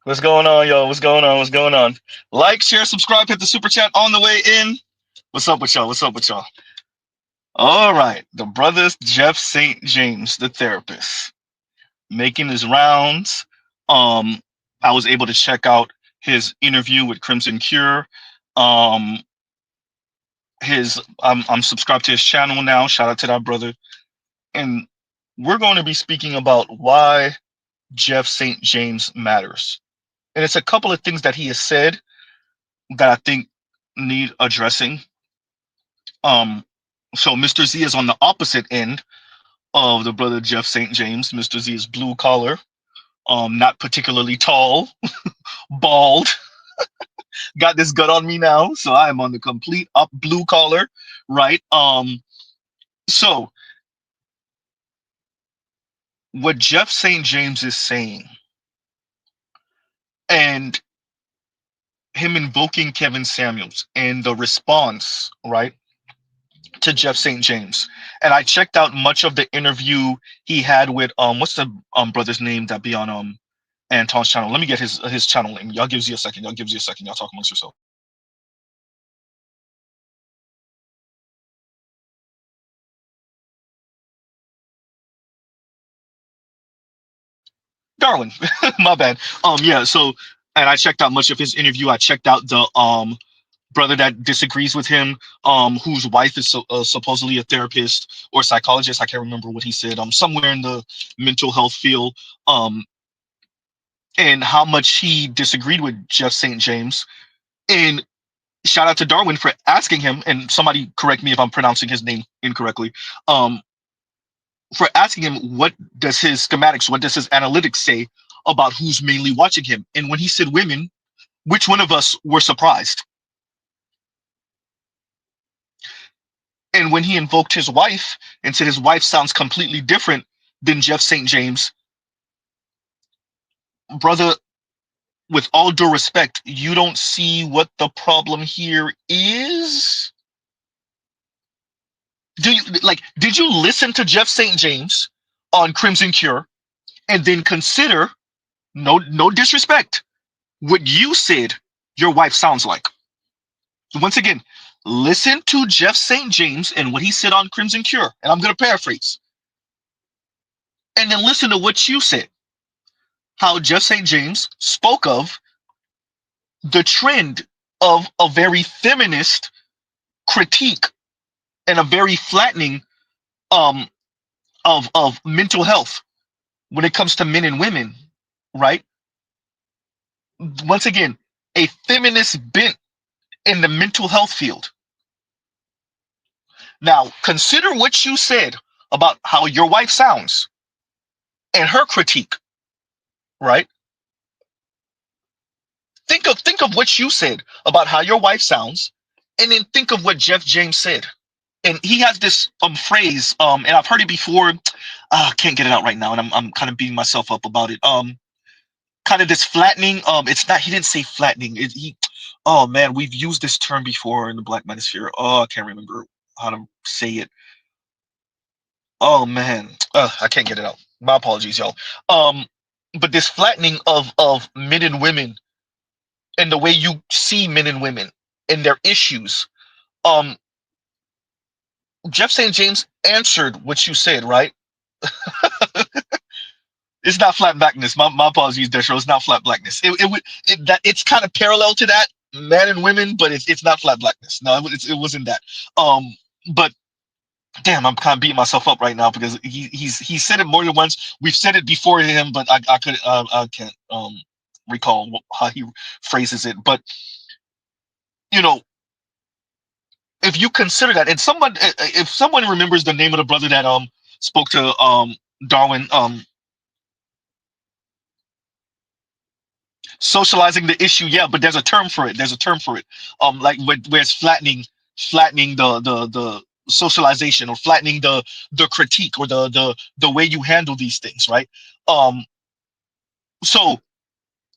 What's going on, y'all? What's going on? What's going on? Like, share, subscribe, hit the super chat on the way in. What's up with y'all? What's up with y'all? All right, the brother Jeff St. James, the therapist, making his rounds. Um, I was able to check out his interview with Crimson Cure. Um, I'm subscribed to his channel now. Shout out to that brother. And we're going to be speaking about why Jeff St. James matters. And it's a couple of things that he has said that I think need addressing. Um, so Mr. Z is on the opposite end of the brother Jeff St. James. Mr. Z is blue collar, not particularly tall, bald, got this gut on me now, so I am on the complete up blue collar, right? So what Jeff St. James is saying, and him invoking Kevin Samuels, and the response, right, to Jeff St. James. And I checked out much of the interview he had with what's the brother's name that be on Anton's channel. Let me get his channel name. Y'all gives you a second. Y'all gives you a second. Y'all talk amongst yourself. Darwin. My bad. Yeah, so and I checked out much of his interview. I checked out the brother that disagrees with him, whose wife is supposedly a therapist or psychologist. I can't remember what he said. Somewhere in the mental health field. And how much he disagreed with Jeff St. James. And shout out to Darwin for asking him, and somebody correct me if I'm pronouncing his name incorrectly, for asking him what does his schematics, what does his analytics say about who's mainly watching him. And when he said women, which one of us were surprised? And when he invoked his wife and said his wife sounds completely different than Jeff St. James, brother, with all due respect, you don't see what the problem here is? Did you listen to Jeff St. James on Crimson Cure and then consider, no disrespect, what you said your wife sounds like? Once again, listen to Jeff St. James and what he said on Crimson Cure, and I'm going to paraphrase, and then listen to what you said, how Jeff St. James spoke of the trend of a very feminist critique and a very flattening um, of mental health when it comes to men and women, right? Once again, a feminist bent in the mental health field. Now, consider what you said about how your wife sounds and her critique, right? Think of what you said about how your wife sounds, and then think of what Jeff James said. And he has this phrase, and I've heard it before. I can't get it out right now, and I'm kind of beating myself up about it. Kind of this flattening. It's not. He didn't say flattening. Oh man, we've used this term before in the Black Manosphere. Oh, I can't remember how to say it. Oh man, I can't get it out. My apologies, y'all. Um, but this flattening of men and women and the way you see men and women and their issues. Um, Jeff St. James answered what you said, right? It's not flat blackness. My apologies, Destro. It's not flat blackness. It's kind of parallel to that, men and women, but it's not flat blackness. No, it wasn't that. But damn, I'm kind of beating myself up right now because he said it more than once. We've said it before him, but I can't recall how he phrases it. But you know, if you consider that, and if someone remembers the name of the brother that spoke to Darwin, socializing the issue, yeah, but there's a term for it. There's a term for it. Like where it's flattening the socialization, or flattening the critique, or the way you handle these things, right? Um, so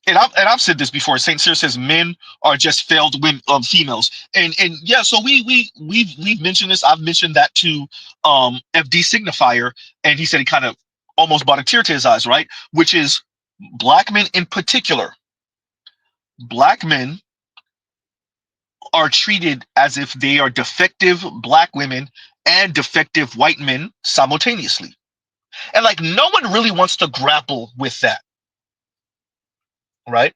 and I've said this before. Saint Cyr says men are just failed women, females, and yeah. So we've mentioned this. I've mentioned that to FD Signifier, and he said he kind of almost brought a tear to his eyes, right? Which is black men in particular, Black men are treated as if they are defective black women and defective white men simultaneously. And like no one really wants to grapple with that, right?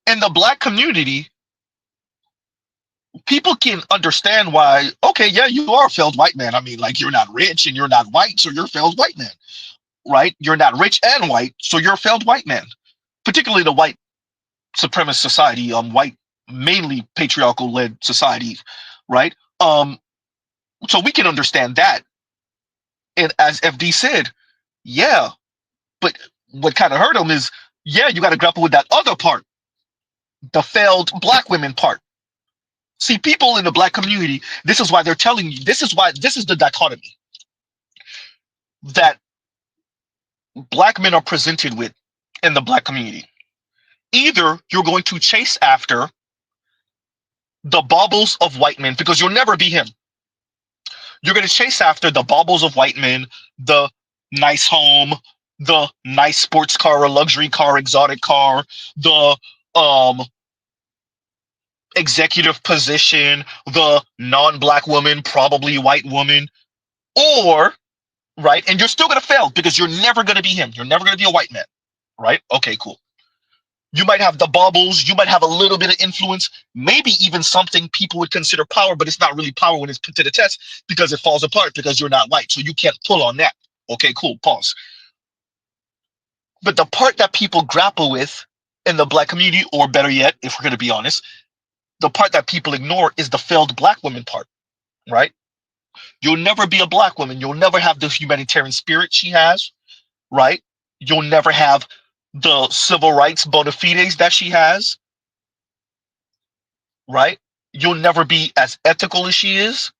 In the black community, people can understand why, okay, yeah, you are a failed white man. I mean, like you're not rich and you're not white, so you're a failed white man, right? You're not rich and white, so you're a failed white man. Particularly the white supremacist society, white, mainly patriarchal led society, right? So we can understand that. And as FD said, yeah, but what kind of hurt him is, yeah, you got to grapple with that other part, the failed black women part. See, people in the black community, this is why they're telling you, this is why, this is the dichotomy that black men are presented with in the black community. Either you're going to chase after the baubles of white men, because you'll never be him. You're going to chase after the baubles of white men, the nice home, the nice sports car or luxury car, exotic car, the executive position, the non-black woman, probably white woman, or, right, and you're still going to fail because you're never going to be him. You're never going to be a white man, right? Okay, cool. You might have the baubles, you might have a little bit of influence, maybe even something people would consider power, but it's not really power when it's put to the test because it falls apart because you're not white, so you can't pull on that. Okay, cool, pause. But the part that people grapple with in the black community, or better yet, if we're going to be honest, the part that people ignore is the failed black woman part, right? You'll never be a black woman. You'll never have the humanitarian spirit she has, right? You'll never have the civil rights bona fides that she has, right? You'll never be as ethical as she is,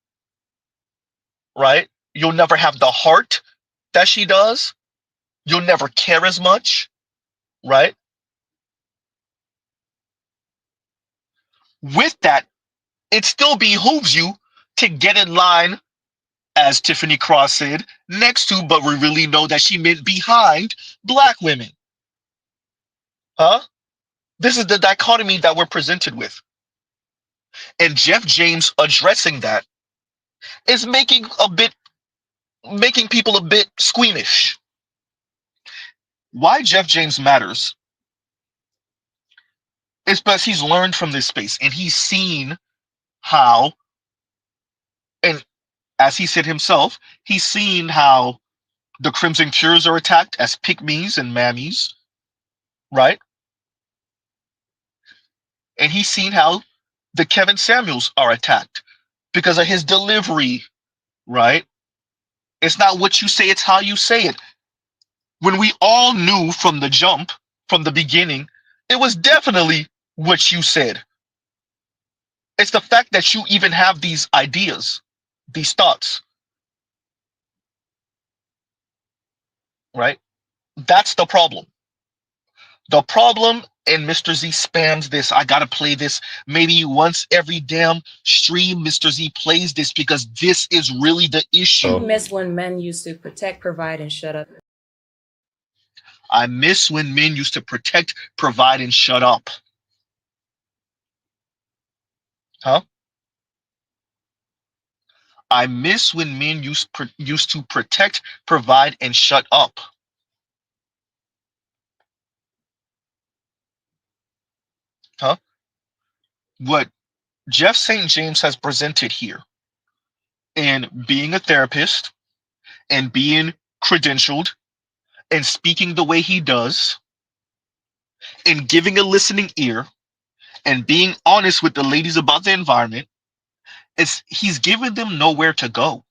right? You'll never have the heart that she does. You'll never care as much, right? With that, it still behooves you to get in line, as Tiffany Cross said, next to, but we really know that she meant behind black women. Huh? This is the dichotomy that we're presented with. And Jeff James addressing that is making people a bit squeamish. Why Jeff James matters is because he's learned from this space and he's seen how, and as he said himself, he's seen how the Crimson Cures are attacked as pygmies and mammies, right? And he's seen how the Kevin Samuels are attacked because of his delivery, right? It's not what you say, it's how you say it. When we all knew from the jump, from the beginning, it was definitely what you said. It's the fact that you even have these ideas, these thoughts, right? That's the problem. The problem, and Mr. Z spams this, I gotta play this maybe once every damn stream. Mr. Z plays this because this is really the issue. I miss when men used to protect, provide, and shut up. I miss when men used to protect, provide, and shut up. Huh? I miss when men used to protect, provide, and shut up. Huh? What Jeff St. James has presented here in being a therapist and being credentialed and speaking the way he does and giving a listening ear and being honest with the ladies about the environment, is he's given them nowhere to go.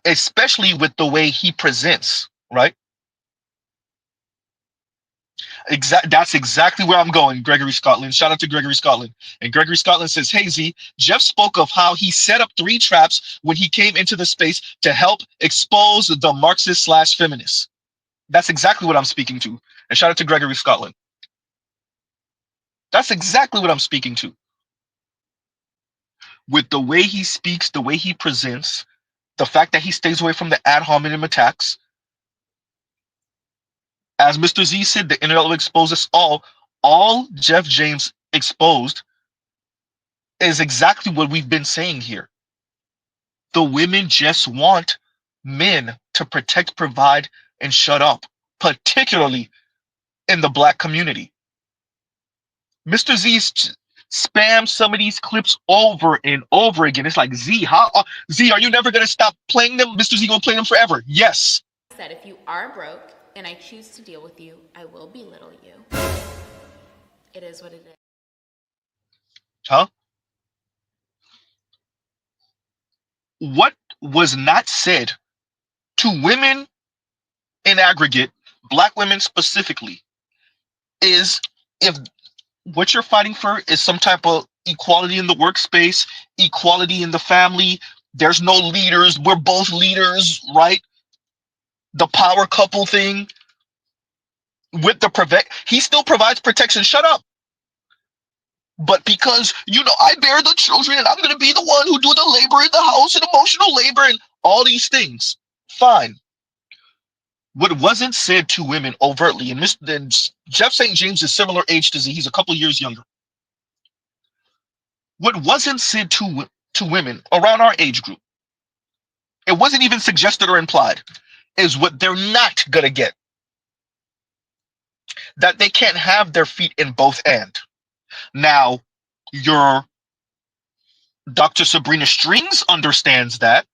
Especially with the way he presents, right? That's exactly where I'm going, Gregory Scotland. Shout out to Gregory Scotland. And Gregory Scotland says, hey Z, Jeff spoke of how he set up 3 traps when he came into the space to help expose the Marxist / feminists. That's exactly what I'm speaking to. And shout out to Gregory Scotland. That's exactly what I'm speaking to. With the way he speaks, the way he presents, the fact that he stays away from the ad hominem attacks, As Mr. Z said, the internet will expose us all. All Jeff James exposed is exactly what we've been saying here. The women just want men to protect, provide, and shut up, particularly in the black community. Mr. Z spams some of these clips over and over again. It's like, Z, Z, are you never gonna stop playing them? Mr. Z gonna play them forever. Yes. Said if you are broke and I choose to deal with you, I will belittle you. It is what it is. Huh? What was not said to women in aggregate, black women specifically, is if what you're fighting for is some type of equality in the workspace, equality in the family, there's no leaders, we're both leaders, right? The power couple thing with the he still provides protection. Shut up. But because, I bear the children and I'm going to be the one who do the labor in the house and emotional labor and all these things. Fine. What wasn't said to women overtly, and Jeff St. James is similar age to Z, he's a couple years younger. What wasn't said to women around our age group, it wasn't even suggested or implied, is what they're not going to get. That they can't have their feet in both ends. Now, your Dr. Sabrina Strings understands that.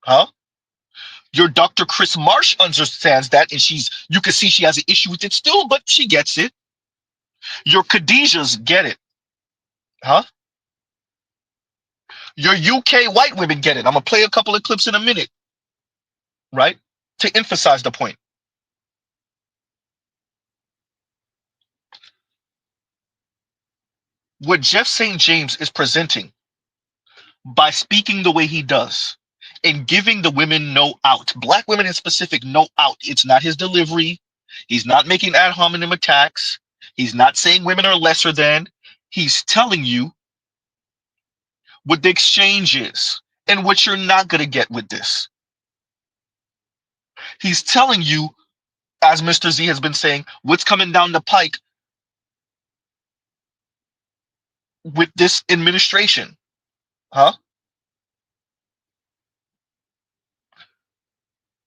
Huh? Your Dr. Chris Marsh understands that, and you can see she has an issue with it still, but she gets it. Your Khadijahs get it. Huh? Your UK white women get it. I'm going to play a couple of clips in a minute, right? To emphasize the point. What Jeff St. James is presenting by speaking the way he does and giving the women no out, black women in specific, no out. It's not his delivery. He's not making ad hominem attacks. He's not saying women are lesser than. He's telling you what the exchange is and what you're not going to get with this. He's telling you, as Mr. Z has been saying, what's coming down the pike with this administration. Huh?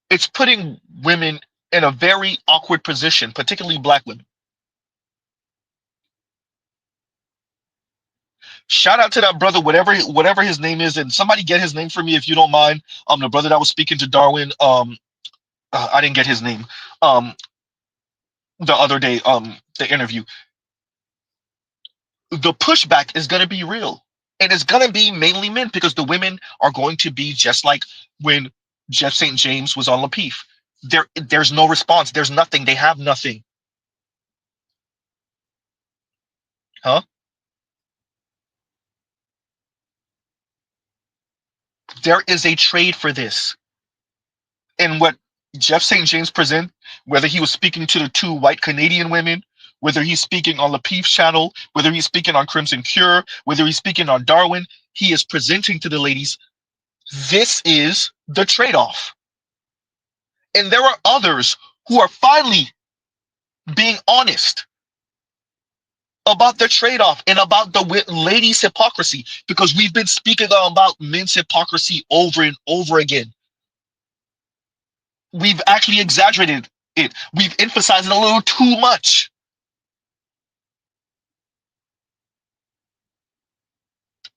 It's putting women in a very awkward position, particularly black women. Shout out to that brother, whatever his name is, and somebody get his name for me if you don't mind. The brother that was speaking to Darwin, I didn't get his name. The other day, the interview. The pushback is going to be real, and it's going to be mainly men because the women are going to be just like when Jeff St. James was on Lapeef. There's no response. There's nothing. They have nothing. Huh? There is a trade for this. And what Jeff St. James present, whether he was speaking to the two white Canadian women, whether he's speaking on Lapeef's channel, whether he's speaking on Crimson Cure, whether he's speaking on Darwin, he is presenting to the ladies, this is the trade-off. And there are others who are finally being honest about the trade-off and about the ladies' hypocrisy, because we've been speaking about men's hypocrisy over and over again. We've actually exaggerated it. We've emphasized it a little too much.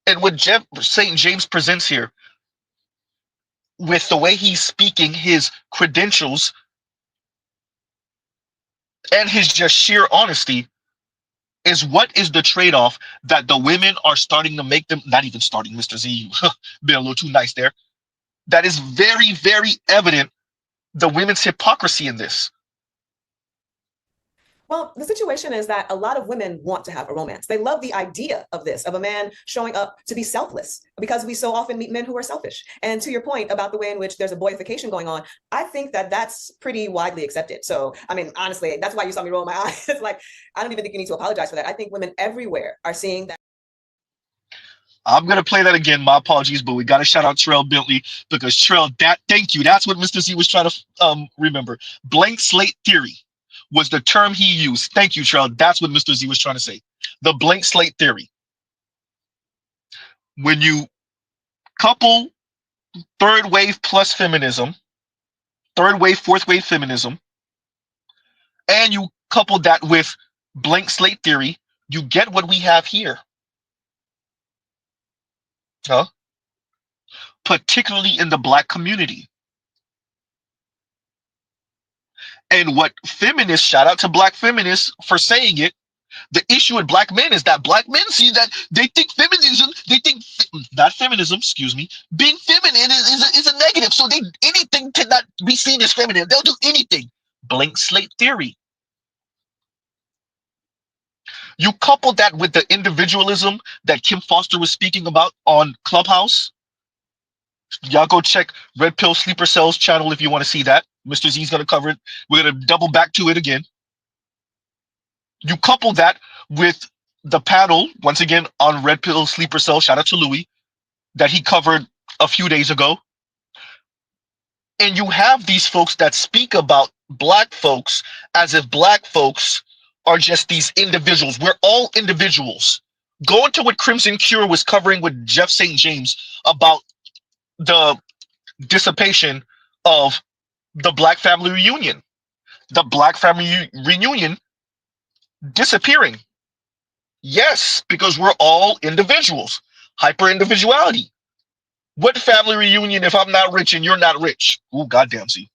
And what Jeff St. James presents here, with the way he's speaking, his credentials, and his just sheer honesty, is what is the trade-off that the women are starting to make them, not even starting, Mr. Z, been a little too nice there. That is very, very evident, the women's hypocrisy in this. Well, the situation is that a lot of women want to have a romance. They love the idea of this, of a man showing up to be selfless, because we so often meet men who are selfish. And to your point about the way in which there's a boyification going on, I think that that's pretty widely accepted. So, I mean, honestly, that's why you saw me roll my eyes. It's like, I don't even think you need to apologize for that. I think women everywhere are seeing that. I'm gonna play that again. My apologies, but we got to shout out Terrell Bentley because Terrell, thank you. That's what Mr. Z was trying to remember. Blank slate theory was the term he used. Thank you, Terrell. That's what Mr. Z was trying to say. The blank slate theory. When you couple third wave plus feminism, third wave, fourth wave feminism, and you couple that with blank slate theory, you get what we have here. Huh? Particularly in the Black community. And what feminists, shout out to Black feminists for saying it, the issue with Black men is that Black men see that they think feminism, not feminism, excuse me, being feminine is a negative. So anything cannot be seen as feminine. They'll do anything. Blank slate theory. You couple that with the individualism that Kim Foster was speaking about on Clubhouse. Y'all go check Red Pill Sleeper Cells channel if you want to see that. Mr. Z's going to cover it. We're going to double back to it again. You couple that with the panel, once again, on Red Pill Sleeper Cell, shout out to Louis, that he covered a few days ago. And you have these folks that speak about Black folks as if Black folks are just these individuals. We're all individuals. Go into what Crimson Cure was covering with Jeff St. James about the dissipation of the Black family reunion. The Black family reunion disappearing. Yes, because we're all individuals. Hyper individuality. What family reunion if I'm not rich and you're not rich? Oh, goddamn, see.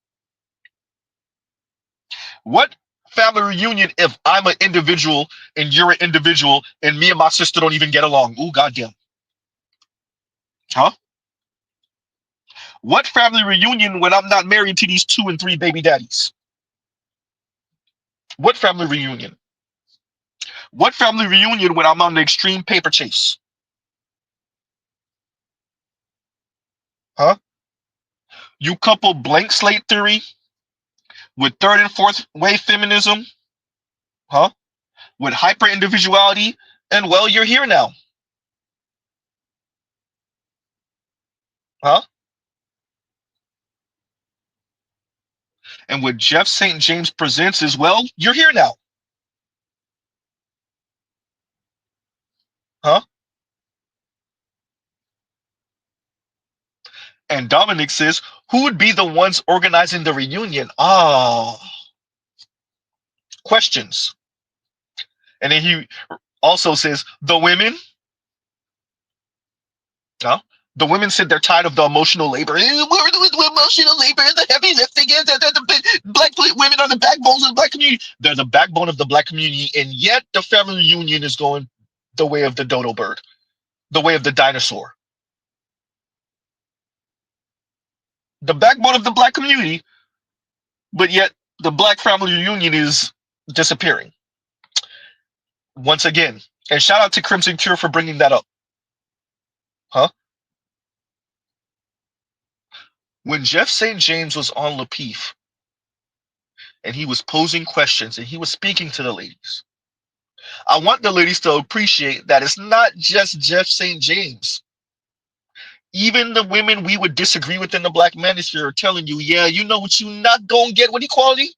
What family reunion if I'm an individual and you're an individual and me and my sister don't even get along? Oh, goddamn. Huh? What family reunion when I'm not married to these 2 and 3 baby daddies? What family reunion? What family reunion when I'm on the extreme paper chase? Huh? You couple blank slate theory with third and fourth wave feminism, huh? With hyper individuality, and well, you're here now. Huh? And what Jeff St. James presents is, well, you're here now. Huh? And Dominic says, who would be the ones organizing the reunion? Questions. And then he also says, the women. Huh? The women said they're tired of the emotional labor. We're emotional labor and the heavy lifting. The Black women are the backbones of the Black community. They're the backbone of the Black community, and yet the family reunion is going the way of the dodo bird, the way of the dinosaur. The backbone of the Black community, but yet the Black family reunion is disappearing. Once again, and shout out to Crimson Cure for bringing that up. Huh? When Jeff St. James was on Lapeef and he was posing questions and he was speaking to the ladies, I want the ladies to appreciate that it's not just Jeff St. James. Even the women we would disagree with in the Black manosphere are telling you, yeah, you know what you're not going to get with equality?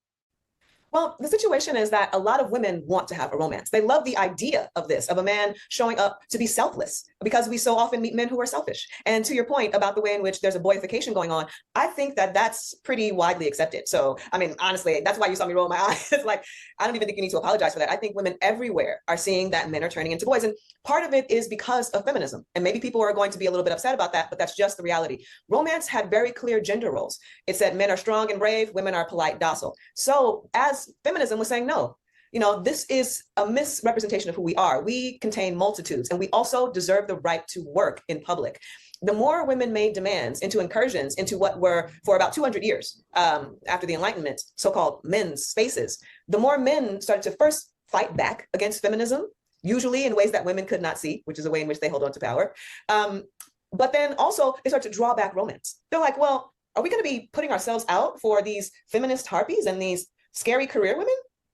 Well, the situation is that a lot of women want to have a romance. They love the idea of this, of a man showing up to be selfless, because we so often meet men who are selfish. And to your point about the way in which there's a boyification going on, I think that that's pretty widely accepted. So, I mean, honestly, that's why you saw me roll my eyes. It's like, I don't even think you need to apologize for that. I think women everywhere are seeing that men are turning into boys. And part of it is because of feminism. And maybe people are going to be a little bit upset about that, but that's just the reality. Romance had very clear gender roles. It said men are strong and brave, women are polite, docile. So as feminism was saying, no, you know, this is a misrepresentation of who we are. We contain multitudes, and we also deserve the right to work in public. The more women made demands into incursions into what were, for about 200 years after the Enlightenment, so-called men's spaces, the more men started to first fight back against feminism, usually in ways that women could not see, which is a way in which they hold on to power. But then also they start to draw back romance. They're like, well, are we going to be putting ourselves out for these feminist harpies and these scary career women?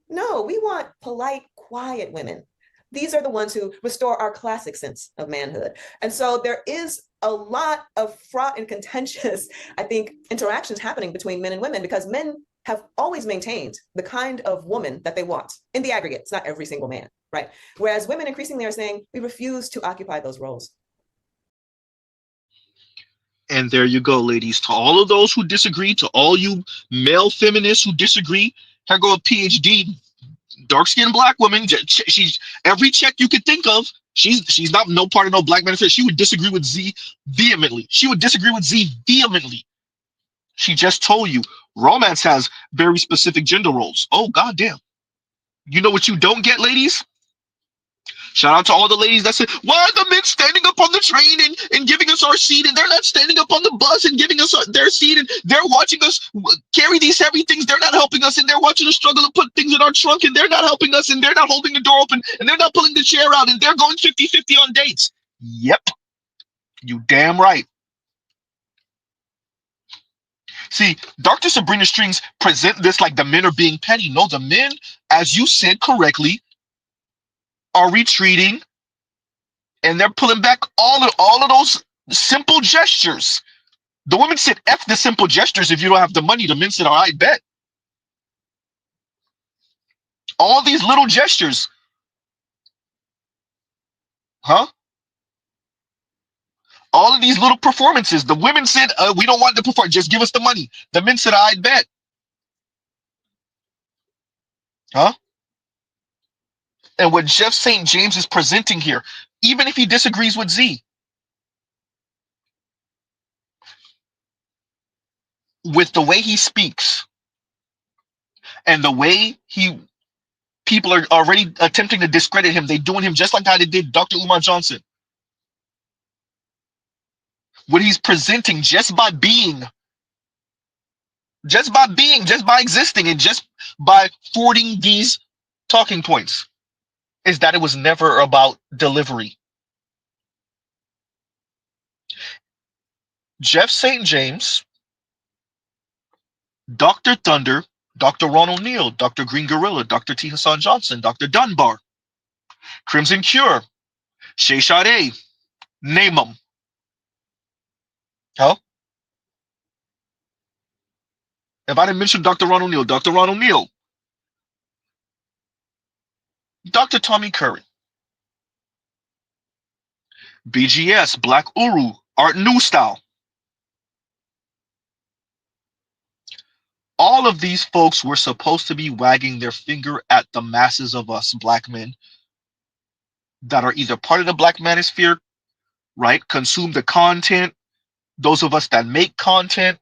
No, we want polite, quiet women. These are the ones who restore our classic sense of manhood. And so there is a lot of fraught and contentious, I think, interactions happening between men and women, because men have always maintained the kind of woman that they want in the aggregate. It's not every single man, right? Whereas women increasingly are saying, we refuse to occupy those roles. And there you go, ladies. To all of those who disagree, to all you male feminists who disagree, here go a PhD, dark-skinned black woman. She's every check you could think of. She's not no part of no black manifest. She would disagree with Z vehemently. She would disagree with Z vehemently. She just told you romance has very specific gender roles. Oh, goddamn. You know what you don't get, ladies? Shout out to all the ladies that said, why are the men standing up on the train and giving us our seat, and they're not standing up on the bus and giving us their seat, and they're watching us carry these heavy things. They're not helping us, and they're watching us struggle to put things in our trunk, and they're not helping us, and they're not holding the door open, and they're not pulling the chair out, and they're going 50-50 on dates. Yep. You damn right. See, Dr. Sabrina Strings present this like the men are being petty. No, the men, as you said correctly, are retreating, and they're pulling back all of those simple gestures. The women said, F the simple gestures if you don't have the money. The men said, all right, bet. All these little gestures. Huh? All of these little performances. The women said, we don't want to perform. Just give us the money. The men said, all right, bet. Huh? And what Jeff St. James is presenting here, even if he disagrees with Z, with the way he speaks and the way people are already attempting to discredit him, they're doing him just like how they did Dr. Umar Johnson. What he's presenting just by existing, and just by forwarding these talking points, is that it was never about delivery. Jeff St. James, Dr. Thunder, Dr. Ron O'Neill, Dr. Green Gorilla, Dr. T. Hassan Johnson, Dr. Dunbar, Crimson Cure, Shay Sade, name them. Huh? If I didn't mention Dr. Ron O'Neill, Dr. Ron O'Neill, Dr. Tommy Curry, BGS, Black Uru, Art New Style. All of these folks were supposed to be wagging their finger at the masses of us black men that are either part of the black manosphere, right? Consume the content. Those of us that make content,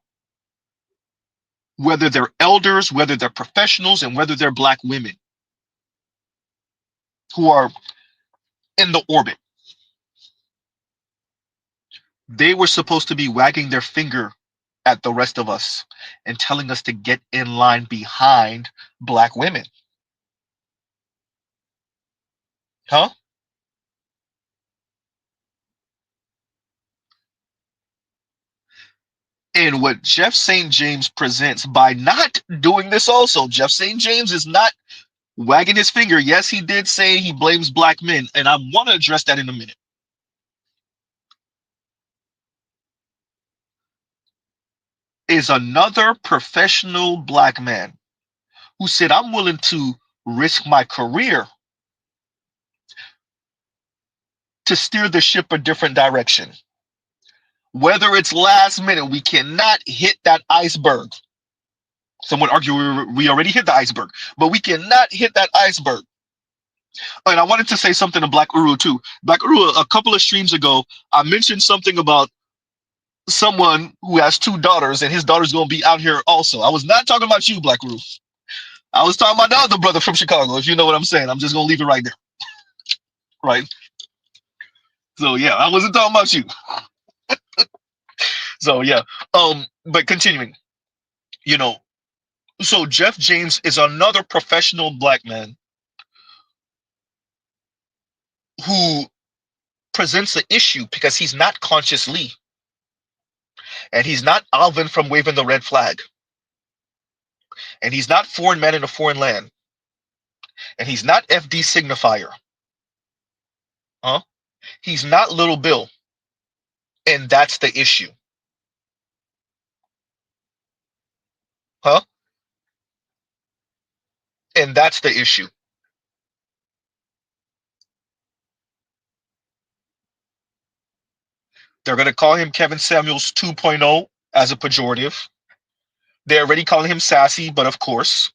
whether they're elders, whether they're professionals, and whether they're black women who are in the orbit. They were supposed to be wagging their finger at the rest of us and telling us to get in line behind black women. Huh? And what Jeff St. James presents by not doing this also, Jeff St. James is not wagging his finger. Yes, he did say he blames black men, and I want to address that in a minute. Is another professional black man who said, I'm willing to risk my career to steer the ship a different direction. Whether it's last minute, we cannot hit that iceberg. Someone argue we already hit the iceberg, but we cannot hit that iceberg. And I wanted to say something to Black Uru too. Black Uru, a couple of streams ago, I mentioned something about someone who has 2 daughters, and his daughter's going to be out here also. I was not talking about you, Black Uru. I was talking about the other brother from Chicago, if you know what I'm saying. I'm just going to leave it right there. Right? So, yeah, I wasn't talking about you. So, yeah. But continuing, you know, so Jeff James is another professional black man who presents the issue because he's not consciously, and he's not Alvin from waving the red flag, and he's not foreign man in a foreign land, and he's not FD signifier, Huh? He's not Little Bill. And that's the issue. Huh? And that's the issue. They're going to call him Kevin Samuels 2.0 as a pejorative. They're already calling him sassy, but of course.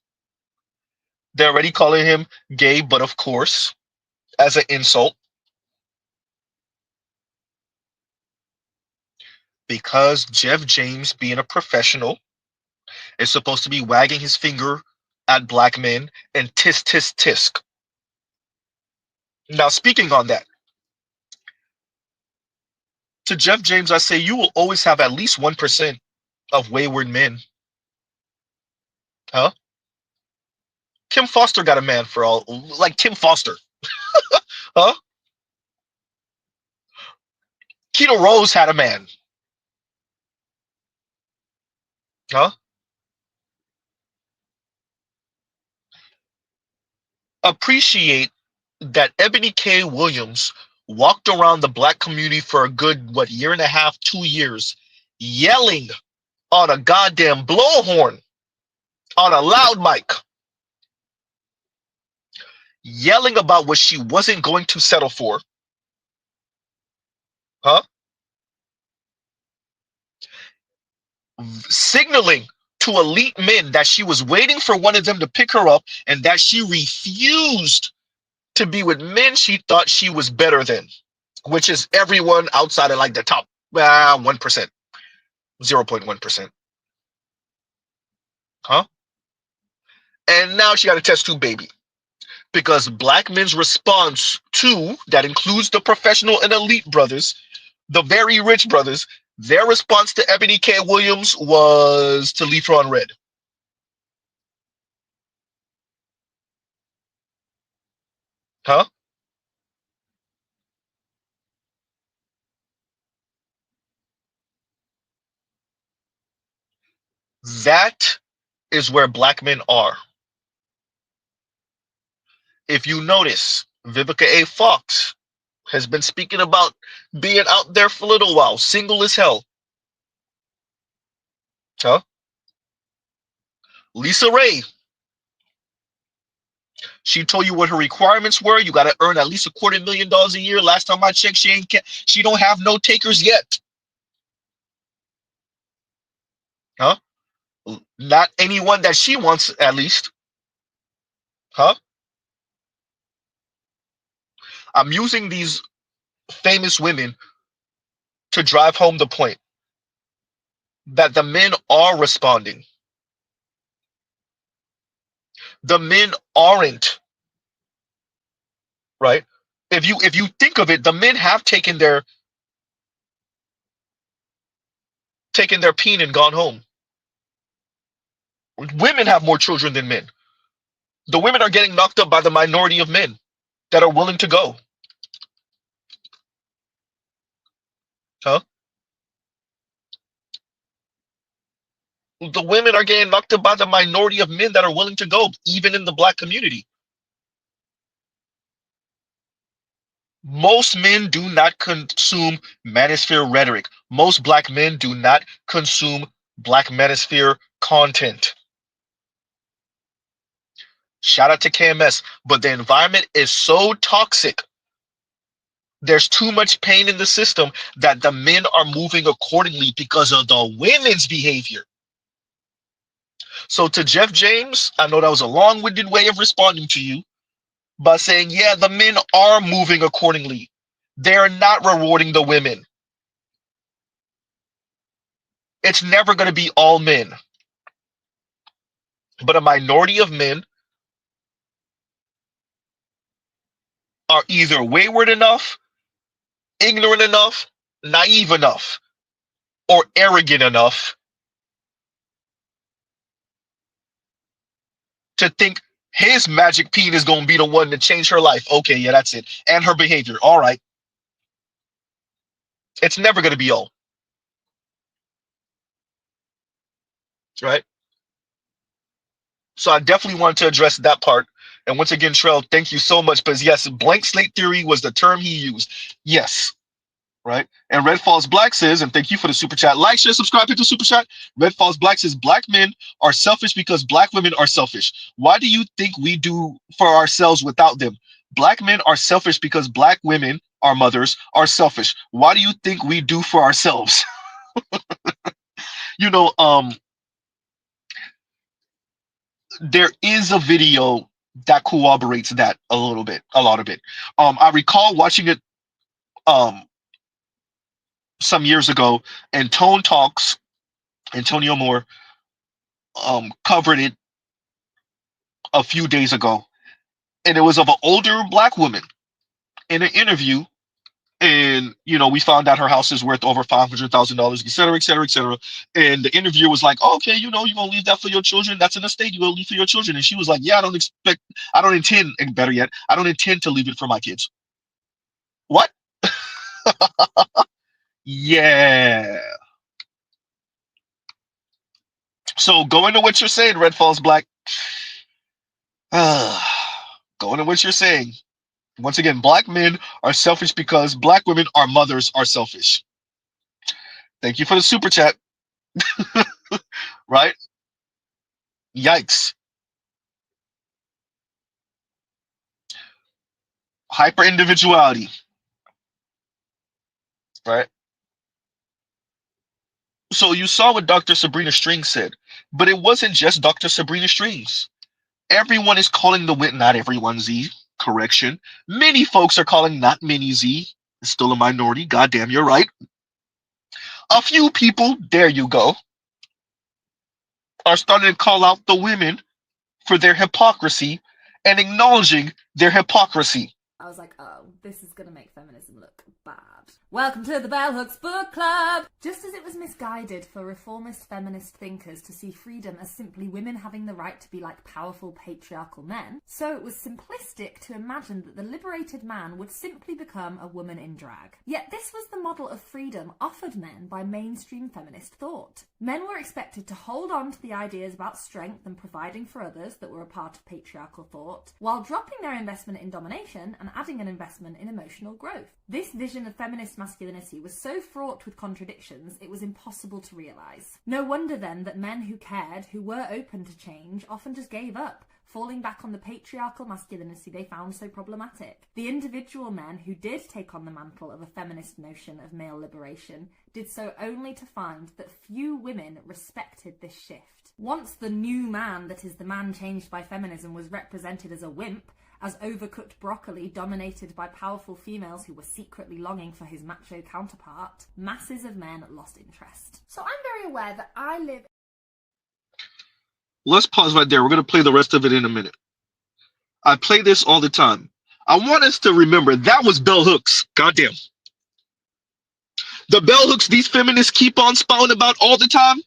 They're already calling him gay, but of course, as an insult. Because Jeff James, being a professional, is supposed to be wagging his finger at black men and tisk, tisk, tisk. Now, speaking on that, to Jeff James, I say you will always have at least 1% of wayward men. Huh? Kim Foster got a man for all, like Kim Foster. Huh? Keto Rose had a man. Huh? Appreciate that Ebony K. Williams walked around the black community for a good, what, year and a half, 2 years, yelling on a goddamn blowhorn, on a loud mic, yelling about what she wasn't going to settle for. Huh? Signaling to elite men that she was waiting for one of them to pick her up and that she refused to be with men she thought she was better than, which is everyone outside of like the top 1%, 0.1%. Huh? And now she got a test tube baby. Because black men's response to, that includes the professional and elite brothers, the very rich brothers, their response to Ebony K. Williams was to leave her on red. Huh? That is where black men are. If you notice, Vivica A. Fox has been speaking about being out there for a little while, single as hell. Huh? Lisa Ray, she told you what her requirements were. You got to earn at least $250,000 a year. Last time I checked, she don't have no takers yet. Huh? Not anyone that she wants, at least. Huh? I'm using these famous women to drive home the point that the men are responding. The men aren't, right? If you think of it, the men have taken their peen and gone home. Women have more children than men. The women are getting knocked up by the minority of men that are willing to go. Huh? The women are getting knocked up by the minority of men that are willing to go, even in the black community. Most men do not consume manosphere rhetoric. Most black men do not consume black manosphere content. Shout out to KMS, but the environment is so toxic. There's too much pain in the system that the men are moving accordingly because of the women's behavior. So to Jeff James, I know that was a long-winded way of responding to you by saying, yeah, the men are moving accordingly. They're not rewarding the women. It's never going to be all men. But a minority of men are either wayward enough, ignorant enough, naive enough, or arrogant enough to think his magic peen is going to be the one to change her life. Okay, yeah, that's it. And her behavior. All right. It's never going to be all. Right? So I definitely want to address that part. And once again, Trell, thank you so much. Because yes, blank slate theory was the term he used. Yes. Right. And Red Falls Black says, and thank you for the super chat. Like, share, subscribe, hit the super chat. Red Falls Black says, black men are selfish because black women are selfish. Why do you think we do for ourselves without them? Black men are selfish because black women, our mothers, are selfish. Why do you think we do for ourselves? You know, there is a video that corroborates that a lot of it. I recall watching it some years ago, and Tone Talks, Antonio Moore, covered it a few days ago, and it was of an older black woman in an interview. And we found out her house is worth over $500,000, et cetera, et cetera, et cetera. And the interviewer was like, oh, "Okay, you're gonna leave that for your children. That's an estate you're gonna leave for your children." And she was like, "Yeah, I don't intend, and better yet, I don't intend to leave it for my kids." What? Yeah. So going to what you're saying, Red Falls Black. Going to what you're saying. Once again, black men are selfish because black women, our mothers, are selfish. Thank you for the super chat. Right? Yikes. Hyper individuality. Right? So you saw what Dr. Sabrina Strings said, but it wasn't just Dr. Sabrina Strings. Everyone is calling the win, not everyone, Z. Correction. Many folks are calling not many, Z. It's still a minority. Goddamn, you're right. A few people, there you go, are starting to call out the women for their hypocrisy and acknowledging their hypocrisy. I was like, oh, this is going to make feminism look bad. Welcome to the Bell Hooks Book Club! Just as it was misguided for reformist feminist thinkers to see freedom as simply women having the right to be like powerful patriarchal men, so it was simplistic to imagine that the liberated man would simply become a woman in drag. Yet this was the model of freedom offered men by mainstream feminist thought. Men were expected to hold on to the ideas about strength and providing for others that were a part of patriarchal thought, while dropping their investment in domination and adding an investment in emotional growth. This vision of feminist masculinity was so fraught with contradictions, it was impossible to realise. No wonder then that men who cared, who were open to change, often just gave up, falling back on the patriarchal masculinity they found so problematic. The individual men who did take on the mantle of a feminist notion of male liberation did so only to find that few women respected this shift. Once the new man that is the man changed by feminism was represented as a wimp, as overcooked broccoli dominated by powerful females who were secretly longing for his macho counterpart, masses of men lost interest. So I'm very aware that I live... Let's pause right there. We're going to play the rest of it in a minute. I play this all the time. I want us to remember that was bell hooks. Goddamn. The bell hooks these feminists keep on spouting about all the time,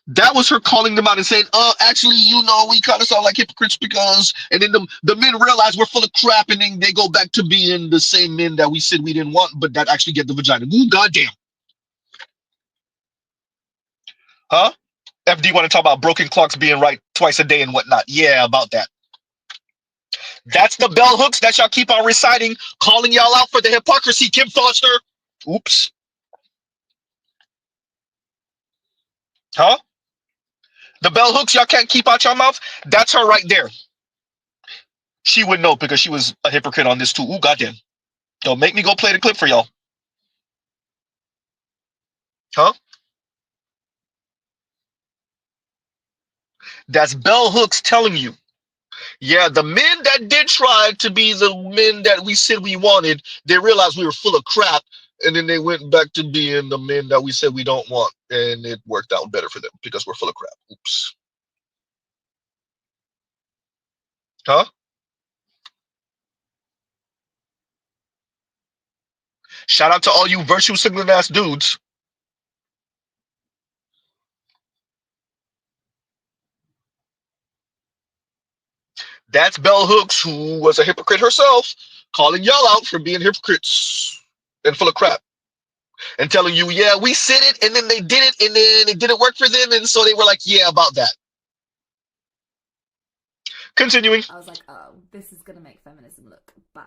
that was her calling them out and saying, actually, we kind of sound like hypocrites because, and then the men realize we're full of crap, and then they go back to being the same men that we said we didn't want, but that actually get the vagina. Ooh, goddamn. Huh? FD want to talk about broken clocks being right twice a day and whatnot. Yeah, about that. That's the bell hooks that y'all keep on reciting, calling y'all out for the hypocrisy, Kim Foster. Oops. Huh? The bell hooks y'all can't keep out your mouth? That's her right there. She would know because she was a hypocrite on this too. Ooh, goddamn. Don't make me go play the clip for y'all. Huh? That's bell hooks telling you. Yeah, the men that did try to be the men that we said we wanted, they realized we were full of crap, and then they went back to being the men that we said we don't want, and it worked out better for them because we're full of crap. Oops. Huh? Shout out to all you virtue signaling ass dudes. That's Bell Hooks, who was a hypocrite herself, calling y'all out for being hypocrites and full of crap. And telling you, yeah, we said it, and then they did it, and then it didn't work for them, and so they were like, yeah, about that. Continuing. I was like, oh, this is going to make feminism look bad.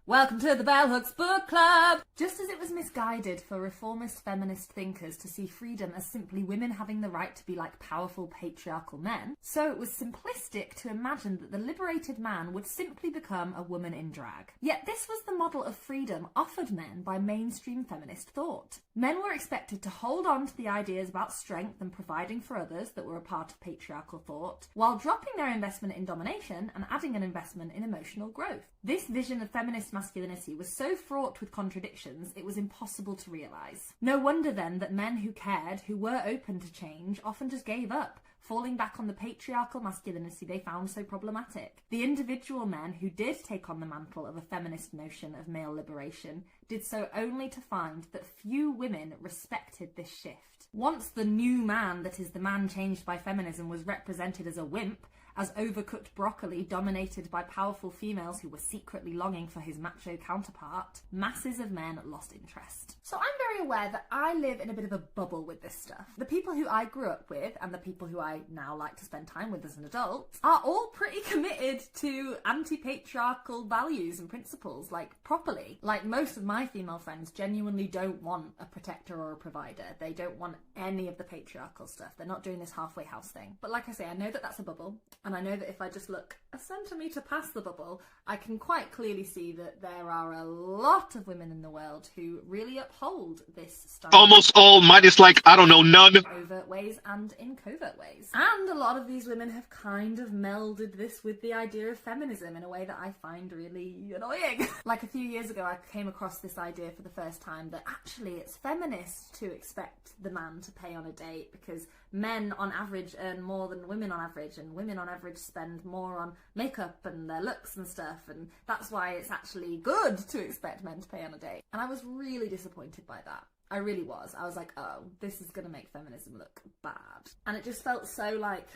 Welcome to the Bell Hooks Book Club! Just as it was misguided for reformist feminist thinkers to see freedom as simply women having the right to be like powerful patriarchal men, so it was simplistic to imagine that the liberated man would simply become a woman in drag. Yet this was the model of freedom offered men by mainstream feminist thought. Men were expected to hold on to the ideas about strength and providing for others that were a part of patriarchal thought, while dropping their investment in domination and adding an investment in emotional growth. This vision of feminist masculinity was so fraught with contradictions it was impossible to realise. No wonder then that men who cared, who were open to change, often just gave up, falling back on the patriarchal masculinity they found so problematic. The individual men who did take on the mantle of a feminist notion of male liberation did so only to find that few women respected this shift. Once the new man that is the man changed by feminism was represented as a wimp, as overcooked broccoli dominated by powerful females who were secretly longing for his macho counterpart, masses of men lost interest. So I'm very aware that I live in a bit of a bubble with this stuff. The people who I grew up with and the people who I now like to spend time with as an adult are all pretty committed to anti-patriarchal values and principles, like properly. Like most of my female friends genuinely don't want a protector or a provider. They don't want any of the patriarchal stuff. They're not doing this halfway house thing. But like I say, I know that that's a bubble. And I know that if I just look a centimetre past the bubble, I can quite clearly see that there are a lot of women in the world who really uphold this style. Almost all, minus like, I don't know, none. Overt ways and in covert ways. And a lot of these women have kind of melded this with the idea of feminism in a way that I find really annoying. Like a few years ago, I came across this idea for the first time that actually it's feminist to expect the man to pay on a date because men on average earn more than women on average, and women on average spend more on makeup and their looks and stuff, and that's why it's actually good to expect men to pay on a date. And I was really disappointed by that. I really was. I was like, oh, this is going to make feminism look bad. And it just felt so, like,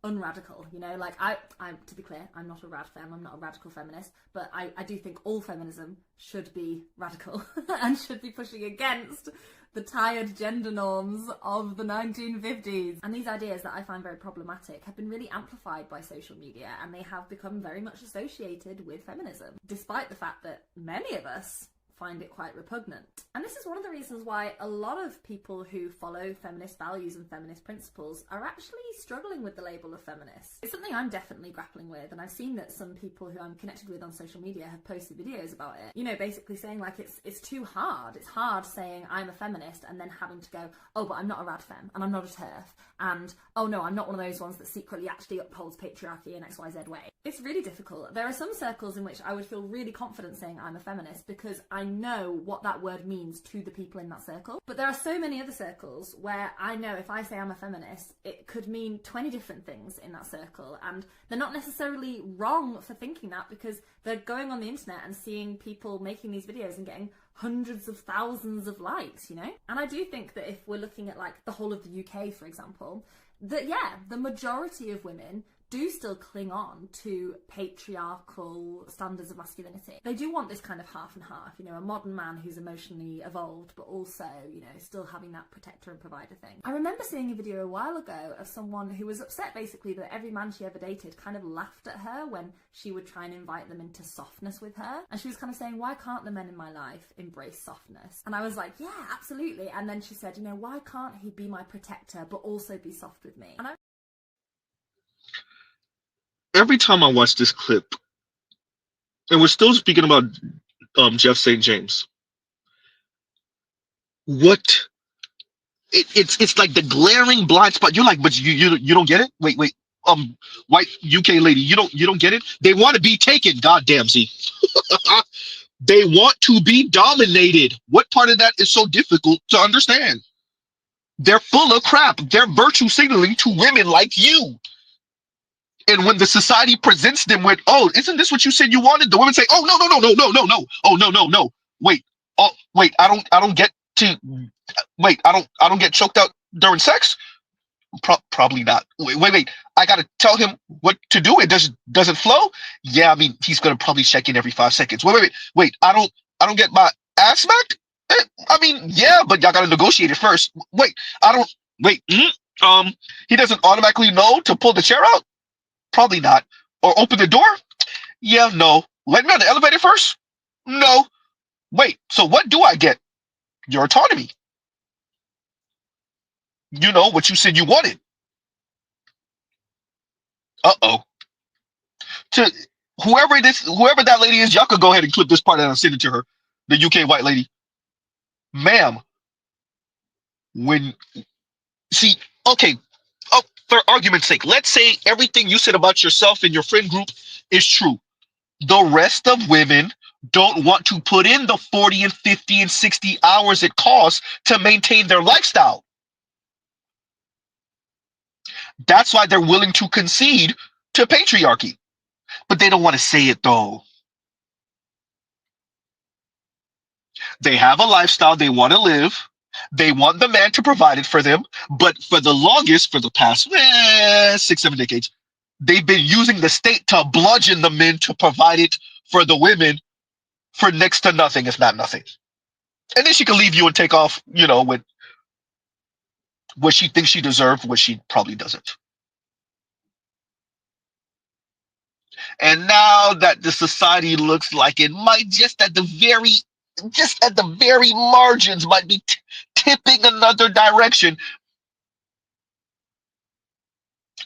unradical, you know? Like, I to be clear, I'm not a rad femme, I'm not a radical feminist, but I do think all feminism should be radical and should be pushing against the tired gender norms of the 1950s. And these ideas that I find very problematic have been really amplified by social media, and they have become very much associated with feminism, despite the fact that many of us find it quite repugnant. And this is one of the reasons why a lot of people who follow feminist values and feminist principles are actually struggling with the label of feminist. It's something I'm definitely grappling with, and I've seen that some people who I'm connected with on social media have posted videos about it. You know, basically saying like it's too hard. It's hard saying I'm a feminist and then having to go, oh, but I'm not a rad femme, and I'm not a TERF, and oh no, I'm not one of those ones that secretly actually upholds patriarchy in XYZ way. It's really difficult. There are some circles in which I would feel really confident saying I'm a feminist because I know what that word means to the people in that circle. But there are so many other circles where I know if I say I'm a feminist, it could mean 20 different things in that circle, and they're not necessarily wrong for thinking that because they're going on the internet and seeing people making these videos and getting hundreds of thousands of likes, you know? And I do think that if we're looking at like the whole of the UK, for example, that yeah, the majority of women do still cling on to patriarchal standards of masculinity. They do want this kind of half and half, you know, a modern man who's emotionally evolved, but also, you know, still having that protector and provider thing. I remember seeing a video a while ago of someone who was upset basically that every man she ever dated kind of laughed at her when she would try and invite them into softness with her. And she was kind of saying, why can't the men in my life embrace softness? And I was like, yeah, absolutely. And then she said, you know, why can't he be my protector, but also be soft with me? And Every time I watch this clip, and we're still speaking about Jeff St. James, it's like the glaring blind spot. You're like, but you don't get it? Wait, white UK lady, you don't get it? They want to be taken, goddamn Z. They want to be dominated. What part of that is so difficult to understand? They're full of crap. They're virtue signaling to women like you. And when the society presents them with, oh, isn't this what you said you wanted? The women say, oh, no. Oh, no. Wait, I don't get choked out during sex? Probably not. Wait. I got to tell him what to do. It doesn't flow? Yeah, I mean, he's going to probably check in every 5 seconds. Wait, I don't get my ass smacked? I mean, yeah, but y'all got to negotiate it first. He doesn't automatically know to pull the chair out? Probably not. Or open the door? Yeah, no. Let me on the elevator first? No. Wait, so what do I get? Your autonomy. You know what you said you wanted. Uh-oh. To whoever that lady is, y'all could go ahead and clip this part out and send it to her. The UK white lady. Ma'am, when see, okay, oh, for argument's sake, let's say everything you said about yourself and your friend group is true. The rest of women don't want to put in the 40 and 50 and 60 hours it costs to maintain their lifestyle. That's why they're willing to concede to patriarchy. But they don't want to say it though. They have a lifestyle they want to live. They want the man to provide it for them. But for the longest, for the past 6-7 decades, they've been using the state to bludgeon the men to provide it for the women for next to nothing, if not nothing. And then she can leave you and take off, with what she thinks she deserved, what she probably doesn't. And now that the society looks like it might just at the very margins might be tipping another direction,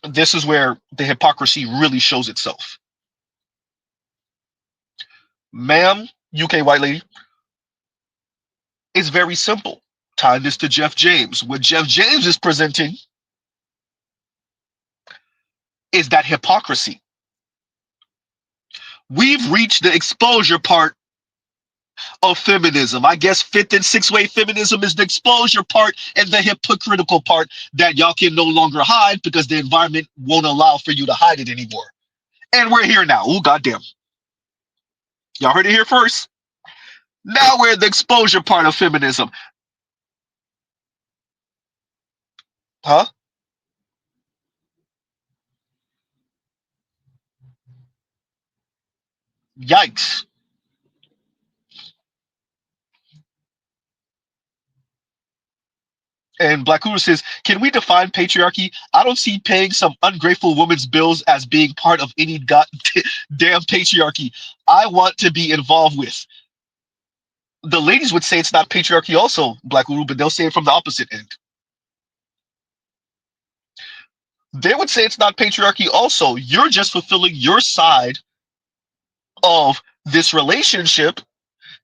this is where the hypocrisy really shows itself. Ma'am, UK white lady, it's very simple. Tie this to Jeff James. What Jeff James is presenting is that hypocrisy. We've reached the exposure part of feminism. I guess fifth and sixth wave feminism is the exposure part and the hypocritical part that y'all can no longer hide because the environment won't allow for you to hide it anymore. And we're here now. Oh, goddamn. Y'all heard it here first. Now we're the exposure part of feminism. Huh? Yikes. And Black Hoover says, can we define patriarchy? I don't see paying some ungrateful woman's bills as being part of any goddamn patriarchy I want to be involved with. The ladies would say it's not patriarchy also, Black Hoover, but they'll say it from the opposite end. They would say it's not patriarchy also. You're just fulfilling your side of this relationship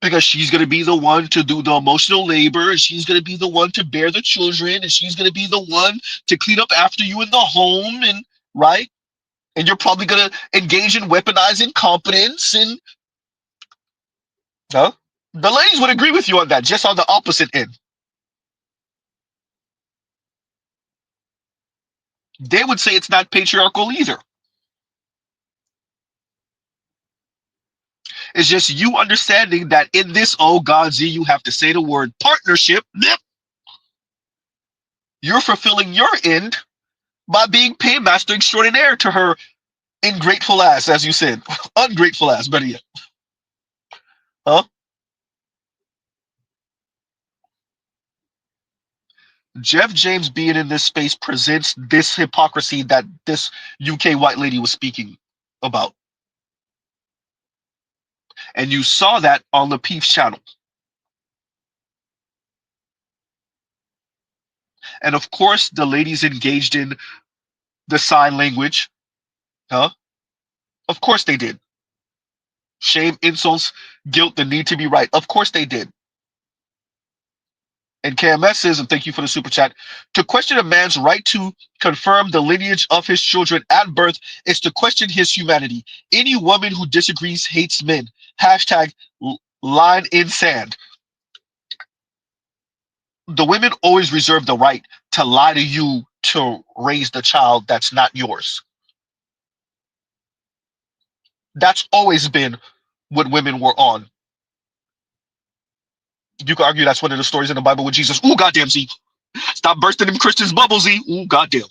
because she's going to be the one to do the emotional labor, and she's going to be the one to bear the children, and she's going to be the one to clean up after you in the home, and right? And you're probably going to engage in weaponized incompetence, and the ladies would agree with you on that, just on the opposite end. They would say it's not patriarchal either. It's just you understanding that in this, oh God, Z, you have to say the word partnership. You're fulfilling your end by being paymaster extraordinaire to her ingrateful ass, as you said. Ungrateful ass, better yet. Huh? Jeff James being in this space presents this hypocrisy that this UK white lady was speaking about. And you saw that on the Peeps channel. And of course, the ladies engaged in the sign language. Huh? Of course they did. Shame, insults, guilt, the need to be right. Of course they did. And KMS says, and thank you for the super chat, to question a man's right to confirm the lineage of his children at birth is to question his humanity. Any woman who disagrees hates men. Hashtag line in sand. The women always reserve the right to lie to you to raise the child that's not yours. That's always been what women were on. You could argue that's one of the stories in the Bible with Jesus. Ooh, goddamn, Z. Stop bursting them Christians' bubbles, Z. Ooh, goddamn.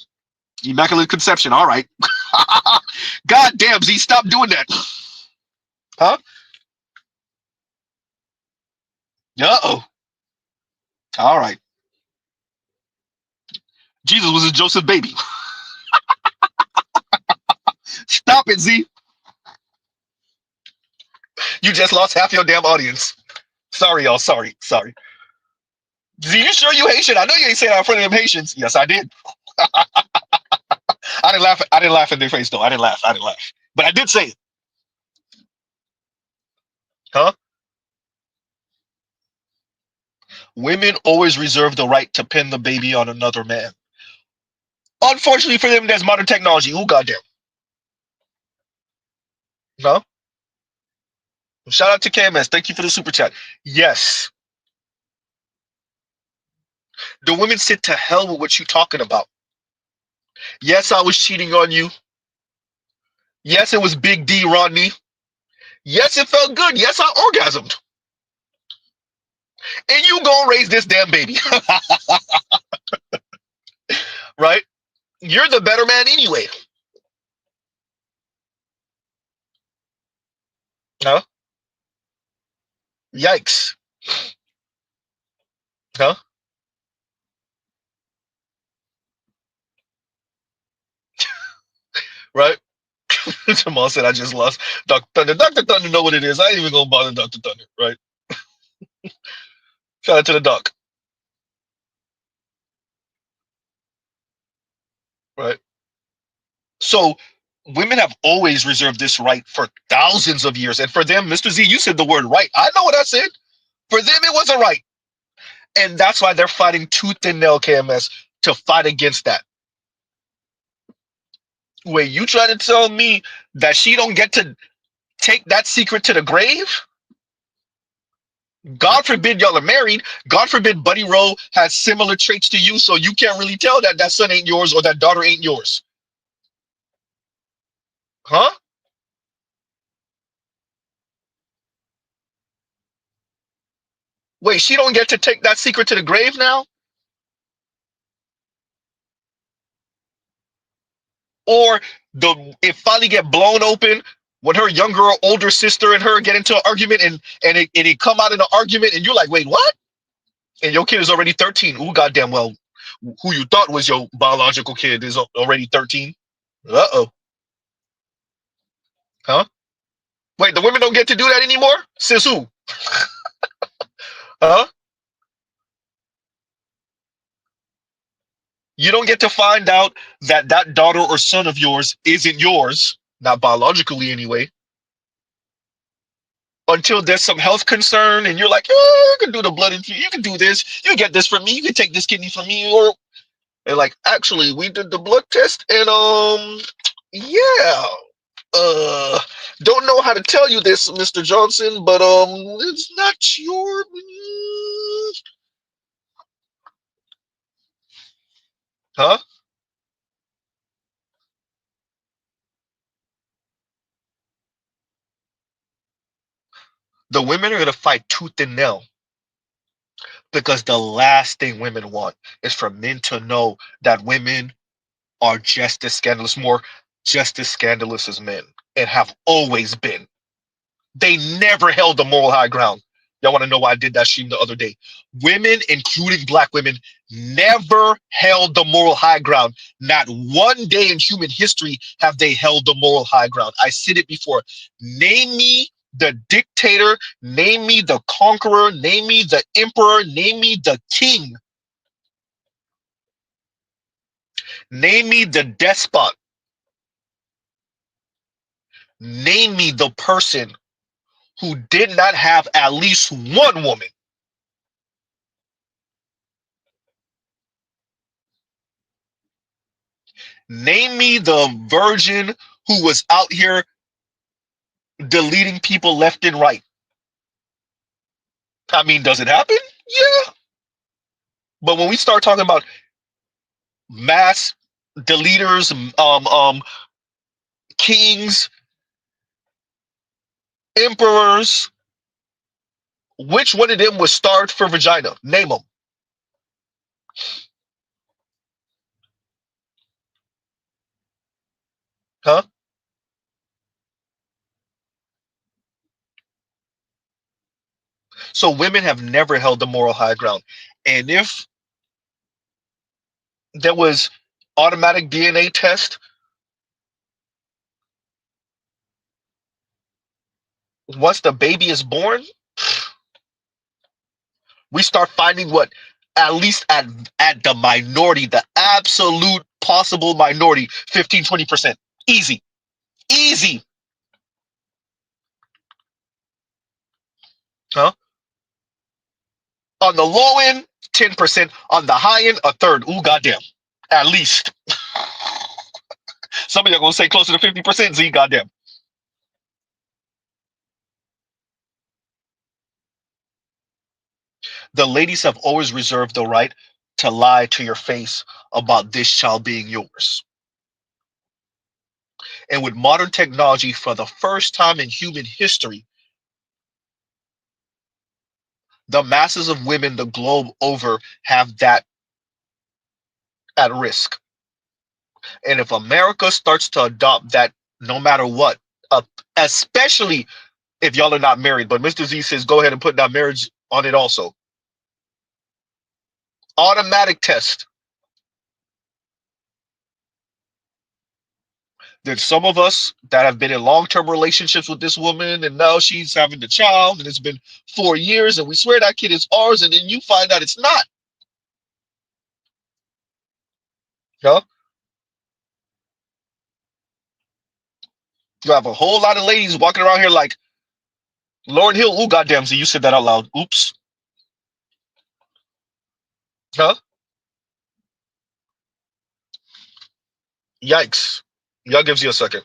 Immaculate conception. All right. Goddamn, Z. Stop doing that. Huh? Uh-oh. All right. Jesus was a Joseph baby. Stop Stop it, Z. You just lost half your damn audience. Sorry, y'all. Sorry. Z, you sure you Haitian? I know you ain't saying that in front of them Haitians. Yes, I did. I didn't laugh. I didn't laugh in their face though. I didn't laugh. But I did say it. Huh? Women always reserve the right to pin the baby on another man. Unfortunately for them, there's modern technology. Oh goddamn. No. Shout out to KMS. Thank you for the super chat. Yes. The women sit to hell with what you talking about. Yes, I was cheating on you. Yes, it was Big D, Rodney. Yes, it felt good. Yes, I orgasmed. And you gonna raise this damn baby. Right? You're the better man anyway. Huh? Yikes. Huh? Right? Jamal said I just lost Dr. Thunder. Dr. Thunder know what it is. I ain't even gonna bother Dr. Thunder, right? Shout out to the doc. Right? So women have always reserved this right for thousands of years. And for them, Mr. Z, you said the word right. I know what I said. For them, it was a right. And that's why they're fighting tooth and nail, KMS, to fight against that. Wait, you trying to tell me that she don't get to take that secret to the grave? God forbid y'all are married. God forbid Buddy Rowe has similar traits to you, so you can't really tell that that son ain't yours or that daughter ain't yours. Huh? Wait, she don't get to take that secret to the grave now? Or it finally get blown open when her younger or older sister and her get into an argument and it come out in an argument and you're like, wait, what? And your kid is already 13. Ooh, goddamn well, who you thought was your biological kid is already 13. Uh-oh. Huh? Wait, the women don't get to do that anymore? Sis who? Huh? You don't get to find out that that daughter or son of yours isn't yours, not biologically anyway, until there's some health concern and you're like, oh, you can do the blood infusion, you can do this, you get this from me, you can take this kidney from me, or and like, actually, we did the blood test and yeah, don't know how to tell you this, Mr. Johnson, but it's not your. Huh? The women are gonna fight tooth and nail because the last thing women want is for men to know that women are just as scandalous, just as scandalous as men, and have always been. They never held the moral high ground. Y'all want to know why I did that stream the other day? Women, including black women, never held the moral high ground. Not one day in human history have they held the moral high ground. I said it before. Name me the dictator, name me the conqueror, name me the emperor, name me the king, name me the despot, name me the person who did not have at least one woman. Name me the virgin who was out here deleting people left and right. I mean, does it happen? Yeah. But when we start talking about mass deleters, kings, emperors, which one of them was starved for vagina? Name them. Huh? So women have never held the moral high ground. And if there was automatic DNA test once the baby is born, we start finding what, at least at the minority, the absolute possible minority, 15-20%. Easy. Easy. Huh? On the low end, 10%. On the high end, a third. Ooh, goddamn. At least. Some of you are going to say closer to 50%. Z, goddamn. The ladies have always reserved the right to lie to your face about this child being yours. And with modern technology, for the first time in human history, the masses of women the globe over have that at risk. And if America starts to adopt that, no matter what, especially if y'all are not married, but Mr. Z says go ahead and put that marriage on it also. Automatic test. There's some of us that have been in long-term relationships with this woman, and now she's having the child, and it's been 4 years, and we swear that kid is ours, and then you find out it's not. Huh? You have a whole lot of ladies walking around here like Lauryn Hill. Ooh, goddamn, Z, you said that out loud. Oops. Huh? Yikes. Y'all gives you a second.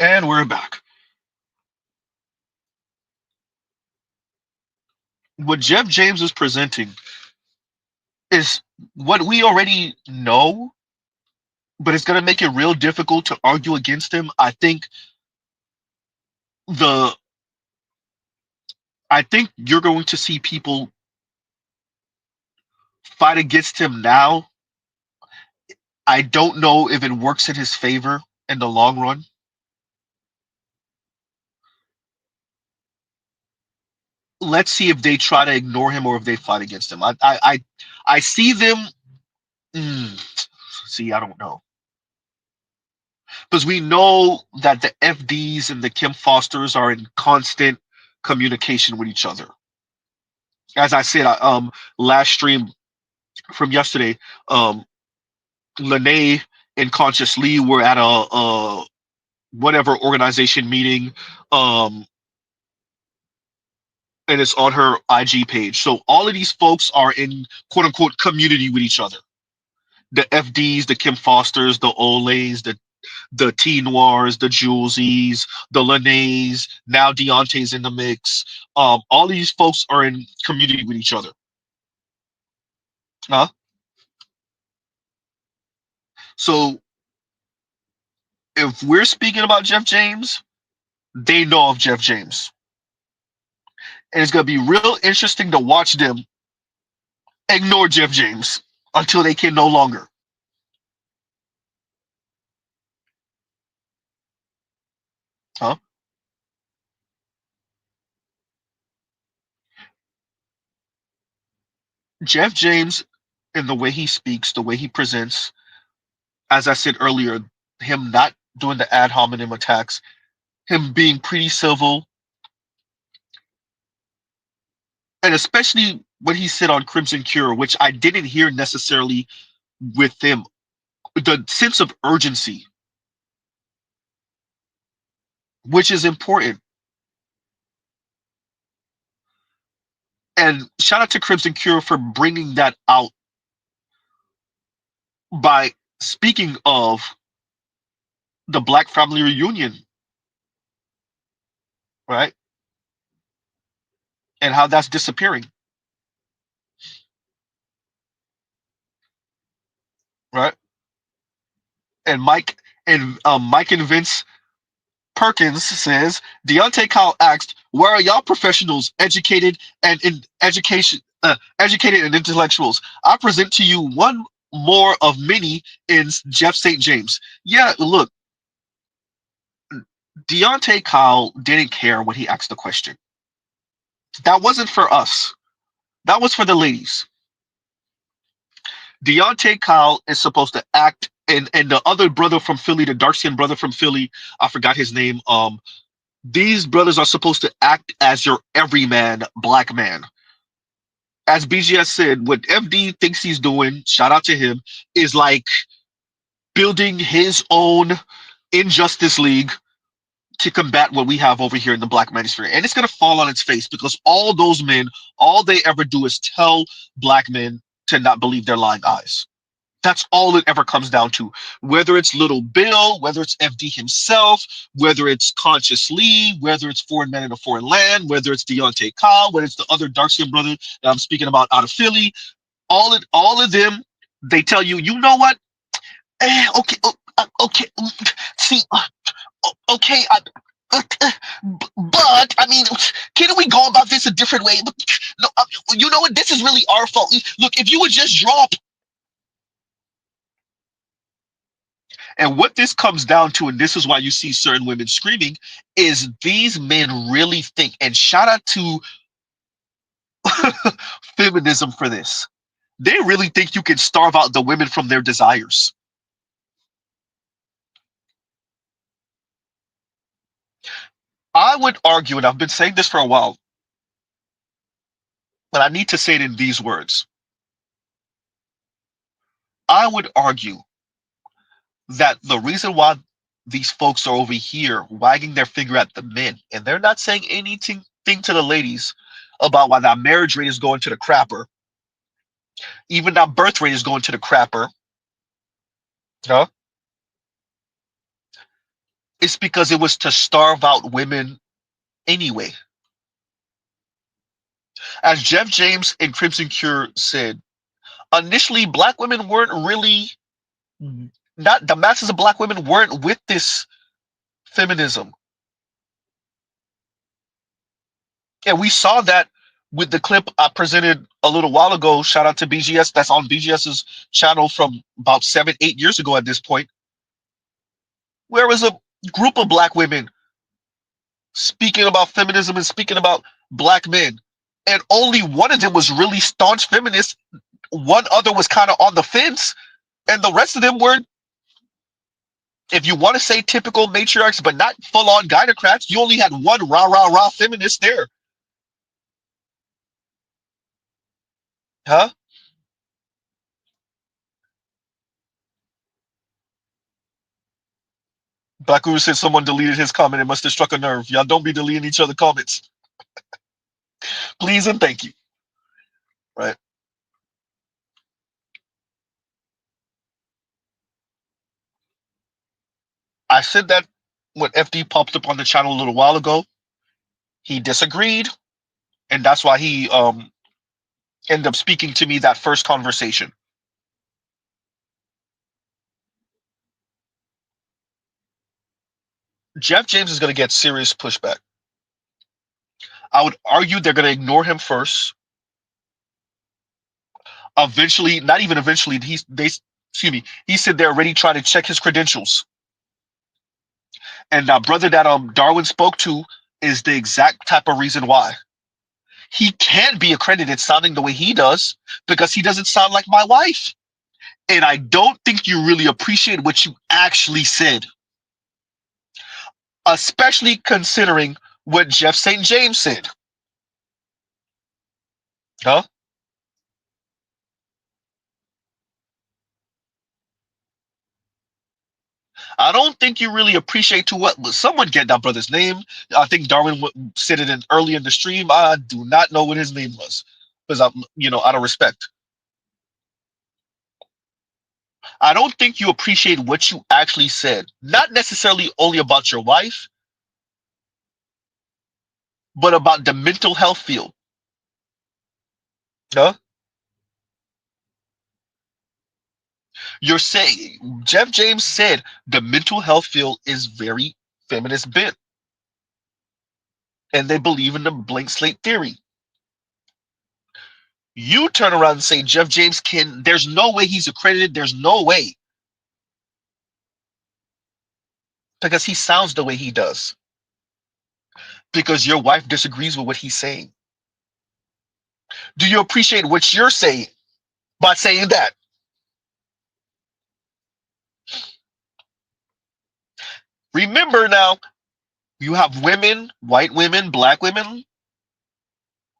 And we're back. What Jeff James is presenting is what we already know, but it's going to make it real difficult to argue against him. The I think you're going to see people fight against him now. I don't know if it works in his favor in the long run. Let's see if they try to ignore him or if they fight against him. I see them. See, I don't know. Because we know that the FDs and the Kim Fosters are in constant communication with each other. As I said, last stream from yesterday, Lene and Conscious Lee were at a whatever organization meeting, and it's on her IG page. So all of these folks are in quote unquote community with each other. The FDs, the Kim Fosters, the Olays, the T Noirs, the Julesies, the Lenays, now Deontay's in the mix. All these folks are in community with each other. Huh? So if we're speaking about Jeff James, they know of Jeff James. And it's going to be real interesting to watch them ignore Jeff James until they can no longer. Huh? Jeff James, in the way he speaks, the way he presents, as I said earlier, him not doing the ad hominem attacks, him being pretty civil, and especially what he said on Crimson Cure, which I didn't hear necessarily with him, the sense of urgency, which is important. And shout out to Crimson Cure for bringing that out by speaking of the Black family reunion, right? And how that's disappearing, right? And Mike and Vince Perkins says Deontay Kyle asked, "Where are y'all professionals, educated and in education, educated and intellectuals? I present to you one more of many in Jeff St. James." Yeah, look, Deontay Kyle didn't care when he asked the question. That wasn't for us. That was for the ladies. Deontay Kyle is supposed to act, and the other brother from Philly, the dark skinned brother from Philly, I forgot his name. These brothers are supposed to act as your everyman black man. As BGS said, what FD thinks he's doing, shout out to him, is like building his own Injustice League to combat what we have over here in the black manosphere. And it's going to fall on its face because all those men, all they ever do is tell black men to not believe their lying eyes. That's all it ever comes down to. Whether it's Little Bill, whether it's FD himself, whether it's Conscious Lee, whether it's Foreign Man in a Foreign Land, whether it's Deontay Kyle, whether it's the other dark skinned brother that I'm speaking about out of Philly, all of them, they tell you, you know what? Okay, okay, see, okay, but I mean, can we go about this a different way? No, you know what? This is really our fault. Look, if you would just drop. And what this comes down to, and this is why you see certain women screaming, is these men really think, and shout out to feminism for this. They really think you can starve out the women from their desires. I would argue, and I've been saying this for a while, but I need to say it in these words. I would argue that the reason why these folks are over here wagging their finger at the men, and they're not saying anything to the ladies about why that marriage rate is going to the crapper, even that birth rate is going to the crapper, huh? It's because it was to starve out women anyway. As Jeff James in Crimson Cure said, initially black women weren't really, not the masses of black women weren't with this feminism. And we saw that with the clip I presented a little while ago. Shout out to BGS. That's on BGS's channel from about 7-8 years ago at this point. Where was a group of black women speaking about feminism and speaking about black men. And only one of them was really staunch feminist. One other was kind of on the fence. And the rest of them were, if you want to say typical matriarchs, but not full-on gynocrats, you only had one rah feminist there. Huh? Black Guru said someone deleted his comment. It must have struck a nerve. Y'all don't be deleting each other comments. Please and thank you. Right? I said that when FD popped up on the channel a little while ago. He disagreed, and that's why he ended up speaking to me that first conversation. Jeff James is going to get serious pushback. I would argue they're going to ignore him first. Eventually, not even eventually, he said they're already trying to check his credentials. And that brother that Darwin spoke to is the exact type of reason why. He can't be accredited sounding the way he does because he doesn't sound like my wife. And I don't think you really appreciate what you actually said. Especially considering what Jeff St. James said. Huh? I don't think you really appreciate to what someone get that brother's name. I think Darwin said it early in the stream. I do not know what his name was because I'm, out of respect. I don't think you appreciate what you actually said. Not necessarily only about your wife, but about the mental health field. Huh? You're saying Jeff James said the mental health field is very feminist bent. And they believe in the blank slate theory. You turn around and say Jeff James there's no way he's accredited. There's no way. because he sounds the way he does. Because your wife disagrees with what he's saying. Do you appreciate what you're saying by saying that? Remember now, you have women, white women, black women,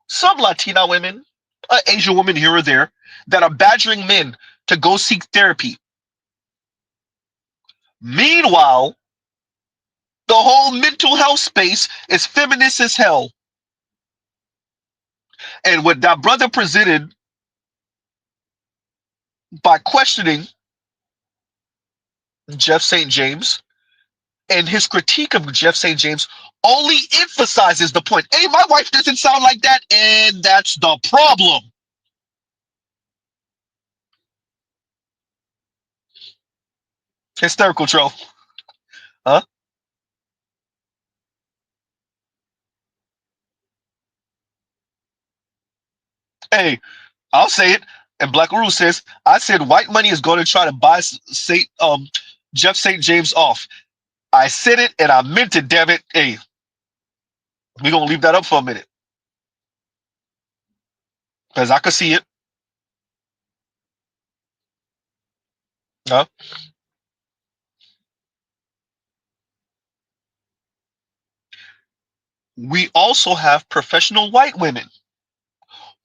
some Latina women, an Asian woman here or there, that are badgering men to go seek therapy. Meanwhile, the whole mental health space is feminist as hell. And what that brother presented by questioning Jeff St. James and his critique of Jeff St. James only emphasizes the point. Hey, my wife doesn't sound like that, and that's the problem. Hysterical troll. Huh? Hey, I'll say it. And Black Uru says, I said white money is going to try to buy Jeff St. James off. I said it and I meant it, damn it. Hey, we're going to leave that up for a minute. Because I could see it. Huh? We also have professional white women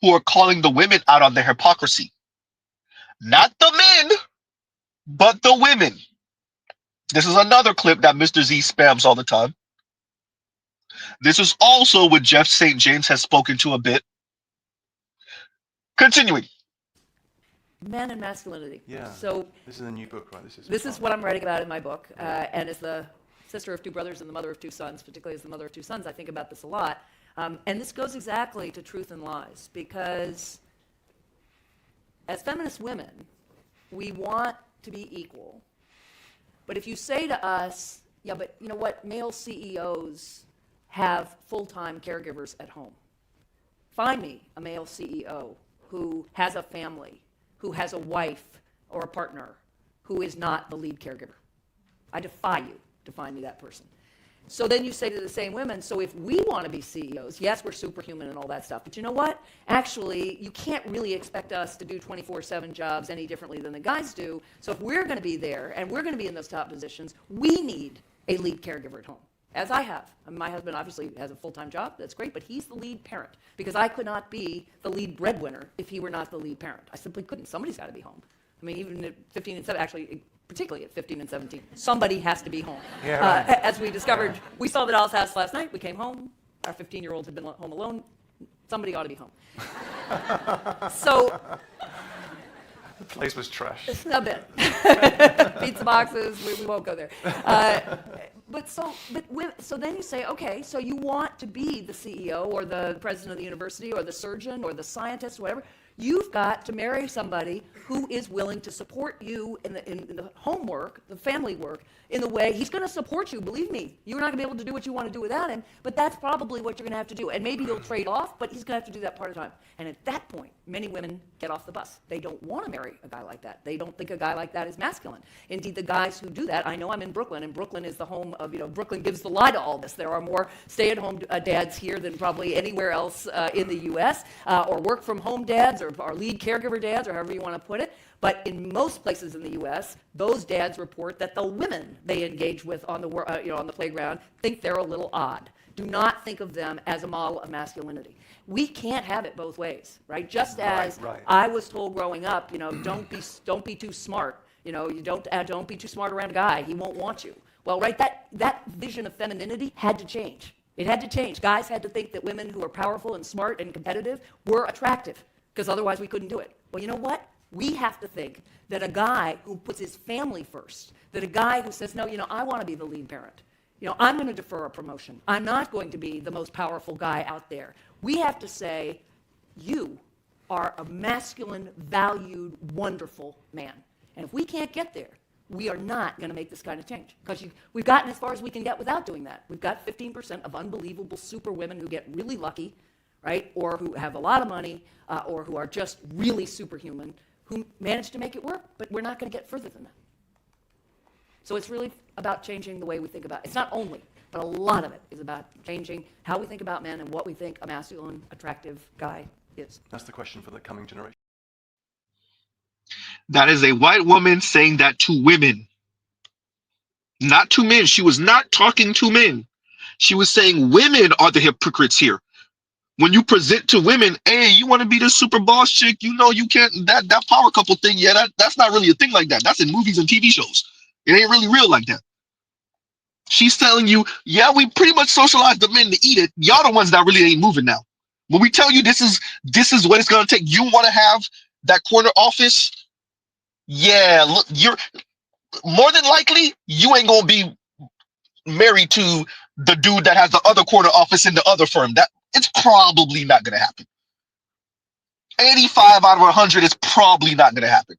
who are calling the women out on their hypocrisy. Not the men, but the women. This is another clip that Mr. Z spams all the time. This is also what Jeff St. James has spoken to a bit. Continuing. Men and masculinity. Yeah. So this is a new book, right? This is what I'm writing about in my book. And as the sister of two brothers and the mother of two sons, particularly as the mother of two sons, I think about this a lot. And this goes exactly to truth and lies, because as feminist women, we want to be equal. But if you say to us, yeah, but you know what, male CEOs have full-time caregivers at home. Find me a male CEO who has a family, who has a wife or a partner, who is not the lead caregiver. I defy you to find me that person. So then you say to the same women, so if we want to be CEOs, yes, we're superhuman and all that stuff, but you know what? Actually, you can't really expect us to do 24/7 jobs any differently than the guys do. So if we're going to be there and we're going to be in those top positions, we need a lead caregiver at home, as I have. My husband obviously has a full-time job, that's great, but he's the lead parent, because I could not be the lead breadwinner if he were not the lead parent. I simply couldn't. Somebody's got to be home. I mean, even at 15 and 7, actually, particularly at 15 and 17, somebody has to be home. Yeah, right. As we discovered, we saw the doll's house last night. We came home. Our 15-year-olds had been home alone. Somebody ought to be home. So the place was trash. it's a bit. Pizza boxes, we won't go there. So then you say, okay, so you want to be the CEO or the president of the university or the surgeon or the scientist, whatever. You've got to marry somebody who is willing to support you in the homework, the family work, in the way he's going to support you. Believe me, you're not going to be able to do what you want to do without him, but that's probably what you're going to have to do. And maybe you'll trade off, but he's going to have to do that part of the time. And at that point, many women get off the bus. They don't want to marry a guy like that. They don't think a guy like that is masculine. Indeed, the guys who do that, I know I'm in Brooklyn, and Brooklyn is the home of, Brooklyn gives the lie to all this. There are more stay-at-home dads here than probably anywhere else in the U.S., or work-from-home dads, or lead caregiver dads, or however you want to put it. But in most places in the U.S., those dads report that the women they engage with on the on the playground think they're a little odd. Do not think of them as a model of masculinity. We can't have it both ways, right? Just as Right. I was told growing up, don't be too smart. You don't be too smart around a guy. He won't want you. Well, right, that vision of femininity had to change. It had to change. Guys had to think that women who are powerful and smart and competitive were attractive, because otherwise we couldn't do it. Well, you know what? We have to think that a guy who puts his family first, that a guy who says, no, I want to be the lead parent. I'm going to defer a promotion. I'm not going to be the most powerful guy out there. We have to say, you are a masculine, valued, wonderful man. And if we can't get there, we are not going to make this kind of change, because we've gotten as far as we can get without doing that. We've got 15% of unbelievable super women who get really lucky, right, or who have a lot of money, or who are just really superhuman, who manage to make it work, but we're not going to get further than that. So it's really about changing the way we think about, it's not only, but a lot of it is about changing how we think about men and what we think a masculine, attractive guy is. That's the question for the coming generation. That is a white woman saying that to women, not to men. She was not talking to men. She was saying women are the hypocrites here. When you present to women, hey, you want to be the super boss chick, you know you can't, that power couple thing, yeah, that's not really a thing like that. That's in movies and TV shows. It ain't really real like that. She's telling you, yeah, we pretty much socialize the men to eat it. Y'all the ones that really ain't moving now. When we tell you this is what it's gonna take, you want to have that corner office. Yeah, look, you're more than likely you ain't gonna be married to the dude that has the other corner office in the other firm. That it's probably not gonna happen. 85 out of 100 is probably not gonna happen.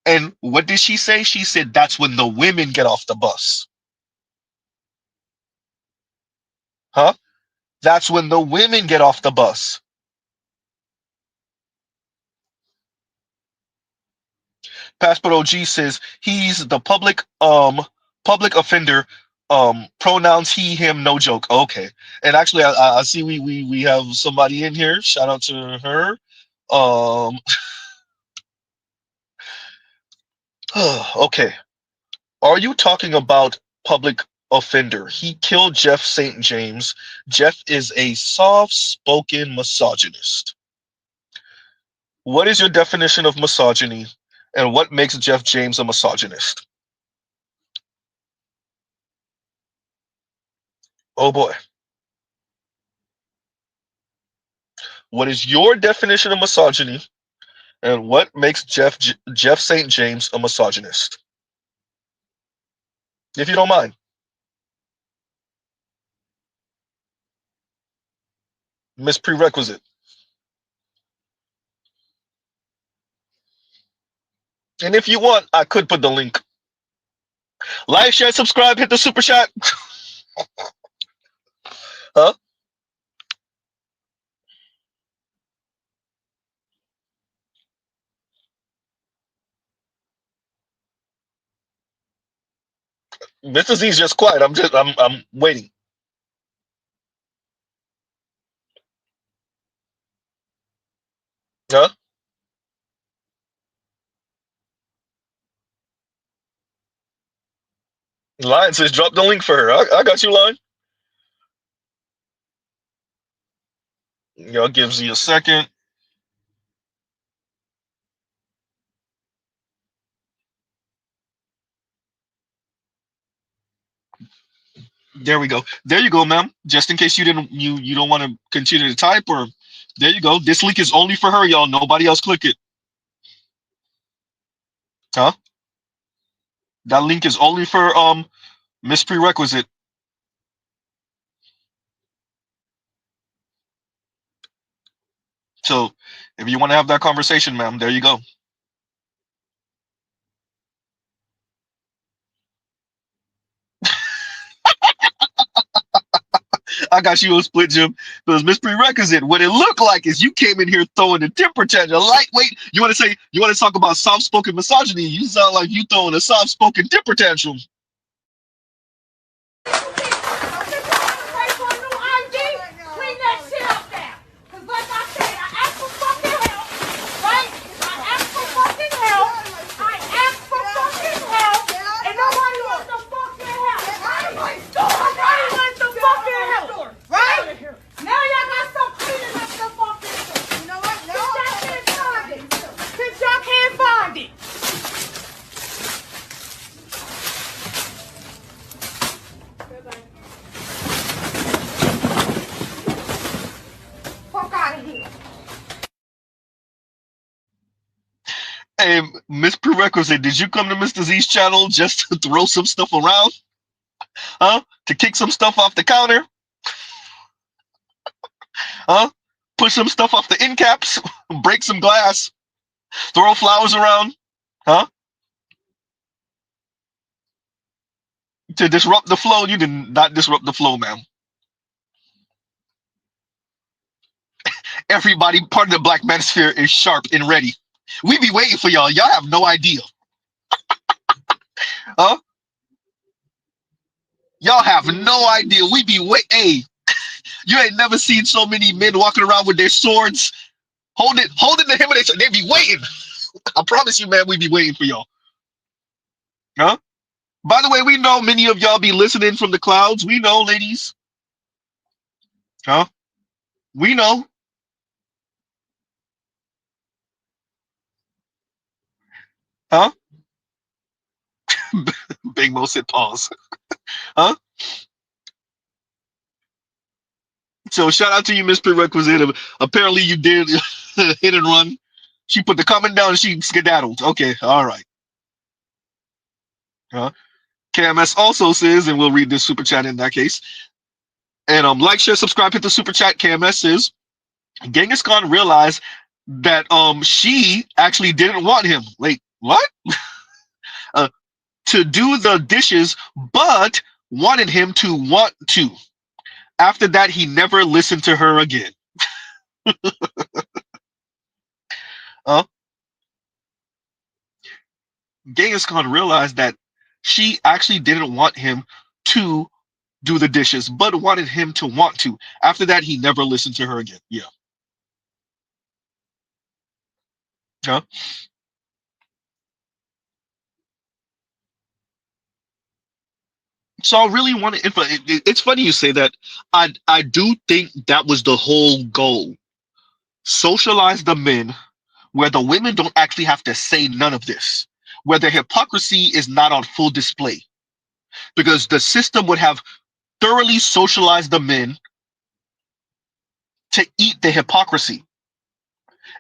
And what did she say? She said that's when the women get off the bus. Huh? That's when the women get off the bus. Passport OG says he's the public offender, pronouns he him, no joke. Okay. And actually I see we have somebody in here. Shout out to her. Okay. Are you talking about public offender? He killed Jeff St. James. Jeff is a soft-spoken misogynist. What is your definition of misogyny, and what makes Jeff James a misogynist? Oh boy. What is your definition of misogyny, and what makes Jeff St. James a misogynist? If you don't mind. Miss Prerequisite. And if you want, I could put the link. Like, share, subscribe, hit the super chat. Huh? Mr. Z's just quiet. I'm waiting. Huh? Lion says drop the link for her. I got you, Lion. Y'all gives you a second. There we go. There you go, ma'am. Just in case you don't want to continue to type, or there you go. This link is only for her, y'all. Nobody else click it. Huh? That link is only for Miss Prerequisite. So if you want to have that conversation, ma'am, there you go. I got you a split, Jim. Because Miss Prerequisite, what it looked like is you came in here throwing a temper tantrum, lightweight. You want to talk about soft-spoken misogyny? You sound like you throwing a soft-spoken temper tantrum. Hey, Miss Prerequisite, did you come to Mr. Z's channel just to throw some stuff around? Huh? To kick some stuff off the counter? Huh? Push some stuff off the end caps? Break some glass? Throw flowers around? Huh? To disrupt the flow? You did not disrupt the flow, ma'am. Everybody part of the Black Manosphere is sharp and ready. We be waiting for y'all. Y'all have no idea. Huh? Y'all have no idea. We be hey, you ain't never seen so many men walking around with their swords, holding the hem of their sword. They be waiting. I promise you, man, we be waiting for y'all. Huh? By the way, we know many of y'all be listening from the clouds. We know, ladies. Huh? We know. Huh? Big Mo said pause. Huh? So shout out to you, Miss Prerequisite. Apparently you did hit and run. She put the comment down and she skedaddled. Okay, all right. Huh? KMS also says, and we'll read this super chat in that case. And like, share, subscribe, hit the super chat. KMS says, Genghis Khan realized that she actually didn't want him. Wait, what? To do the dishes, but wanted him to want to. After that, he never listened to her again. Genghis Khan realized that she actually didn't want him to do the dishes, but wanted him to want to. After that, he never listened to her again. Yeah. Huh? So I really want to. It's funny you say that. I do think that was the whole goal. Socialize the men, where the women don't actually have to say none of this, where the hypocrisy is not on full display, because the system would have thoroughly socialized the men to eat the hypocrisy.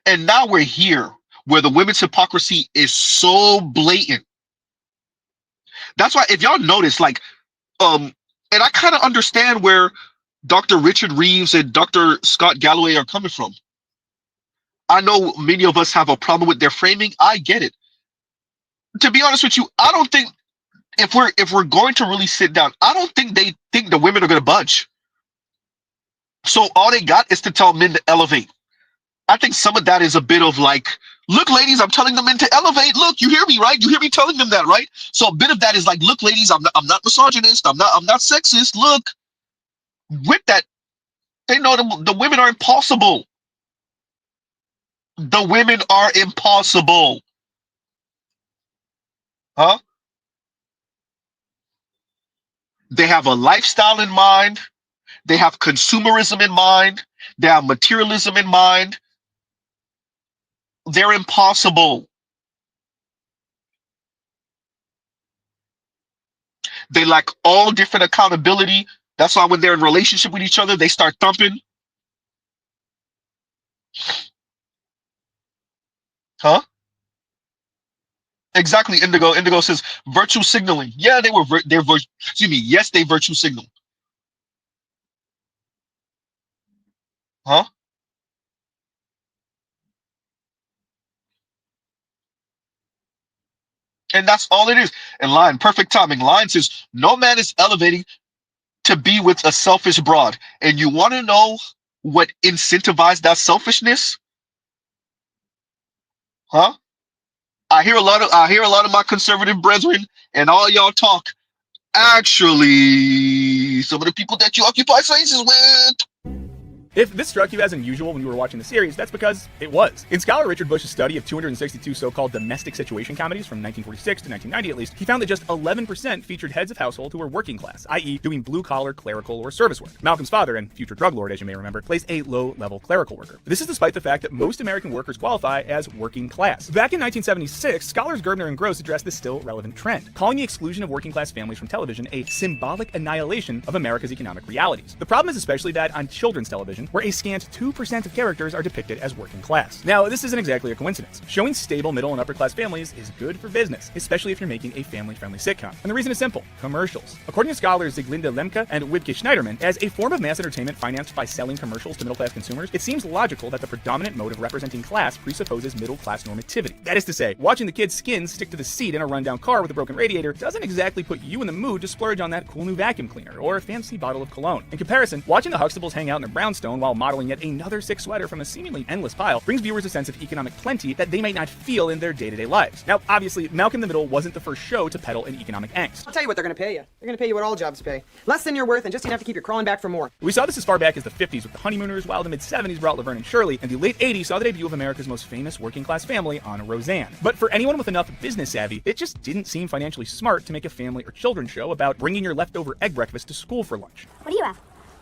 And now we're here where the women's hypocrisy is so blatant. That's why, if y'all notice, like, and I kind of understand where Dr. Richard Reeves and Dr. Scott Galloway are coming from. I know many of us have a problem with their framing. I get it. To be honest with you, I don't think, if we're going to really sit down, I don't think they think the women are going to budge. So all they got is to tell men to elevate. I think some of that is a bit of like, look, ladies, I'm telling the men to elevate. Look, you hear me, right? You hear me telling them that, right? So a bit of that is like, look, ladies, I'm not misogynist. I'm not sexist. Look, with that, they know the women are impossible. The women are impossible. Huh? They have a lifestyle in mind. They have consumerism in mind. They have materialism in mind. They're impossible. They lack all different accountability. That's why when they're in relationship with each other, they start thumping. Huh? Exactly, Indigo. Indigo says virtue signaling. Yeah, yes, they virtue signal. Huh? And that's all it is. And Lion, perfect timing. Lion says, no man is elevating to be with a selfish broad. And you want to know what incentivized that selfishness? Huh? I hear a lot of my conservative brethren and all y'all talk. Actually, some of the people that you occupy spaces with. If this struck you as unusual when you were watching the series, that's because it was. In scholar Richard Bush's study of 262 so-called domestic situation comedies from 1946 to 1990 at least, he found that just 11% featured heads of household who were working class, i.e. doing blue-collar, clerical, or service work. Malcolm's father, and future drug lord as you may remember, plays a low-level clerical worker. This is despite the fact that most American workers qualify as working class. Back in 1976, scholars Gerbner and Gross addressed this still relevant trend, calling the exclusion of working class families from television a symbolic annihilation of America's economic realities. The problem is especially that on children's television, where a scant 2% of characters are depicted as working class. Now, this isn't exactly a coincidence. Showing stable middle and upper class families is good for business, especially if you're making a family-friendly sitcom. And the reason is simple: commercials. According to scholars Zieglinde Lemke and Wibke Schneiderman, as a form of mass entertainment financed by selling commercials to middle-class consumers, it seems logical that the predominant mode of representing class presupposes middle-class normativity. That is to say, watching the kid's skin stick to the seat in a rundown car with a broken radiator doesn't exactly put you in the mood to splurge on that cool new vacuum cleaner or a fancy bottle of cologne. In comparison, watching the Huxtables hang out in a brownstone phone while modeling yet another sick sweater from a seemingly endless pile brings viewers a sense of economic plenty that they might not feel in their day-to-day lives. Now, obviously, Malcolm in the Middle wasn't the first show to peddle an economic angst. I'll tell you what they're going to pay you. They're going to pay you what all jobs pay. Less than you're worth and just enough to keep you crawling back for more. We saw this as far back as the 50s with the Honeymooners, while the mid-70s brought Laverne and Shirley, and the late 80s saw the debut of America's most famous working-class family on Roseanne. But for anyone with enough business savvy, it just didn't seem financially smart to make a family or children's show about bringing your leftover egg breakfast to school for lunch. What do you have?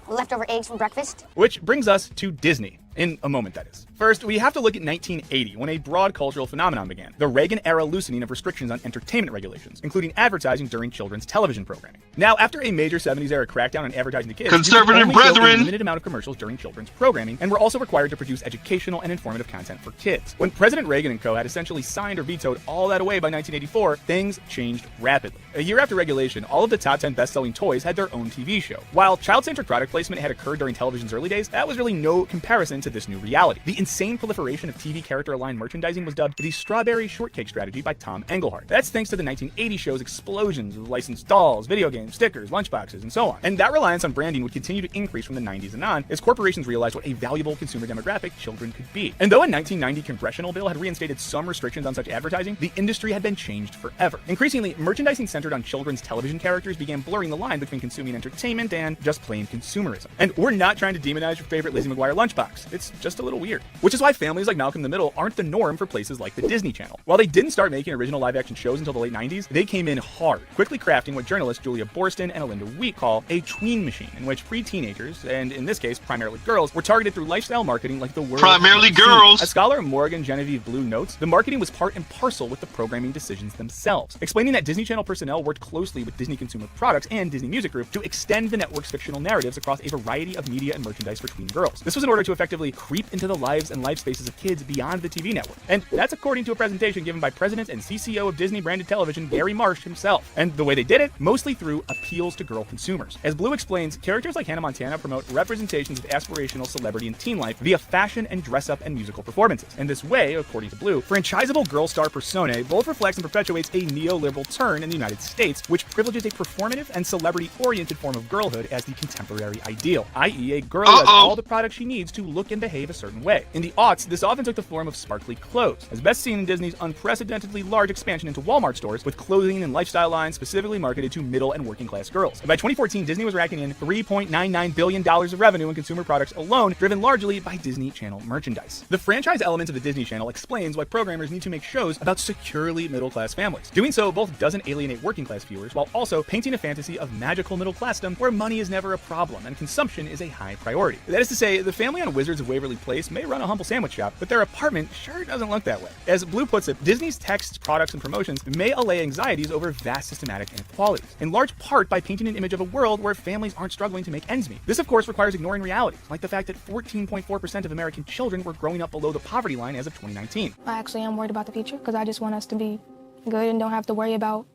Leftover eggs from breakfast? Which brings us to Disney. In a moment, that is. First, we have to look at 1980, when a broad cultural phenomenon began, the Reagan-era loosening of restrictions on entertainment regulations, including advertising during children's television programming. Now, after a major 70s-era crackdown on advertising to kids, conservative brethren, a limited amount of commercials during children's programming, and were also required to produce educational and informative content for kids. When President Reagan and co. had essentially signed or vetoed all that away by 1984, things changed rapidly. A year after regulation, all of the top 10 best-selling toys had their own TV show. While child-centric product placement had occurred during television's early days, that was really no comparison to this new reality. The insane proliferation of TV character-aligned merchandising was dubbed the Strawberry Shortcake Strategy by Tom Engelhardt. That's thanks to the 1980 show's explosions of licensed dolls, video games, stickers, lunchboxes, and so on. And that reliance on branding would continue to increase from the 90s and on as corporations realized what a valuable consumer demographic children could be. And though a 1990 congressional bill had reinstated some restrictions on such advertising, the industry had been changed forever. Increasingly, merchandising centered on children's television characters began blurring the line between consuming entertainment and just plain consumerism. And we're not trying to demonize your favorite Lizzie McGuire lunchbox. It's just a little weird. Which is why families like Malcolm in the Middle aren't the norm for places like the Disney Channel. While they didn't start making original live-action shows until the late 90s, they came in hard, quickly crafting what journalists Julia Borston and Alinda Wheat call a tween machine, in which pre-teenagers, and in this case primarily girls, were targeted through lifestyle marketing like the world. Primarily girls. As scholar Morgan Genevieve Blue notes, the marketing was part and parcel with the programming decisions themselves, explaining that Disney Channel personnel worked closely with Disney Consumer Products and Disney Music Group to extend the network's fictional narratives across a variety of media and merchandise for tween girls. This was in order to effectively creep into the lives and life spaces of kids beyond the TV network. And that's according to a presentation given by President and CCO of Disney branded television, Gary Marsh himself. And the way they did it, mostly through appeals to girl consumers. As Blue explains, characters like Hannah Montana promote representations of aspirational celebrity and teen life via fashion and dress-up and musical performances. And this way, according to Blue, franchisable girl star personae both reflects and perpetuates a neoliberal turn in the United States, which privileges a performative and celebrity-oriented form of girlhood as the contemporary ideal, i.e. a girl who has all the products she needs to look and behave a certain way. In the aughts, this often took the form of sparkly clothes, as best seen in Disney's unprecedentedly large expansion into Walmart stores with clothing and lifestyle lines specifically marketed to middle and working class girls. And by 2014, Disney was racking in $3.99 billion of revenue in consumer products alone, driven largely by Disney Channel merchandise. The franchise element of the Disney Channel explains why programmers need to make shows about securely middle-class families. Doing so both doesn't alienate working-class viewers, while also painting a fantasy of magical middle-classdom where money is never a problem and consumption is a high priority. That is to say, the family on Wizards of Waverly Place may run a humble sandwich shop, but their apartment sure doesn't look that way. As Blue puts it, Disney's texts, products, and promotions may allay anxieties over vast systematic inequalities, in large part by painting an image of a world where families aren't struggling to make ends meet. This, of course, requires ignoring realities, like the fact that 14.4% of American children were growing up below the poverty line as of 2019. I actually am worried about the future because I just want us to be good and don't have to worry about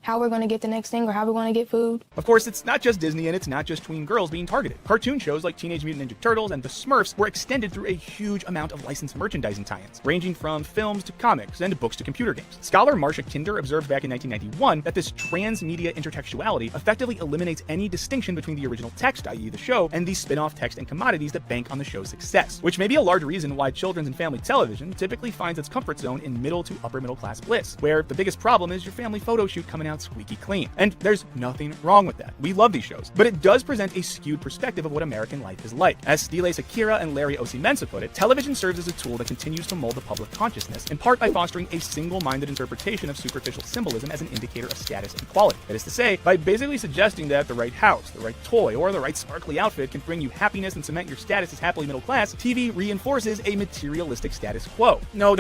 how we're going to get the next thing or how we're going to get food. Of course, it's not just Disney and it's not just tween girls being targeted. Cartoon shows like Teenage Mutant Ninja Turtles and The Smurfs were extended through a huge amount of licensed merchandising tie-ins, ranging from films to comics and books to computer games. Scholar Marcia Kinder observed back in 1991 that this transmedia intertextuality effectively eliminates any distinction between the original text, i.e. the show, and the spin-off text and commodities that bank on the show's success, which may be a large reason why children's and family television typically finds its comfort zone in middle to upper middle class bliss, where the biggest problem is your family photo shoot coming out squeaky clean. And there's nothing wrong with that. We love these shows. But it does present a skewed perspective of what American life is like. As Stile Sakira and Larry Osimensa put it, television serves as a tool that continues to mold the public consciousness, in part by fostering a single-minded interpretation of superficial symbolism as an indicator of status and quality. That is to say, by basically suggesting that the right house, the right toy, or the right sparkly outfit can bring you happiness and cement your status as happily middle class, TV reinforces a materialistic status quo. No.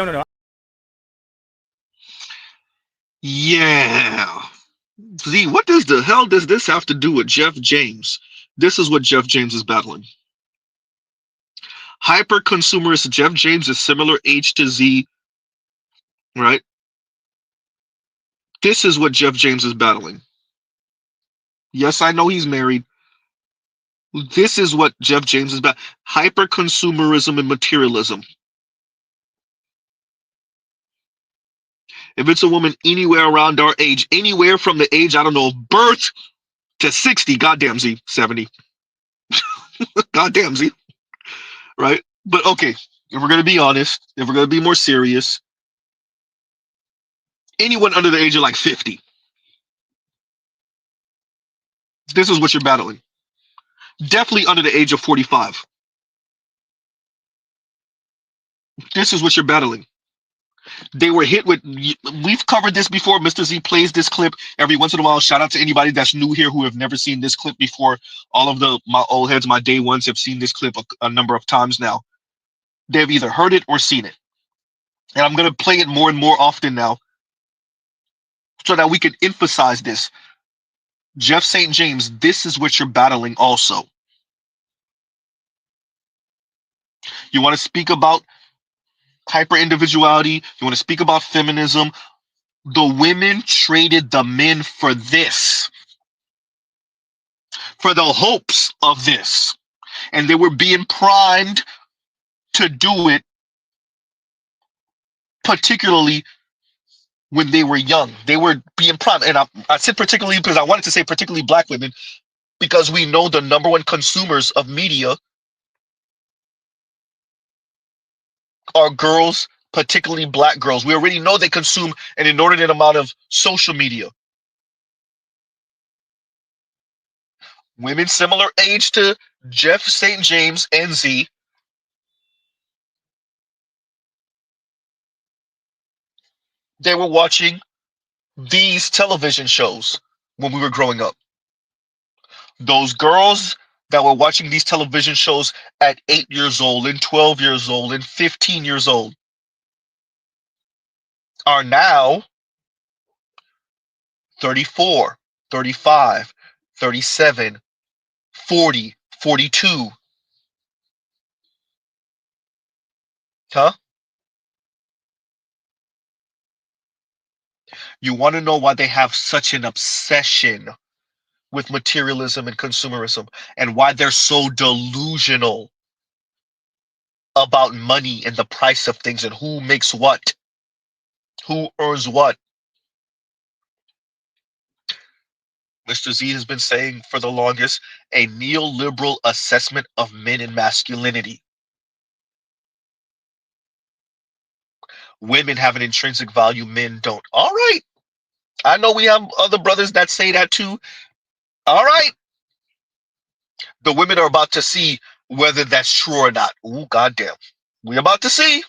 Yeah. Z, what does the hell does this have to do with Jeff James? This is what Jeff James is battling. Hyper-consumerist Jeff James is similar age to Z, right? This is what Jeff James is battling. Yes, I know he's married. This is what Jeff James is about. Hyper-consumerism and materialism. If it's a woman anywhere around our age, anywhere from the age, I don't know, birth to 60, goddamn Z, 70. Goddamn Z. right? But okay, if we're gonna be honest, if we're gonna be more serious, anyone under the age of like 50, this is what you're battling. Definitely under the age of 45, this is what you're battling. They were hit with. We've covered this before. Mr. Z plays this clip every once in a while. Shout out to anybody that's new here who have never seen this clip before. All of my old heads, my day ones, have seen this clip a number of times now. They've either heard it or seen it, and I'm gonna play it more and more often now, so that we can emphasize this. Jeff St. James, this is what you're battling. Also, you want to speak about hyper individuality. You want to speak about feminism. The women traded the men for this, for the hopes of this. And they were being primed to do it, particularly when they were young. They were being primed. And I said particularly because I wanted to say particularly black women, because we know the number one consumers of media are girls, particularly black girls. We already know they consume an inordinate amount of social media. Women similar age to Jeff St. James and Z, they were watching these television shows when we were growing up. Those girls that were watching these television shows at 8 years old and 12 years old and 15 years old are now 34, 35, 37, 40, 42. Huh? You want to know why they have such an obsession with materialism and consumerism, and why they're so delusional about money and the price of things and who makes what, who earns what. Mr. Z has been saying for the longest, a neoliberal assessment of men and masculinity. Women have an intrinsic value, men don't. All right. I know we have other brothers that say that too. All right. The women are about to see whether that's true or not. Ooh, goddamn. We're about to see.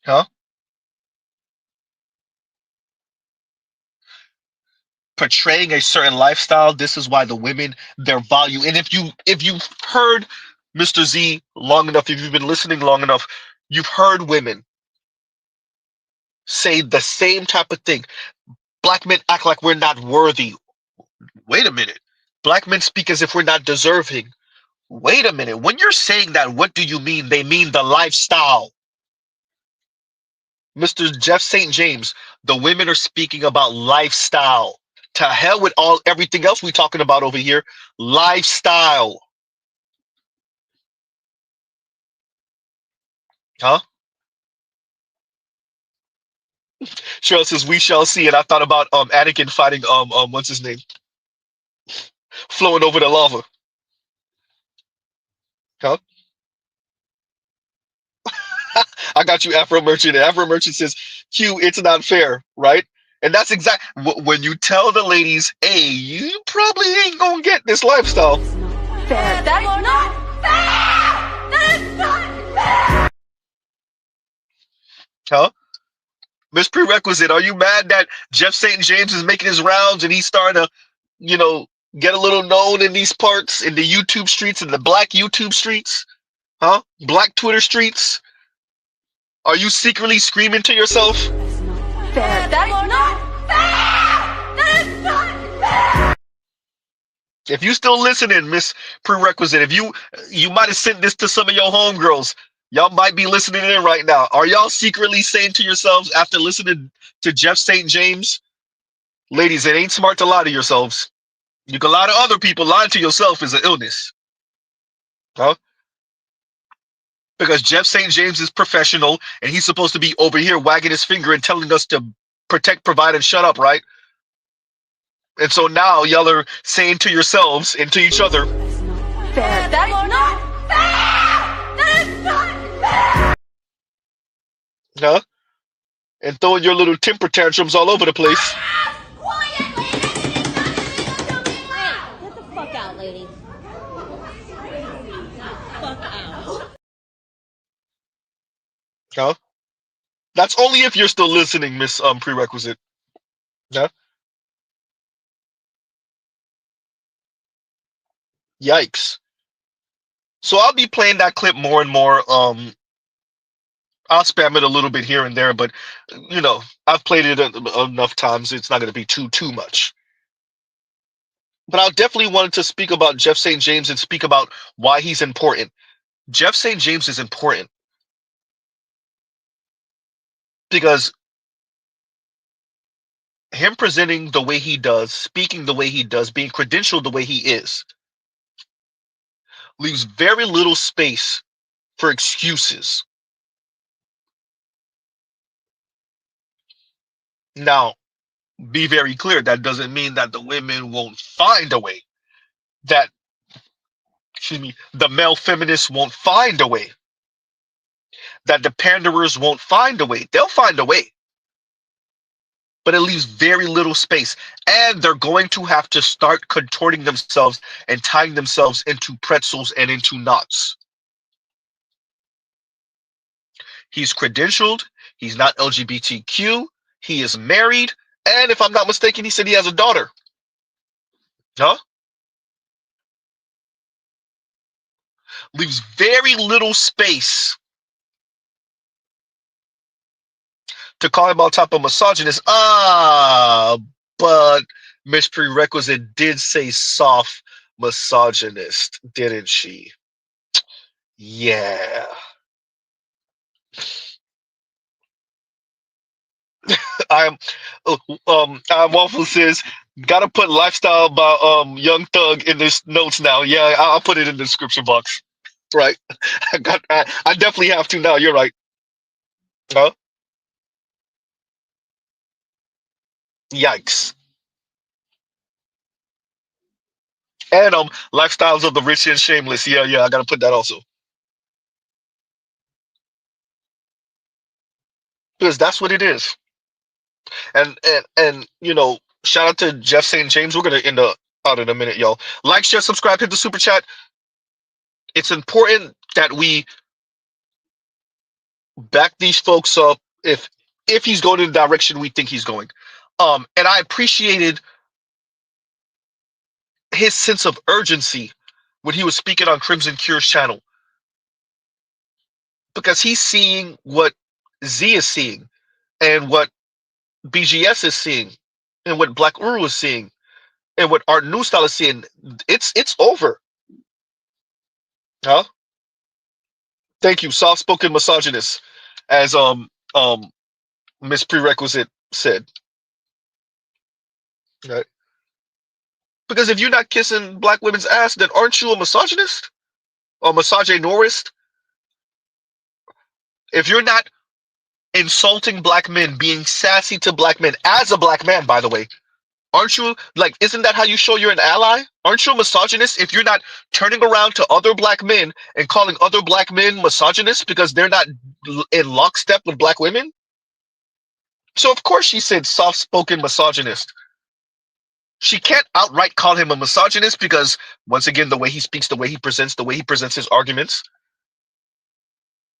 Huh? Portraying a certain lifestyle, this is why the women, their value. And if you've heard Mr. Z long enough, if you've been listening long enough, you've heard women say the same type of thing. Black men act like we're not worthy. Wait a minute. Black men speak as if we're not deserving. Wait a minute. When you're saying that, what do you mean? They mean the lifestyle. Mr. Jeff St. James, the women are speaking about lifestyle. To hell with everything else we're talking about over here. Lifestyle. Huh? Cheryl says we shall see. And I thought about Anakin fighting what's his name? Flowing over the lava. Huh? I got you, Afro Merchant. Afro Merchant says, Q, it's not fair, right? And that's when you tell the ladies, hey, you probably ain't gonna get this lifestyle. Fair. That's not fair! That is not fair! Huh? Miss Prerequisite, are you mad that Jeff St. James is making his rounds and he's starting to, get a little known in these parts, in the YouTube streets, in the black YouTube streets? Huh? Black Twitter streets? Are you secretly screaming to yourself? Fair. That's not fair! That is not fair! If you still listening, Miss Prerequisite, if you might have sent this to some of your homegirls, y'all might be listening in right now. Are y'all secretly saying to yourselves after listening to Jeff St. James, ladies, it ain't smart to lie to yourselves. You can lie to other people. Lying to yourself is an illness. Huh? Because Jeff St. James is professional and he's supposed to be over here wagging his finger and telling us to protect, provide, and shut up, right? And so now y'all are saying to yourselves and to each other, Fair. That is not fair! That is not fair! huh? And throwing your little temper tantrums all over the place. Quiet, lady! Get the fuck out, lady. Fuck out. Huh? That's only if you're still listening, Miss Prerequisite. Huh? Yikes. So I'll be playing that clip more and more. I'll spam it a little bit here and there, but you know, I've played it enough times. It's not going to be too much. But I definitely wanted to speak about Jeff St. James and speak about why he's important. Jeff St. James is important because him presenting the way he does, speaking the way he does, being credentialed the way he is, leaves very little space for excuses. Now, be very clear, that doesn't mean that the women won't find a way. That, excuse me, the male feminists won't find a way. That the panderers won't find a way. They'll find a way. But it leaves very little space. And they're going to have to start contorting themselves and tying themselves into pretzels and into knots. He's credentialed. He's not LGBTQ. He is married. And if I'm not mistaken, he said he has a daughter. Huh? Leaves very little space to call him on top of misogynist. But Miss Prerequisite did say soft misogynist, didn't she? Yeah. I'm Waffle says gotta put lifestyle by Young Thug in this notes now. Yeah, I'll put it in the description box. Right. I definitely have to now. You're right. Huh? Yikes. And lifestyles of the rich and shameless. Yeah, I gotta put that also. Because that's what it is. And you know, shout out to Jeff St. James. We're gonna end out in a minute, y'all. Like, share, subscribe, hit the super chat. It's important that we back these folks up if he's going in the direction we think he's going. And I appreciated his sense of urgency when he was speaking on Crimson Cure's channel. Because he's seeing what Z is seeing and what BGS is seeing and what Black Uru is seeing and what Art New Style is seeing. It's over. Huh? Thank you, soft-spoken misogynist, as Miss Prerequisite said. Right? Because if you're not kissing black women's ass, then aren't you a misogynist or misogynorist? If you're not insulting black men, being sassy to black men as a black man, by the way, aren't you, like, isn't that how you show you're an ally? Aren't you a misogynist if you're not turning around to other black men and calling other black men misogynists because they're not in lockstep with black women? So of course she said soft-spoken misogynist. She can't outright call him a misogynist because, once again, the way he speaks, the way he presents his arguments.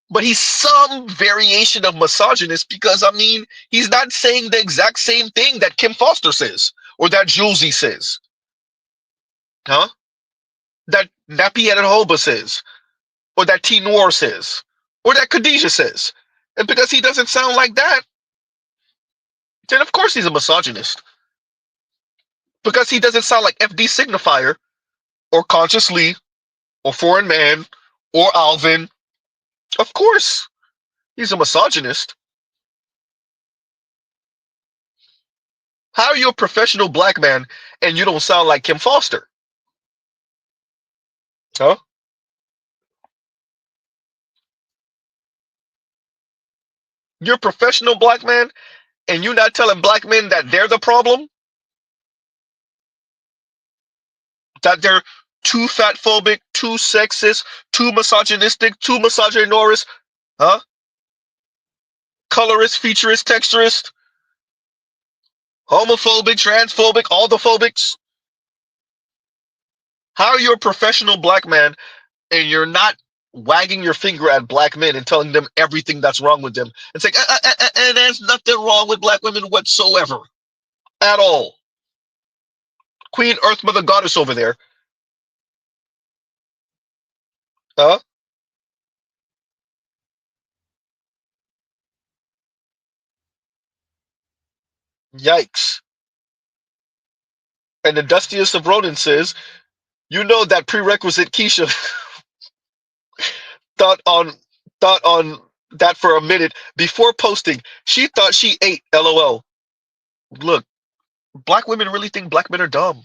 But he's some variation of misogynist because, I mean, he's not saying the exact same thing that Kim Foster says or that Julesy says. Huh? That Nappy Hoba says or that T Noir says or that Khadijah says. And because he doesn't sound like that, then of course he's a misogynist. Because he doesn't sound like FD Signifier or Conscious Lee or Foreign Man or Alvin. Of course, he's a misogynist. How are you a professional black man and you don't sound like Kim Foster? Huh? You're a professional black man and you're not telling black men that they're the problem? that they're too fat phobic, too sexist, too misogynistic, too misogynorous, huh? Colorist, featurist, texturist, homophobic, transphobic, all the phobics. How are you a professional black man and you're not wagging your finger at black men and telling them everything that's wrong with them and saying, and there's nothing wrong with black women whatsoever at all. Queen Earth Mother Goddess over there. Huh? Yikes. And the dustiest of Ronin says, you know that prerequisite Keisha thought on that for a minute before posting. She thought she ate, LOL. Look, black women really think black men are dumb.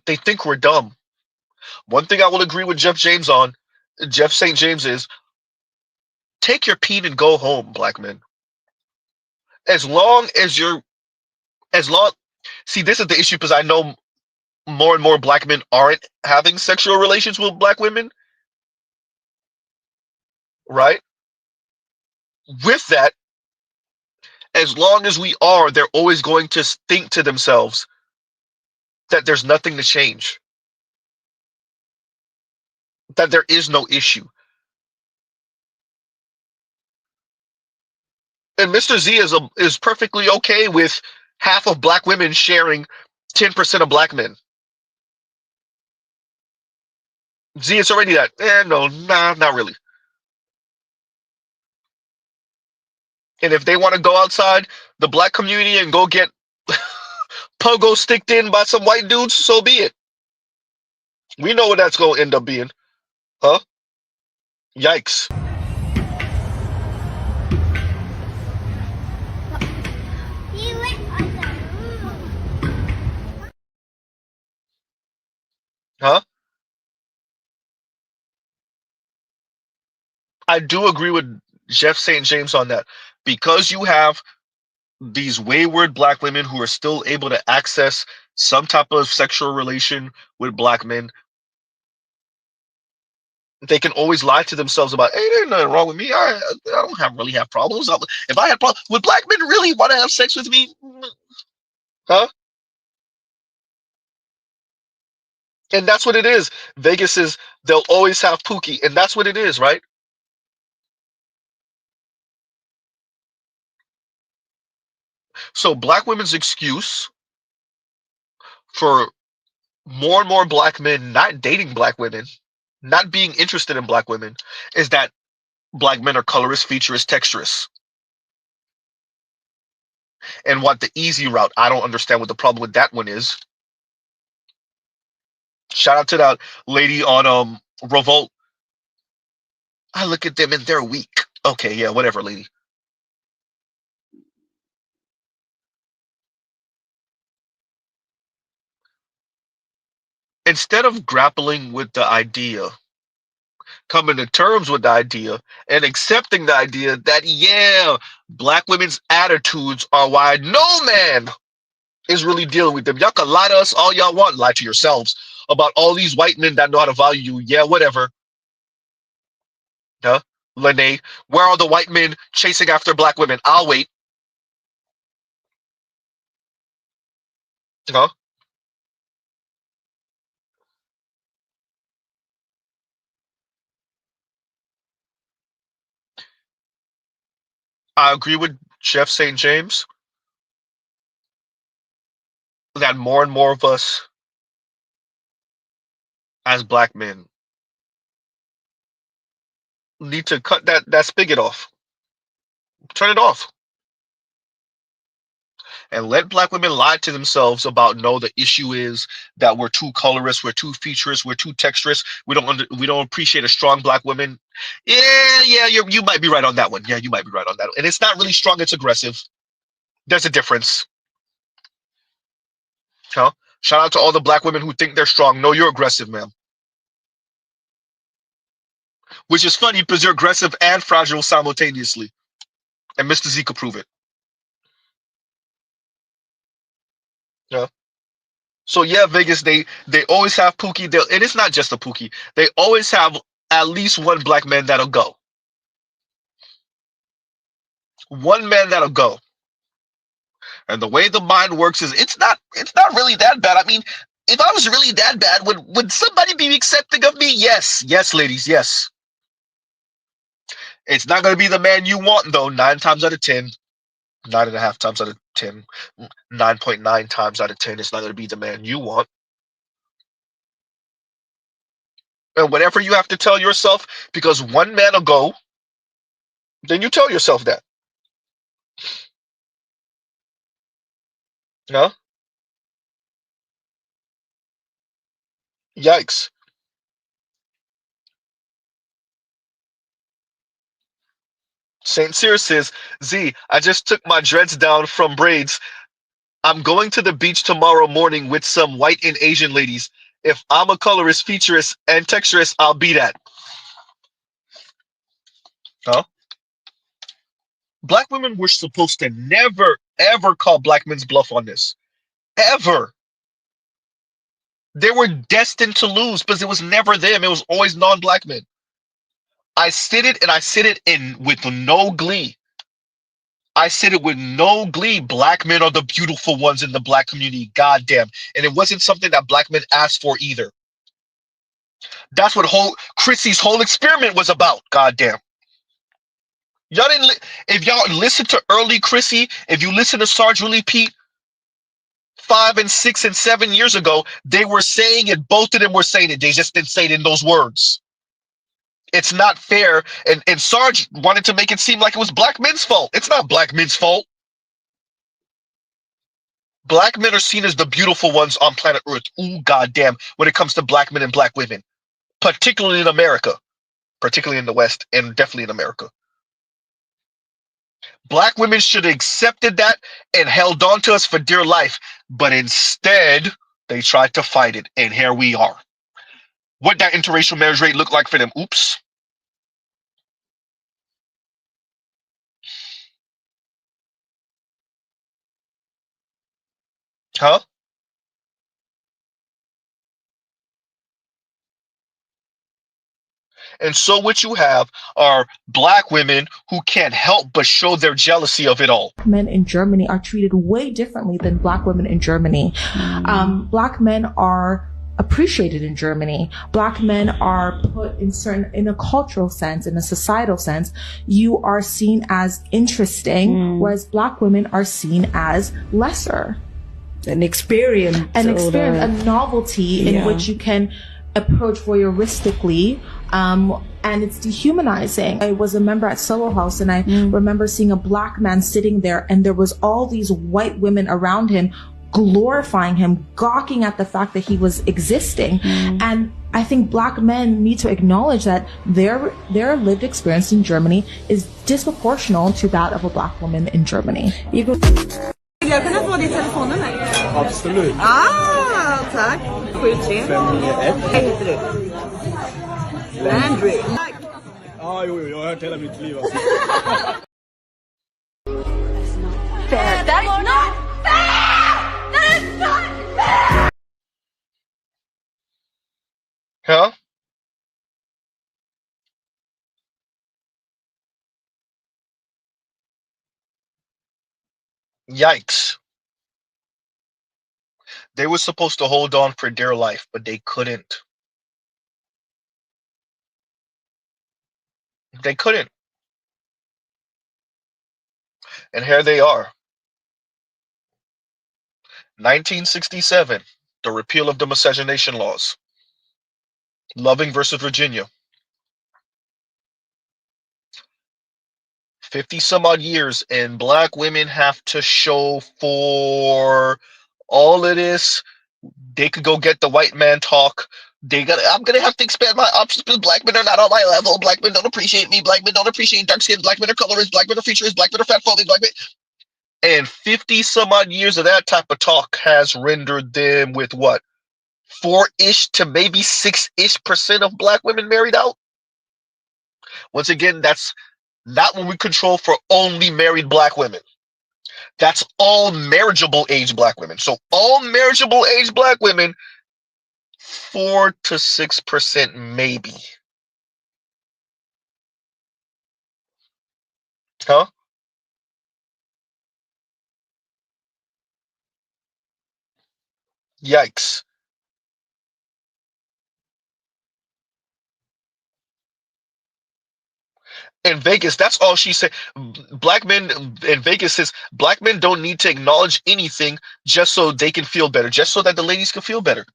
They think we're dumb. One thing I will agree with Jeff St. James is, take your peen and go home, black men. As long, see, this is the issue because I know more and more black men aren't having sexual relations with black women, right? With that, as long as we are, they're always going to think to themselves that there's nothing to change, that there is no issue. And Mr. Z is perfectly okay with half of black women sharing 10% of black men. Z, it's already that. No, nah, not really. And if they want to go outside the black community and go get pogo sticked in by some white dudes, so be it. We know what that's going to end up being. Huh? Yikes. Huh? I do agree with Jeff St. James on that. Because you have these wayward black women who are still able to access some type of sexual relation with black men, they can always lie to themselves about, hey, there's nothing wrong with me. I don't really have problems. If I had problems, would black men really want to have sex with me? Huh? And that's what it is. Vegas is, they'll always have Pookie, and that's what it is, right? So black women's excuse for more and more black men not dating black women, not being interested in black women, is that black men are colorist, featurist, texturist, and want the easy route. I don't understand what the problem with that one is. Shout out to that lady on Revolt. I look at them and they're weak. Okay, yeah, whatever, lady. Instead of grappling with the idea, coming to terms with the idea, and accepting the idea that, yeah, black women's attitudes are why no man is really dealing with them. Y'all can lie to us all y'all want, lie to yourselves about all these white men that know how to value you. Yeah, whatever. Huh? Lene, where are the white men chasing after black women? I'll wait. Huh? I agree with Jeff St. James that more and more of us as black men need to cut that spigot off. Turn it off. And let black women lie to themselves about, no, the issue is that we're too colorist, we're too featurist, we're too texturist, we don't appreciate a strong black woman. Yeah, you might be right on that one. Yeah, you might be right on that one. And it's not really strong, it's aggressive. There's a difference. Huh? Shout out to all the black women who think they're strong. No, you're aggressive, ma'am. Which is funny because you're aggressive and fragile simultaneously. And Mr. Z could prove it. Yeah. So yeah, Vegas, they always have Pookie. And it's not just a Pookie. They always have at least one black man that'll go. One man that'll go. And the way the mind works is it's not really that bad. I mean, if I was really that bad, would somebody be accepting of me? Yes. Yes, ladies, yes. It's not gonna be the man you want though, 9 times out of 10. 9.5 times out of 10. 9.9 times out of 10. It's not gonna be the man you want. And whatever you have to tell yourself, because one man will go, then you tell yourself that. No? Yikes. St. Cyr says, Z, I just took my dreads down from braids. I'm going to the beach tomorrow morning with some white and Asian ladies. If I'm a colorist, featurist, and texturist, I'll be that. Huh? Black women were supposed to never, ever call black men's bluff on this. Ever. They were destined to lose because it was never them. It was always non-black men. I said it, and I said it with no glee. I said it with no glee. Black men are the beautiful ones in the black community. Goddamn. And it wasn't something that black men asked for either. That's what Chrissy's whole experiment was about. Goddamn. Y'all didn't. If y'all listen to early Chrissy, if you listen to Sarge Willie Pete 5 and 6 and 7 years ago, they were saying it. Both of them were saying it. They just didn't say it in those words. It's not fair. And Sarge wanted to make it seem like it was black men's fault. It's not black men's fault. Black men are seen as the beautiful ones on planet Earth. Ooh, goddamn, when it comes to black men and black women, particularly in America, particularly in the West, and definitely in America. Black women should have accepted that and held on to us for dear life, but instead, they tried to fight it, and here we are. What that interracial marriage rate look like for them? Oops. Huh? And so what you have are black women who can't help but show their jealousy of it all. Men in Germany are treated way differently than black women in Germany. Black men are appreciated in Germany. Black men are put in a cultural sense, in a societal sense, you are seen as interesting, whereas black women are seen as lesser. An experience, a novelty in which you can approach voyeuristically, and it's dehumanizing. I was a member at Soho House, and I remember seeing a black man sitting there, and there was all these white women around him glorifying him, gawking at the fact that he was existing. And I think black men need to acknowledge that their lived experience in Germany is disproportional to that of a black woman in Germany. Jag kan få din telefonnummer. Absolut. Tack. 73. 501. Vad heter du? Landry. Jo, jag har hört hela mitt liv. Fair. That is not fair! That is not fair! Huh? Yikes. They were supposed to hold on for dear life, but they couldn't. They couldn't. And here they are. 1967, the repeal of the miscegenation laws. Loving versus Virginia. 50 some odd years, and black women have to show for all of this. They could go get the white man talk. I'm gonna have to expand my options because black men are not on my level. Black men don't appreciate me. Black men don't appreciate dark skin. Black men are colorists. Black men are featurists. Black men are fat phobic. Black men. And 50 some odd years of that type of talk has rendered them with what? 4-ish to maybe 6-ish% of black women married out. Once again, that's not what we control for only married black women. That's all marriageable age black women. So all marriageable age black women, 4 to 6% maybe. Huh? Yikes. In Vegas, that's all she said. Black men in Vegas says black men don't need to acknowledge anything just so they can feel better, just so that the ladies can feel better.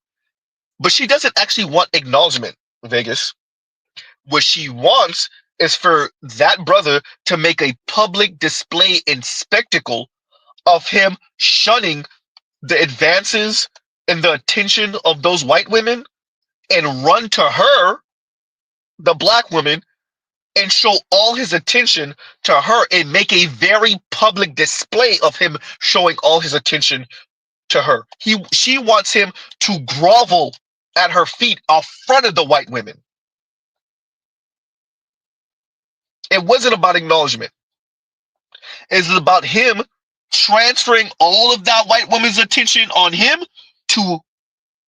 But she doesn't actually want acknowledgement, Vegas. What she wants is for that brother to make a public display and spectacle of him shunning the advances and the attention of those white women and run to her, the black woman, and show all his attention to her and make a very public display of him showing all his attention to her. She wants him to grovel at her feet in front of the white women. It wasn't about acknowledgement. It's about him transferring all of that white woman's attention on him to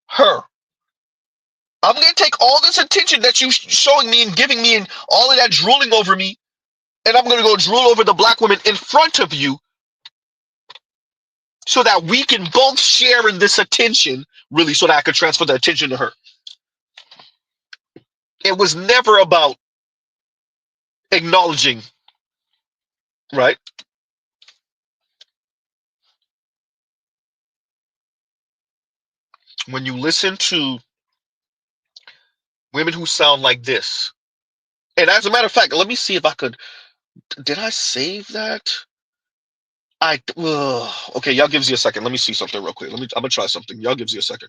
her. I'm going to take all this attention that you showing me and giving me and all of that drooling over me, and I'm going to go drool over the black woman in front of you so that we can both share in this attention, really, so that I could transfer the attention to her. It was never about acknowledging, right? When you listen to women who sound like this, and as a matter of fact, let me see if I could. Did I save that? Okay, y'all gives you a second. Let me see something real quick. I'm gonna try something. Y'all gives you a second.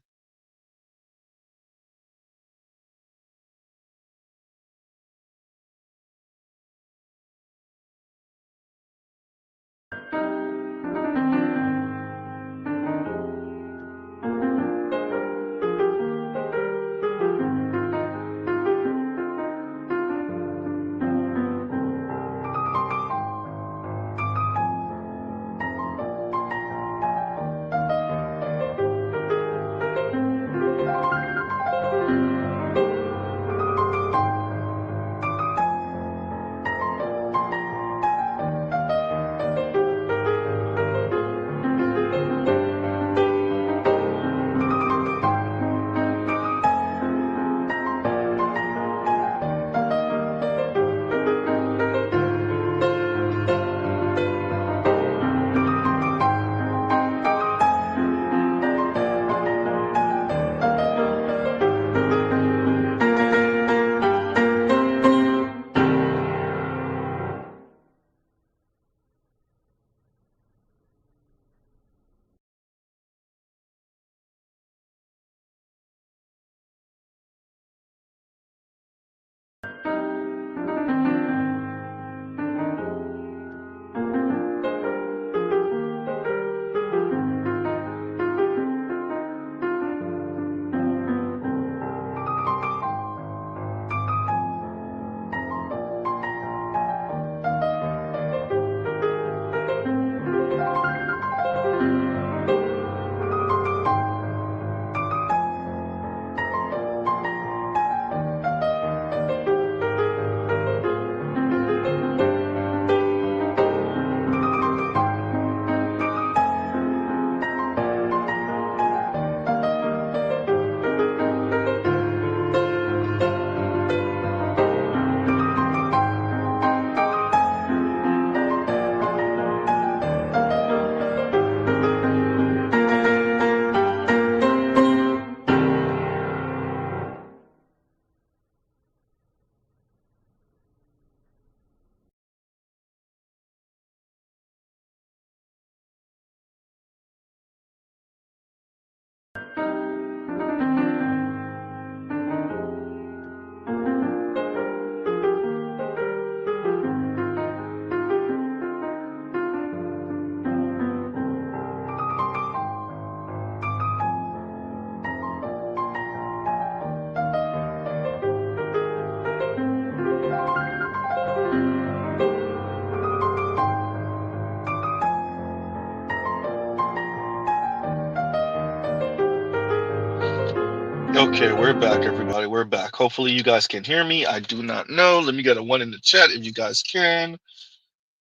Okay, we're back, everybody. We're back. Hopefully, you guys can hear me. I do not know. Let me get a 1 in the chat if you guys can.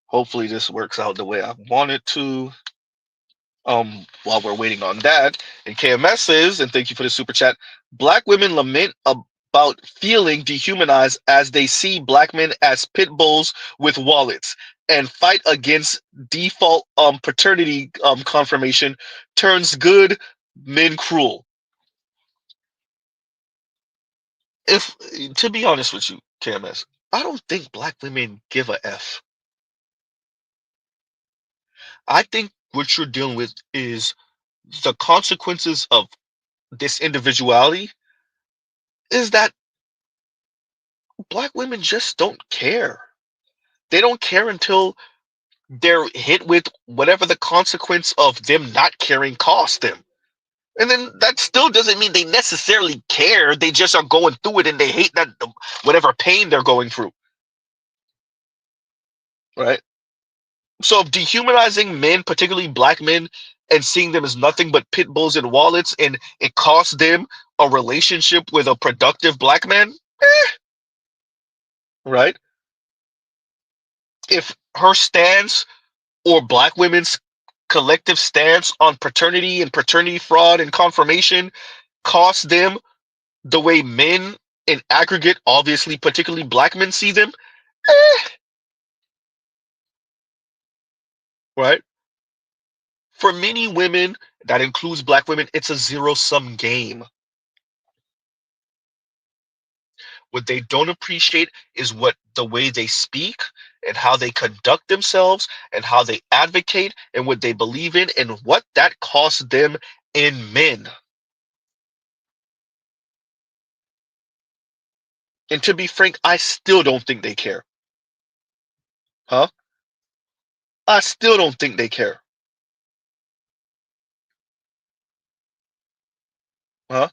Hopefully, this works out the way I want it to. While we're waiting on that, and KMS says, and thank you for the super chat. Black women lament about feeling dehumanized as they see black men as pit bulls with wallets, and fight against default paternity confirmation turns good men cruel. If to be honest with you, KMS, I don't think black women give a F. I think what you're dealing with is the consequences of this individuality is that black women just don't care. They don't care until they're hit with whatever the consequence of them not caring cost them. And then that still doesn't mean they necessarily care. They just are going through it and they hate that whatever pain they're going through. Right? So dehumanizing men, particularly black men, and seeing them as nothing but pit bulls and wallets, and it costs them a relationship with a productive black man, right? If her stance or black women's collective stance on paternity and paternity fraud and confirmation costs them the way men in aggregate, obviously particularly black men, see them, right? For many women, that includes black women, it's a zero-sum game. What they don't appreciate is what the way they speak and how they conduct themselves and how they advocate and what they believe in and what that costs them in men. And to be frank, I still don't think they care. Huh? I still don't think they care. Huh?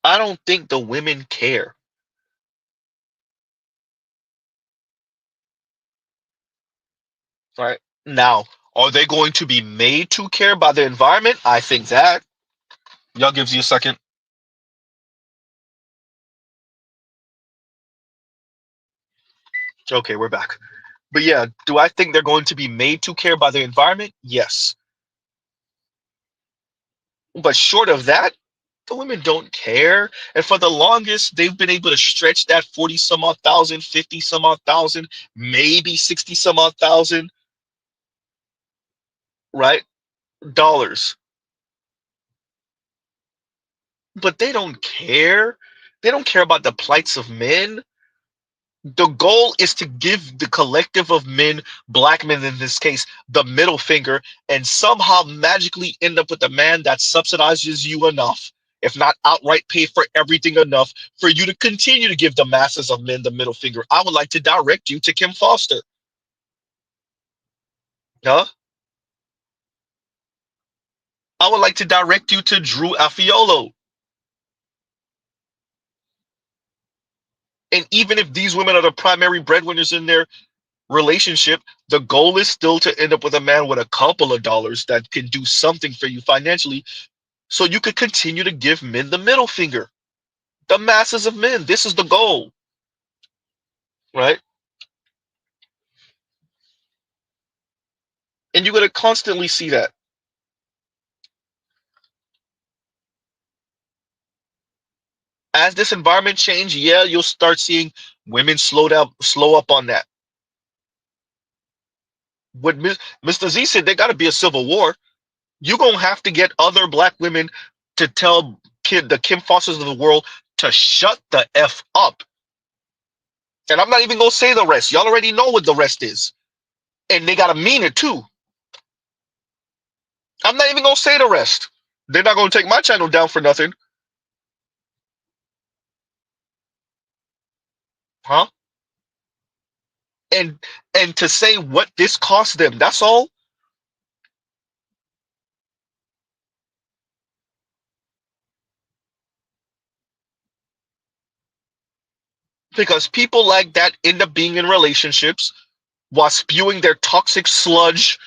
I don't think the women care. Right? Now, are they going to be made to care by the environment? I think that. Y'all gives you a second. Okay, we're back. But yeah, do I think they're going to be made to care by the environment? Yes. But short of that, the women don't care. And for the longest, they've been able to stretch that 40 some odd thousand, 50 some odd thousand, maybe 60 some odd thousand, right? Dollars. But they don't care. They don't care about the plights of men. The goal is to give the collective of men, black men in this case, the middle finger, and somehow magically end up with a man that subsidizes you enough, if not outright pay for everything enough, for you to continue to give the masses of men the middle finger. I would like to direct you to Kim Foster. Huh? I would like to direct you to Drew Affiolo. And even if these women are the primary breadwinners in their relationship, the goal is still to end up with a man with a couple of dollars that can do something for you financially, so you could continue to give men the middle finger. The masses of men, this is the goal, right? And you're going to constantly see that. As this environment change, yeah, you'll start seeing women slow up on that. What Mr. Z said, there got to be a civil war. You're going to have to get other black women to tell the Kim Fosters of the world to shut the F up. And I'm not even going to say the rest. Y'all already know what the rest is. And they got to mean it too. I'm not even going to say the rest. They're not going to take my channel down for nothing. Huh? And to say what this cost them, that's all. Because people like that end up being in relationships while spewing their toxic sludge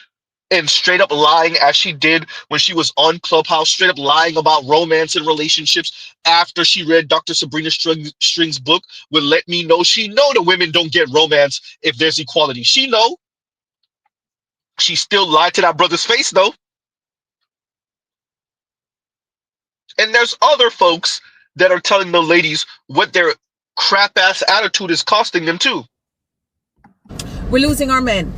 and straight up lying as she did when she was on Clubhouse, straight up lying about romance and relationships after she read Dr. Sabrina String's book, would let me know she know the women don't get romance if there's equality. She know. She still lied to that brother's face though. And there's other folks that are telling the ladies what their crap ass attitude is costing them too. We're losing our men.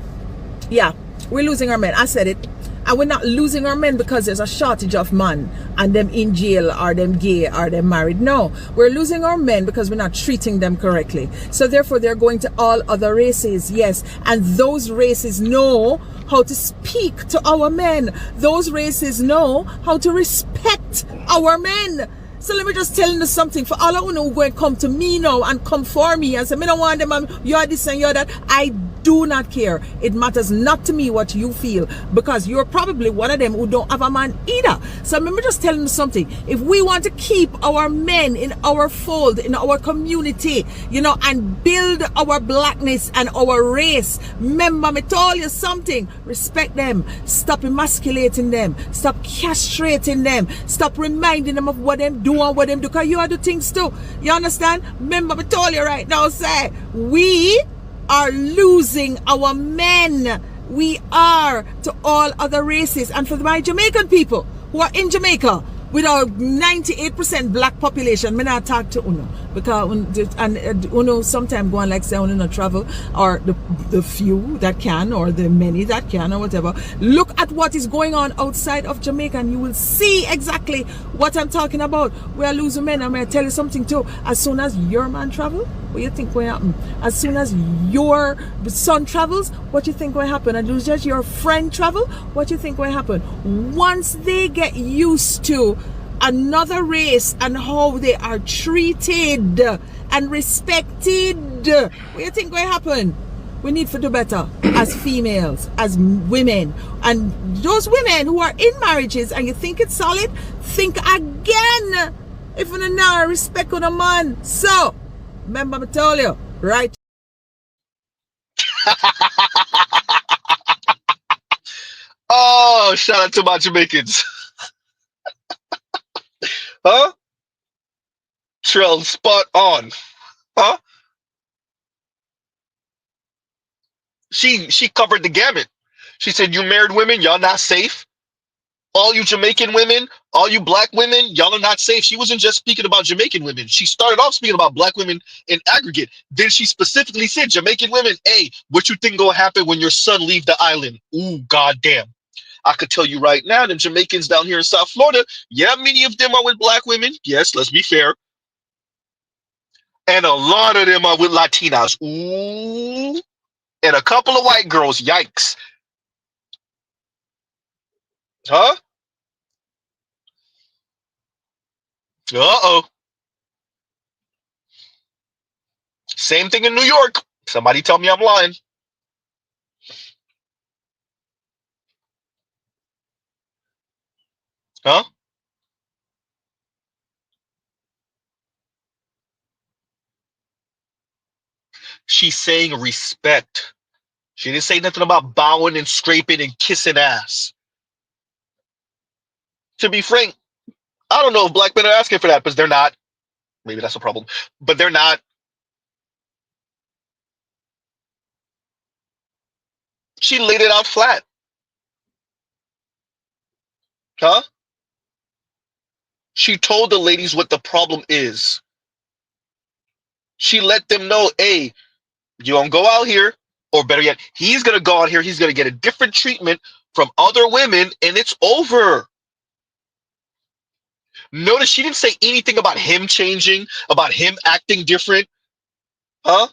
Yeah, we're losing our men. I said it. And we're not losing our men because there's a shortage of men and them in jail or them gay or them married. No, we're losing our men because we're not treating them correctly. So therefore they're going to all other races. Yes. And those races know how to speak to our men. Those races know how to respect our men. So let me just tell you something. For all of you who go and come to me now and come for me and say, me don't want them, you're this and you're that. I do not care. It matters not to me what you feel, because you're probably one of them who don't have a man either. So let me just tell you something. If we want to keep our men in our fold, in our community, you know, and build our blackness and our race, remember me told you something. Respect them. Stop emasculating them. Stop castrating them. Stop reminding them of what them do and what them do, because you are the things too. You understand? Remember me told you right now, say, we are losing our men. We are to all other races. And for my Jamaican people who are in Jamaica with our 98% black population, me not talk to Uno, because Uno sometimes go on like say Uno not travel, or the few that can, or the many that can, or whatever. Look at what is going on outside of Jamaica and you will see exactly what I'm talking about. We are losing men. I'm going to tell you something too. As soon as your man travel, what you think will happen? As soon as your son travels, what you think will happen? And as your friend travel, what you think will happen? Once they get used to another race and how they are treated and respected, what you think will happen? We need to do better as females, as women. And those women who are in marriages and you think it's solid, think again. If you not respect on a man. So, remember I told you, right? Oh, shout out to my Jamaicans. Huh? Trell, spot on. Huh? She covered the gamut. She said, you married women, y'all not safe. All you Jamaican women, all you black women, y'all are not safe. She wasn't just speaking about Jamaican women. She started off speaking about black women in aggregate. Then she specifically said, Jamaican women, hey, what you think gonna happen when your son leave the island? Ooh, goddamn. I could tell you right now, the Jamaicans down here in South Florida, yeah, many of them are with black women. Yes, let's be fair. And a lot of them are with Latinas. Ooh. And a couple of white girls. Yikes. Huh? Uh-oh. Same thing in New York. Somebody tell me I'm lying. Huh? She's saying respect. She didn't say nothing about bowing and scraping and kissing ass. To be frank, I don't know if black men are asking for that, because they're not. Maybe that's a problem. But they're not. She laid it out flat. Huh? She told the ladies what the problem is. She let them know, hey, you don't go out here, or better yet, he's going to go out here, he's going to get a different treatment from other women, and it's over. Notice she didn't say anything about him changing, about him acting different. Huh?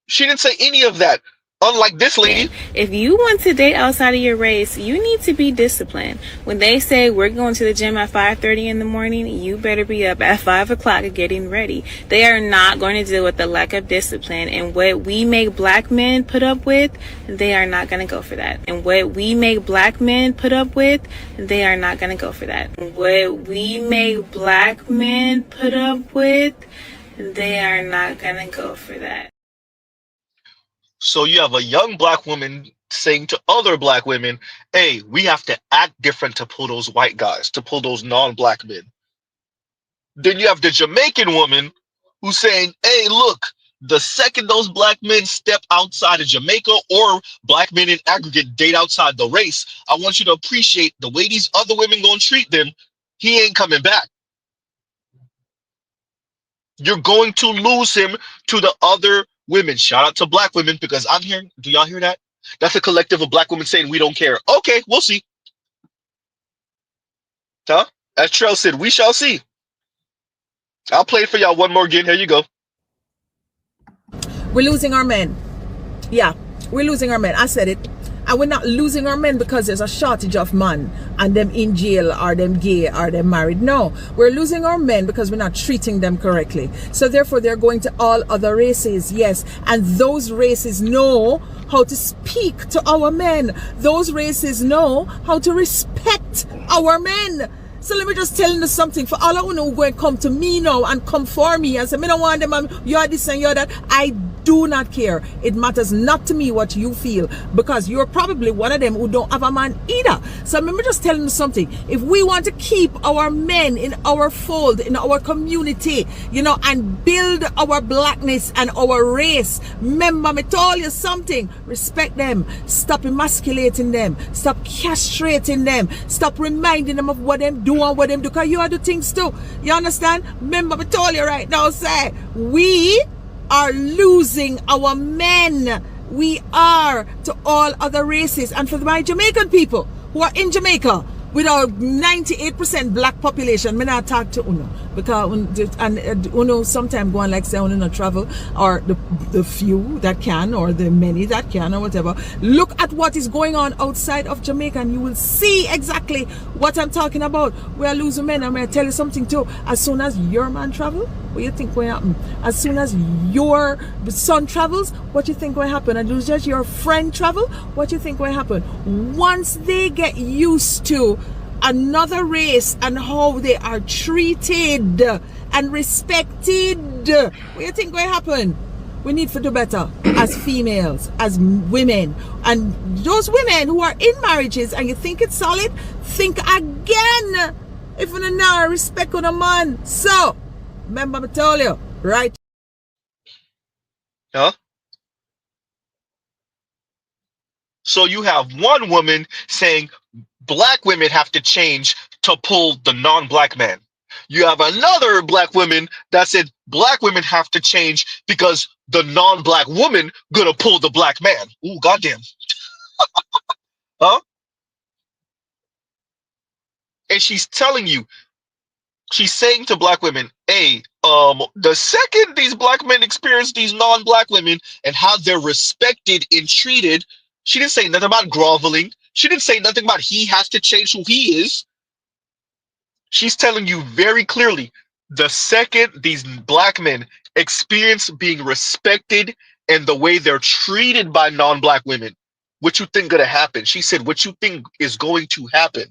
She didn't say any of that. Unlike this lady. If you want to date outside of your race, you need to be disciplined. When they say we're going to the gym at 5:30 in the morning, you better be up at 5 o'clock getting ready. They are not going to deal with the lack of discipline. And what we make black men put up with, they are not going to go for that. And what we make black men put up with, they are not going to go for that. What we make black men put up with, they are not going to go for that. So you have a young black woman saying to other black women, hey, we have to act different to pull those white guys, to pull those non-black men. Then you have the Jamaican woman who's saying, hey, look, the second those black men step outside of Jamaica, or black men in aggregate date outside the race, I want you to appreciate the way these other women gonna treat them. He ain't coming back. You're going to lose him to the other women. Shout out to black women, because I'm hearing, do y'all hear that? That's a collective of black women saying we don't care. Okay, we'll see. Huh? As Trell said, we shall see. I'll play it for y'all one more again. Here you go. We're losing our men. Yeah, we're losing our men. I said it. And we're not losing our men because there's a shortage of men and them in jail, or them gay, or them married. No, we're losing our men because we're not treating them correctly. So therefore they're going to all other races. Yes, and those races know how to speak to our men. Those races know how to respect our men. So let me just tell you something. For all of you who are going to come to me now and come for me and say, me don't want them, you're this and you're that, I do not care. It matters not to me what you feel, because you're probably one of them who don't have a man either. So let me just tell you something. If we want to keep our men in our fold, in our community, you know, and build our blackness and our race, remember me told you something. Respect them. Stop emasculating them. Stop castrating them. Stop reminding them of what them do and what them do, because you are the things too. You understand? Remember me told you right now, say, we are losing our men. We are to all other races. And for my Jamaican people who are in Jamaica with our 98% black population, me not talk to Uno, because Uno sometimes go on like say Uno not travel, or the few that can, or the many that can, or whatever. Look at what is going on outside of Jamaica and you will see exactly what I'm talking about. We are losing men. I'm going to tell you something too. As soon as your man travel, what you think will happen? As soon as your son travels, what you think will happen? And just your friend travel, what you think will happen? Once they get used to another race and how they are treated and respected, what you think will happen? We need to do better as females, as women. And those women who are in marriages and you think it's solid, think again. If you don't know, respect on a man. So, remember I told you, right? Huh? So you have one woman saying black women have to change to pull the non-black man. You have another black woman that said black women have to change because the non-black woman gonna pull the black man. Ooh, goddamn. Huh? And she's telling you, she's saying to black women, hey, the second these black men experience these non-black women and how they're respected and treated, she didn't say nothing about groveling. She didn't say nothing about he has to change who he is. She's telling you very clearly, the second these black men experience being respected and the way they're treated by non-black women, what you think gonna happen? She said, what you think is going to happen?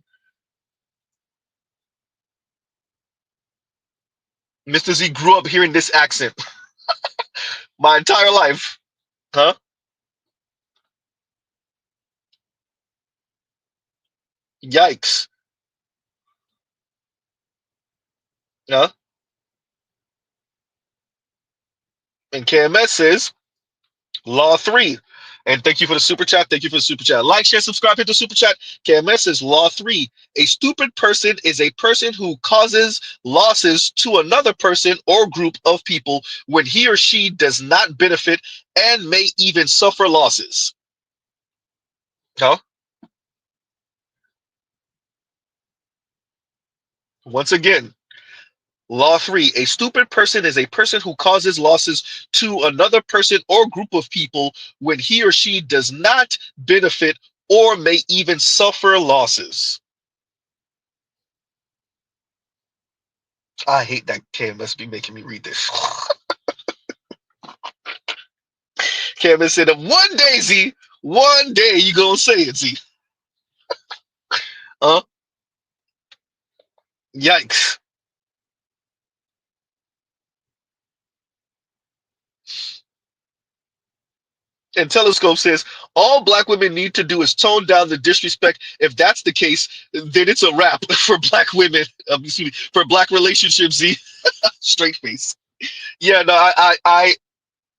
Mr. Z grew up hearing this accent my entire life. Huh? Yikes. Huh? And KMS says, Law 3. And thank you for the super chat. Thank you for the super chat. Like, share, subscribe, hit the super chat. KMS says, Law 3. A stupid person is a person who causes losses to another person or group of people when he or she does not benefit and may even suffer losses. Huh? Once again, Law 3, a stupid person is a person who causes losses to another person or group of people when he or she does not benefit or may even suffer losses. I hate that Canvas be making me read this. Canvas said, one day, Z, one day you gonna say it, Z. Yikes. And Telescope says all black women need to do is tone down the disrespect. If that's the case, then it's a wrap for black women. Excuse me, for black relationships. Z, straight face. Yeah, no,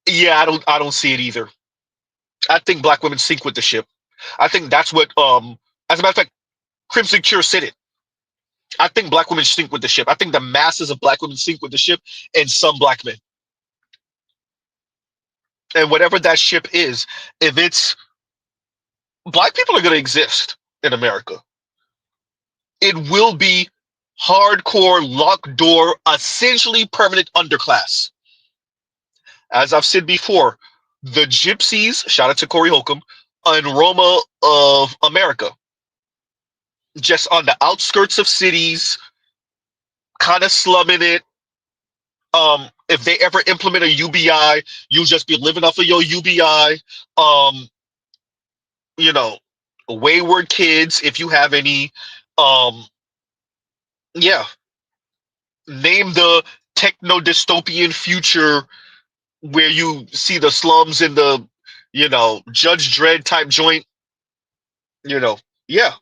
yeah, I don't see it either. I think black women sink with the ship. I think that's what as a matter of fact, Crimson Cure said it. I think black women sink with the ship. I think the masses of black women sink with the ship and some black men. And whatever that ship is, if it's black people are going to exist in America, it will be hardcore, locked door, essentially permanent underclass. As I've said before, the gypsies, shout out to Corey Holcomb, and Roma of America, just on the outskirts of cities, kind of slumming it. If they ever implement a UBI, you'll just be living off of your UBI. You know, wayward kids, if you have any. Yeah. Name the techno dystopian future where you see the slums in the, Judge Dredd type joint. Yeah.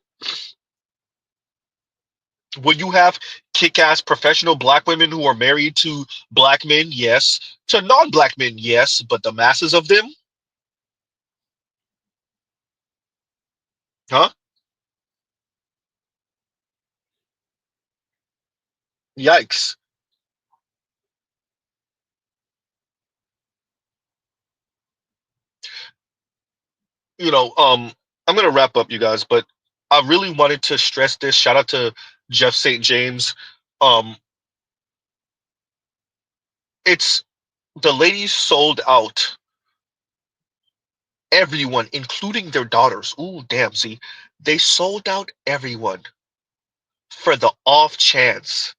Will you have kick-ass professional black women who are married to black men? Yes. To non-black men? Yes. But the masses of them? Huh? Yikes. I'm gonna wrap up, you guys, but I really wanted to stress this. Shout out to Jeff St. James. It's the ladies sold out everyone, including their daughters. Ooh, damn, see, they sold out everyone for the off chance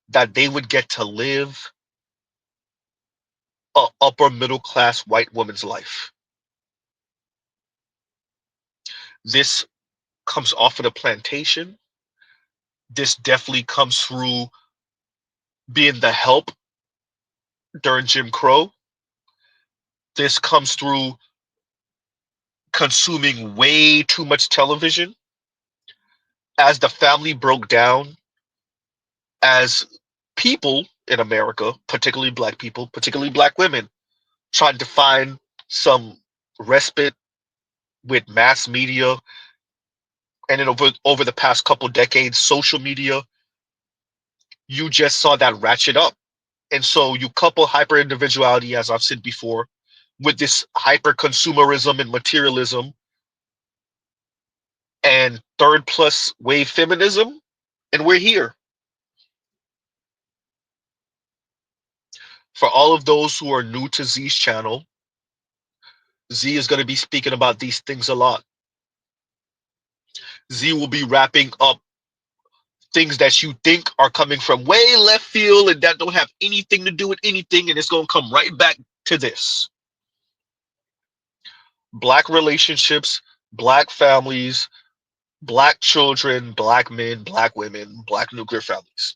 that they would get to live a upper middle class white woman's life. This comes off of the plantation. This definitely comes through being the help during Jim Crow. This comes through consuming way too much television. As the family broke down, as people in America, particularly black people, particularly black women, tried to find some respite with mass media, and then over the past couple decades, social media, you just saw that ratchet up. And so you couple hyper individuality, as I've said before, with this hyper consumerism and materialism and third plus wave feminism, and we're here. For all of those who are new to Z's channel, Z is going to be speaking about these things a lot. Z will be wrapping up things that you think are coming from way left field and that don't have anything to do with anything, and it's going to come right back to this. Black relationships, black families, black children, black men, black women, black nuclear families.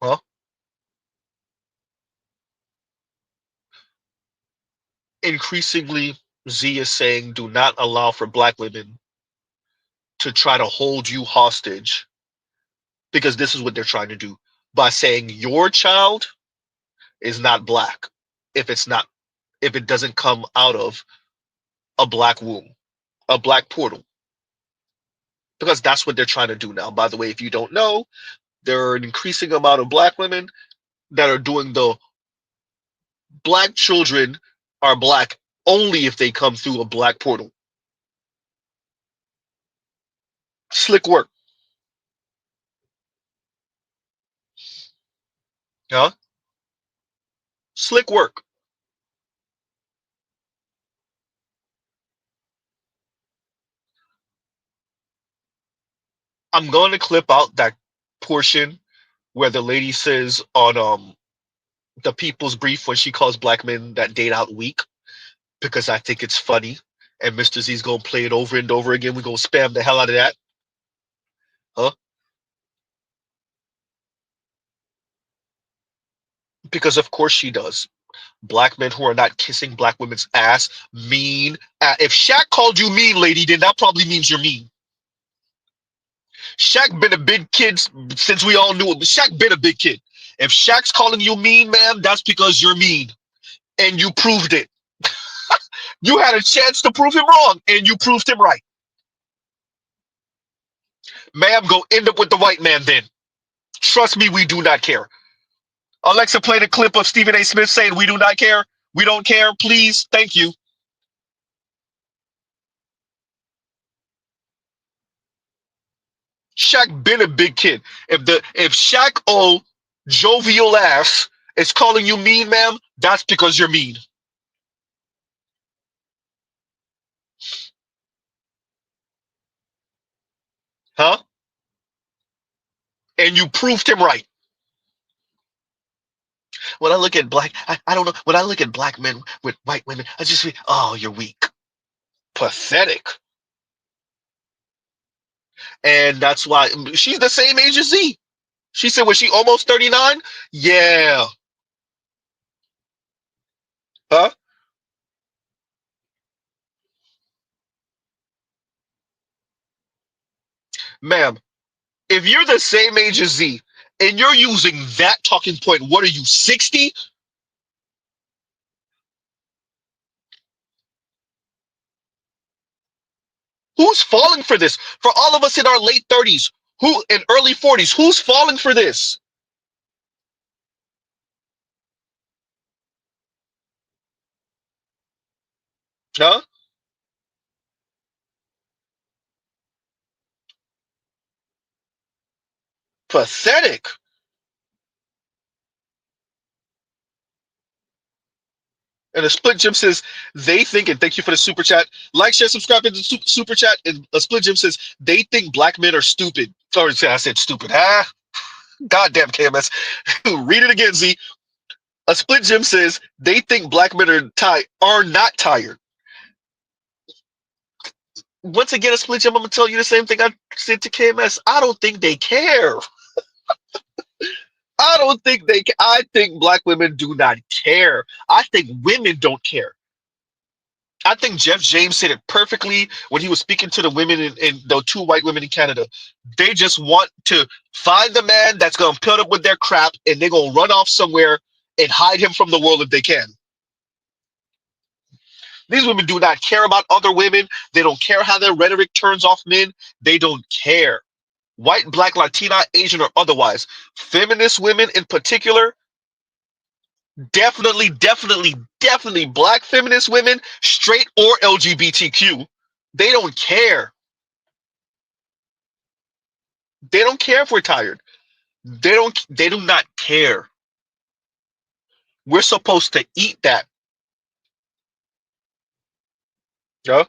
Huh? Increasingly, Z is saying, do not allow for black women to try to hold you hostage, because this is what they're trying to do by saying your child is not black if it doesn't come out of a black womb, a black portal, because that's what they're trying to do now. By the way, if you don't know, there are an increasing amount of black women that are doing the black children are black only if they come through a black portal. Slick work. Huh? Slick work. I'm going to clip out that portion where the lady says on the People's Brief when she calls black men that date out weak, because I think it's funny, and Mr. Z's gonna play it over and over again. We're gonna spam the hell out of that. Huh? Because of course she does. Black men who are not kissing black women's ass, mean. If Shaq called you mean, lady, then that probably means you're mean. Shaq been a big kid since we all knew him. Shaq been a big kid. If Shaq's calling you mean, ma'am, that's because you're mean. And you proved it. You had a chance to prove him wrong, and you proved him right. Ma'am, go end up with the white man then. Trust me, we do not care. Alexa, play the clip of Stephen A. Smith saying we do not care. We don't care, please. Thank you. Shaq been a big kid. If Shaq O jovial ass is calling you mean, ma'am, that's because you're mean. Huh? And you proved him right. When I look at I don't know. When I look at black men with white women, I just feel, oh, you're weak. Pathetic. And that's why she's the same age as Z. She said, was she almost 39? Yeah. Huh? Ma'am, if you're the same age as Z and you're using that talking point, what are you, 60? Who's falling for this? For all of us in our late 30s, who in early 40s, who's falling for this? Huh? Pathetic. And a split gym says they think, and thank you for the super chat. Like, share, subscribe to the super chat. And a split gym says they think black men are stupid. Sorry, I said stupid. Goddamn KMS. Read it again, Z. A split gym says they think black men are not tired. Once again, a split gym, I'm gonna tell you the same thing I said to KMS. I don't think they care. I don't think they. I think black women do not care. I think women don't care. I think Jeff James said it perfectly when he was speaking to the women in the two white women in Canada. They just want to find the man that's going to put up with their crap, and they're going to run off somewhere and hide him from the world if they can. These women do not care about other women. They don't care how their rhetoric turns off men. They don't care. White, black, Latina, Asian, or otherwise. Feminist women in particular, definitely black feminist women, straight or LGBTQ, they don't care. They don't care if we're tired. They do not care. We're supposed to eat that. Yeah?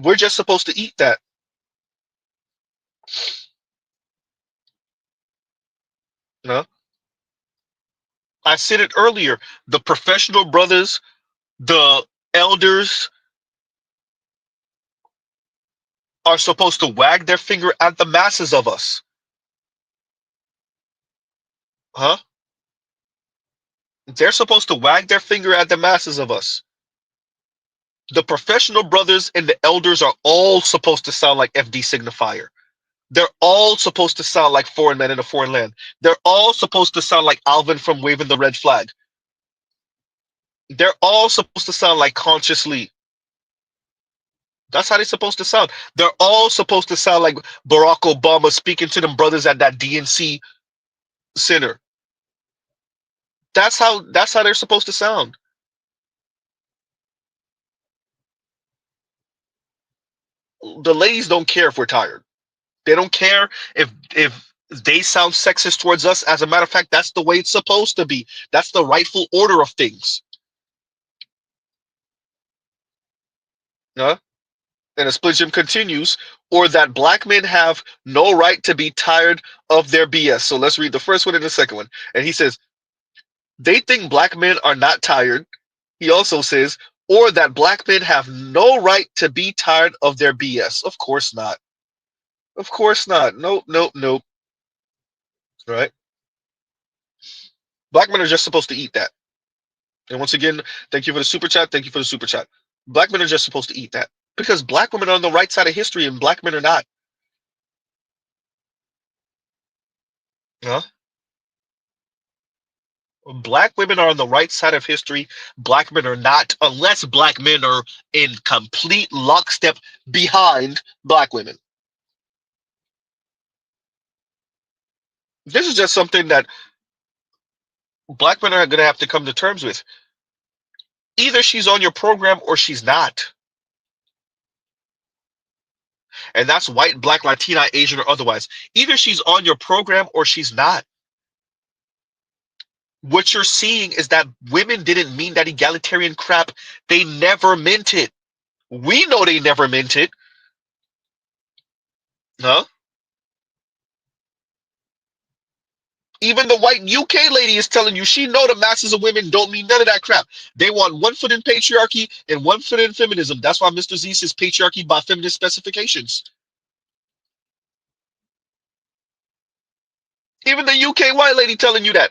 We're just supposed to eat that. No? I said it earlier. The professional brothers, the elders are supposed to wag their finger at the masses of us. Huh? They're supposed to wag their finger at the masses of us. The professional brothers and the elders are all supposed to sound like FD Signifier. They're all supposed to sound like foreign men in a foreign land. They're all supposed to sound like Alvin from Waving the Red Flag. They're all supposed to sound like Consciously. That's how they're supposed to sound. They're all supposed to sound like Barack Obama speaking to them brothers at that DNC center. That's how they're supposed to sound. The ladies don't care if we're tired. They don't care if they sound sexist towards us. As a matter of fact, that's the way it's supposed to be. That's the rightful order of things. Huh? And a split gym continues, or that black men have no right to be tired of their BS. So let's read the first one and the second one. And he says, they think black men are not tired. He also says, or that black men have no right to be tired of their BS. Of course not. Of course not. Nope. right? Black men are just supposed to eat that. And once again, thank you for the super chat. Thank you for the super chat. Black men are just supposed to eat that because black women are on the right side of history and black men are not. Huh? Black women are on the right side of history. Black men are not, unless black men are in complete lockstep behind black women. This is just something that black men are going to have to come to terms with. Either she's on your program or she's not. And that's white, black, Latina, Asian, or otherwise. Either she's on your program or she's not. What you're seeing is that women didn't mean that egalitarian crap. They never meant it. We know they never meant it. Huh? Even the white UK lady is telling you she know the masses of women don't mean none of that crap. They want one foot in patriarchy and one foot in feminism. That's why Mr. Z says patriarchy by feminist specifications. Even the UK white lady telling you that.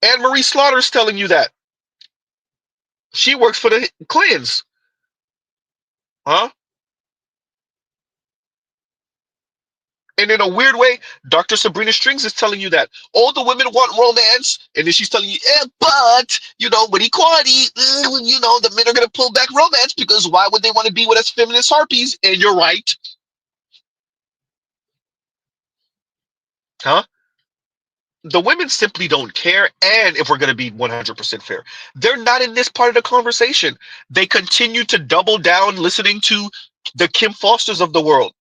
Anne-Marie Slaughter's telling you that. She works for the Clintons. Huh? And in a weird way, Dr. Sabrina Strings is telling you that. All the women want romance, and then she's telling you, but, with equality, the men are going to pull back romance because why would they want to be with us feminist harpies? And you're right. Huh? The women simply don't care, and if we're going to be 100% fair, they're not in this part of the conversation. They continue to double down listening to the Kim Fosters of the world.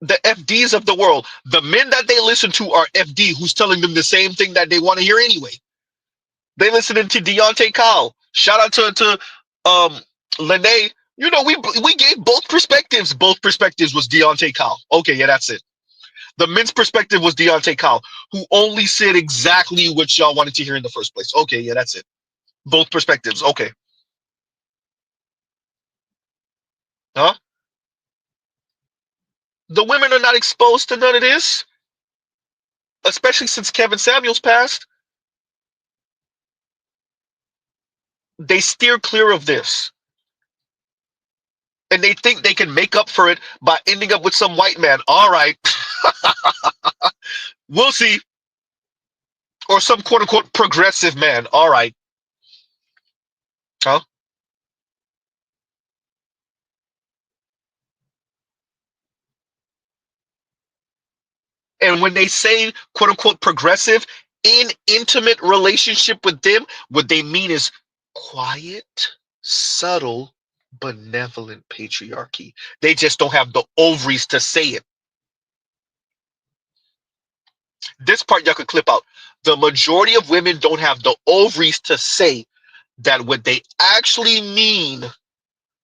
The FDs of the world, the men that they listen to are FD, who's telling them the same thing that they want to hear anyway. They listening to Deontay Kyle. Shout out to Lene. We gave both perspectives. Both perspectives was Deontay Kyle. Okay, yeah, that's it. The men's perspective was Deontay Kyle, who only said exactly what y'all wanted to hear in the first place. Okay, yeah, that's it. Both perspectives. Okay. Huh? The women are not exposed to none of this, especially since Kevin Samuels passed. They steer clear of this. And they think they can make up for it by ending up with some white man. All right. We'll see. Or some quote-unquote progressive man. All right. Huh? And when they say quote-unquote progressive, in intimate relationship with them, what they mean is quiet, subtle, benevolent patriarchy. They just don't have the ovaries to say it. This part y'all could clip out. The majority of women don't have the ovaries to say that what they actually mean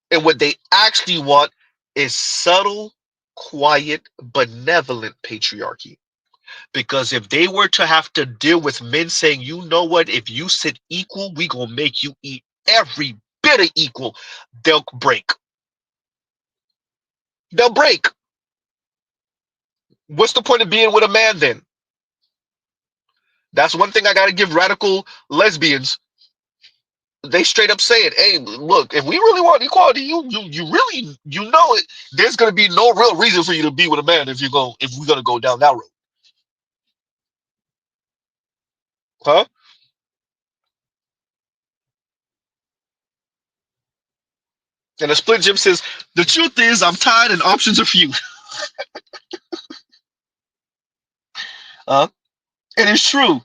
and what they actually want is subtle, quiet, benevolent patriarchy. Because if they were to have to deal with men saying, you know what, if you sit equal, we gonna make you eat every bit of equal, they'll break. They'll break. What's the point of being with a man then? That's one thing I gotta give radical lesbians. They straight up say it. Hey, look, if we really want equality, you really, it. There's gonna be no real reason for you to be with a man if we're gonna go down that road. Huh? And the split gym says, the truth is I'm tired and options are few. It is true.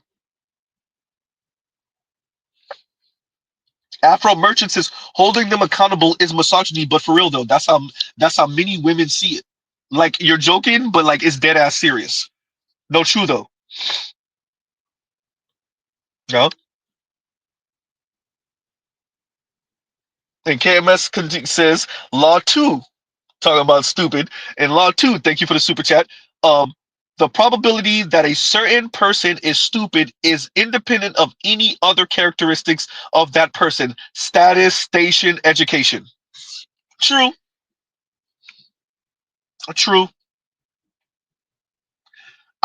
Afro Merchant says holding them accountable is misogyny, but for real though, that's how many women see it. Like you're joking, but like it's dead ass serious. No, true though. No. And KMS says law 2, talking about stupid. And law 2, thank you for the super chat. The probability that a certain person is stupid is independent of any other characteristics of that person, status, station, education. True. True.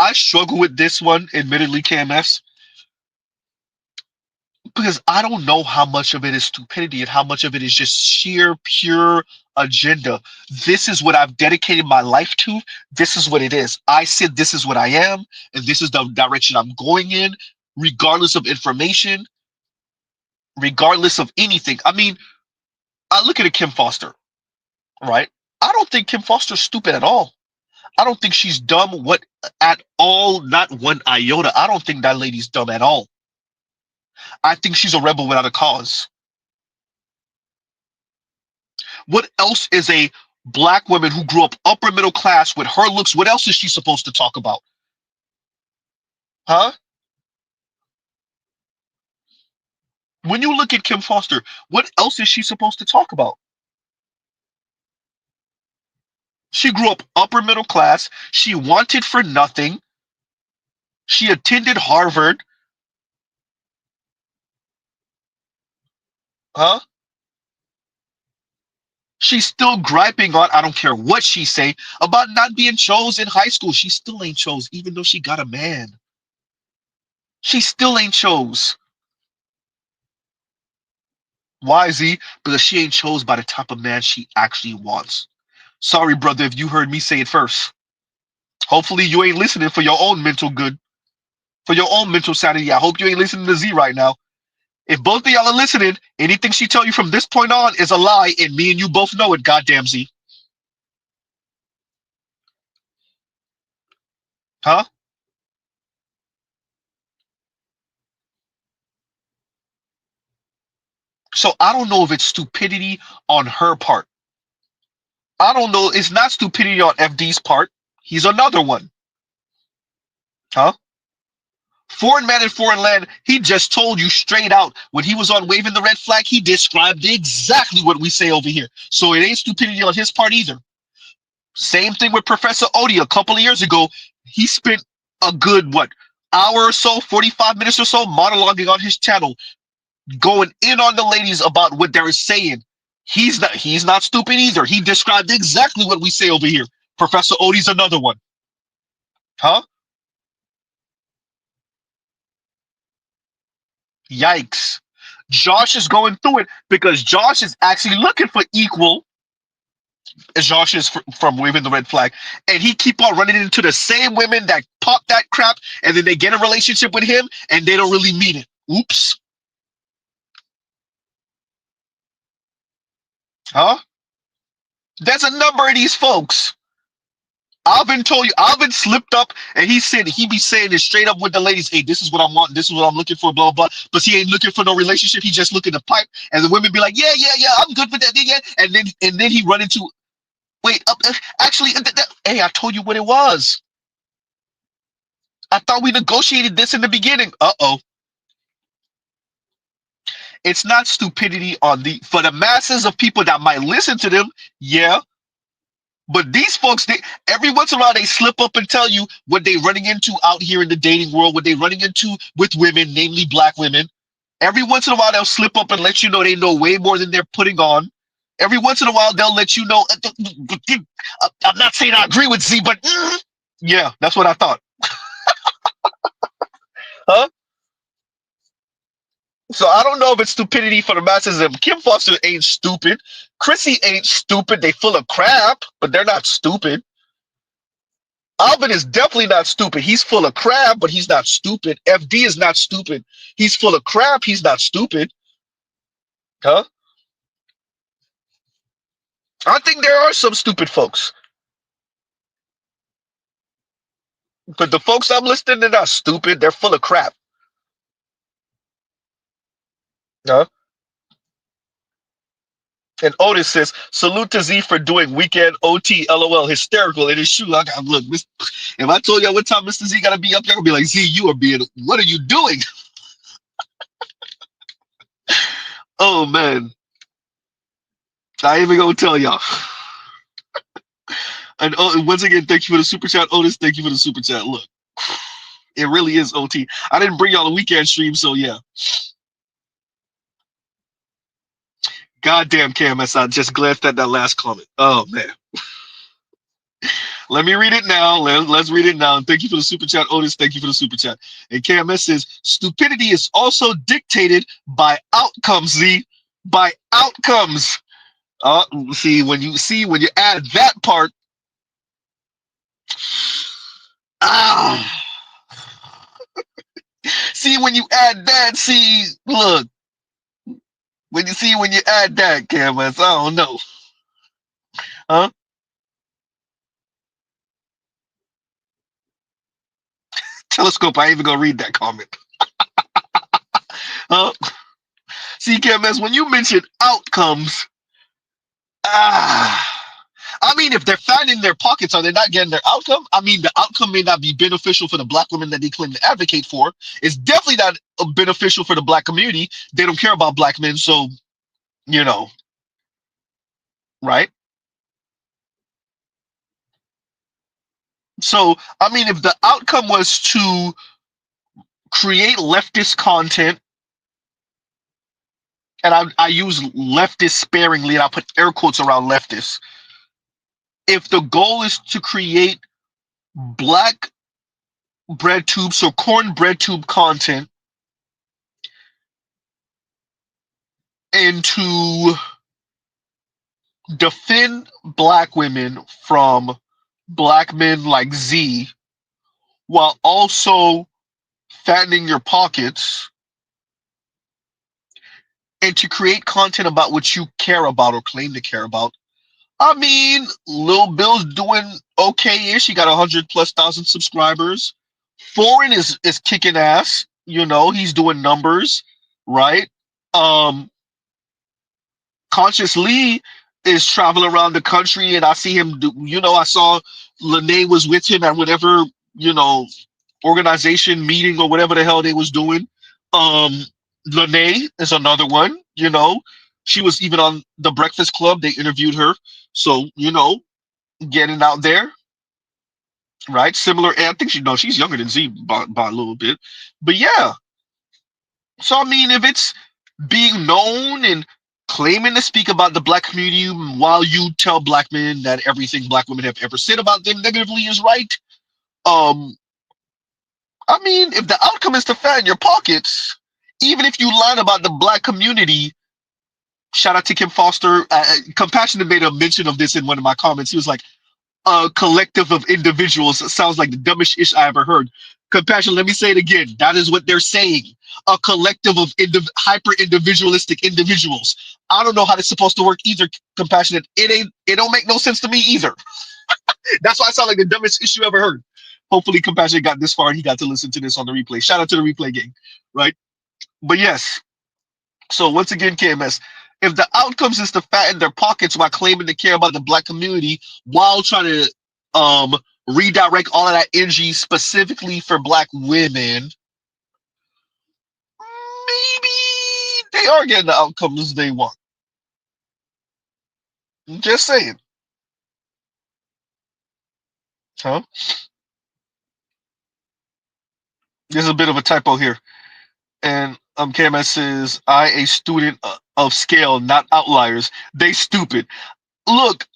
I struggle with this one, admittedly, KMS, because I don't know how much of it is stupidity and how much of it is just sheer, pure agenda. This is what I've dedicated my life to. This is what it is. I said this is what I am, and this is the direction I'm going in, regardless of information, regardless of anything. I mean, I look at a Kim Foster, right? I don't think Kim Foster's stupid at all. I don't think she's dumb at all, not one iota. I don't think that lady's dumb at all. I think she's a rebel without a cause. What else is a black woman who grew up upper middle class with her looks? What else is she supposed to talk about? Huh? When you look at Kim Foster, what else is she supposed to talk about? She grew up upper middle class. She wanted for nothing. She attended Harvard. Huh? She's still griping on, I don't care what she say, about not being chose in high school. She still ain't chose, even though she got a man. She still ain't chose. Why, Z? Because she ain't chose by the type of man she actually wants. Sorry, brother, if you heard me say it first. Hopefully you ain't listening for your own mental good, for your own mental sanity. I hope you ain't listening to Z right now. If both of y'all are listening, anything she tell you from this point on is a lie, and me and you both know it, goddamn Z. Huh? So I don't know if it's stupidity on her part. I don't know. It's not stupidity on FD's part. He's another one. Huh? Foreign man in foreign land, he just told you straight out when he was on waving the red flag, he described exactly what we say over here. So it ain't stupidity on his part either. Same thing with Professor Odie a couple of years ago. He spent a good, hour or so, 45 minutes or so, monologuing on his channel, going in on the ladies about what they're saying. He's not stupid either. He described exactly what we say over here. Professor Odie's another one. Huh? Yikes. Josh is going through it because Josh is actually looking for equal, as Josh is from waving the red flag, and he keep on running into the same women that pop that crap, and then they get a relationship with him and they don't really mean it. Oops. Huh? There's a number of these folks. Alvin told you, Alvin slipped up, and he said he be saying it straight up with the ladies. Hey, this is what I want. This is what I'm looking for, blah, blah. But he ain't looking for no relationship. He just looking to pipe. And the women be like, yeah, I'm good for that. Yeah. And then he run into, wait, actually, hey, I told you what it was. I thought we negotiated this in the beginning. Uh-oh. It's not stupidity for the masses of people that might listen to them. Yeah. But these folks, every once in a while, they slip up and tell you what they're running into out here in the dating world, what they're running into with women, namely black women. Every once in a while, they'll slip up and let you know they know way more than they're putting on. Every once in a while, they'll let you know. I'm not saying I agree with Z, but yeah, that's what I thought. Huh? So I don't know if it's stupidity for the masses. Kim Foster ain't stupid. Chrissy ain't stupid. They full of crap, but they're not stupid. Alvin is definitely not stupid. He's full of crap, but he's not stupid. FD is not stupid. He's full of crap. He's not stupid. Huh? I think there are some stupid folks. But the folks I'm listing, they're not stupid. They're full of crap. Huh? And Otis says, salute to Z for doing weekend OT, LOL, hysterical. It is true. Look, if I told y'all what time Mr. Z got to be up, y'all going to be like, Z, what are you doing? Oh, man. I ain't even going to tell y'all. And once again, thank you for the super chat. Otis, thank you for the super chat. Look, it really is OT. I didn't bring y'all a weekend stream, so yeah. Goddamn, KMS, I just glanced at that last comment. Oh, man. Let me read it now. Let's read it now. And thank you for the super chat, Otis. Thank you for the super chat. And KMS says, stupidity is also dictated by outcomes, Z. By outcomes. See, when you add that part, see, when you add that, see, look, when you add that, KMS, I don't know. Huh? Telescope, I ain't even gonna read that comment. Huh? See, KMS, when you mention outcomes, I mean, if they're fat in their pockets, are they not getting their outcome? I mean, the outcome may not be beneficial for the black women that they claim to advocate for. It's definitely not beneficial for the black community. They don't care about black men, so, right? So, I mean, if the outcome was to create leftist content, and I use leftist sparingly, and I put air quotes around leftist. If the goal is to create black bread tube, so corn bread tube content, and to defend black women from black men like Z, while also fattening your pockets, and to create content about what you care about or claim to care about. I mean, Lil Bill's doing okay-ish. He got 100,000+ subscribers. Foreign is kicking ass. He's doing numbers, right? Conscious Lee is traveling around the country, and I see him do, I saw Lene was with him at whatever, organization meeting or whatever the hell they was doing. Lene is another one, she was even on the Breakfast Club. They interviewed her. So, getting out there, right? Similar, and I think she's younger than Z by a little bit. But yeah. So, I mean, if it's being known and claiming to speak about the black community while you tell black men that everything black women have ever said about them negatively is right, I mean, if the outcome is to fatten your pockets, even if you lie about the black community, shout out to Kim Foster. Compassionate made a mention of this in one of my comments. He was like, a collective of individuals. It sounds like the dumbest ish I ever heard. Compassion, let me say it again. That is what they're saying. A collective of hyper-individualistic individuals. I don't know how it's supposed to work either, Compassionate. It don't make no sense to me either. That's why I sound like the dumbest issue ever heard. Hopefully Compassionate got this far and he got to listen to this on the replay. Shout out to the replay gang, right? But yes. So once again, KMS, if the outcomes is to fatten their pockets while claiming to care about the black community while trying to redirect all of that energy specifically for black women, maybe they are getting the outcomes they want. Just saying. Huh? There's a bit of a typo here. And KMS says, I, a student of scale, not outliers. They stupid. Look,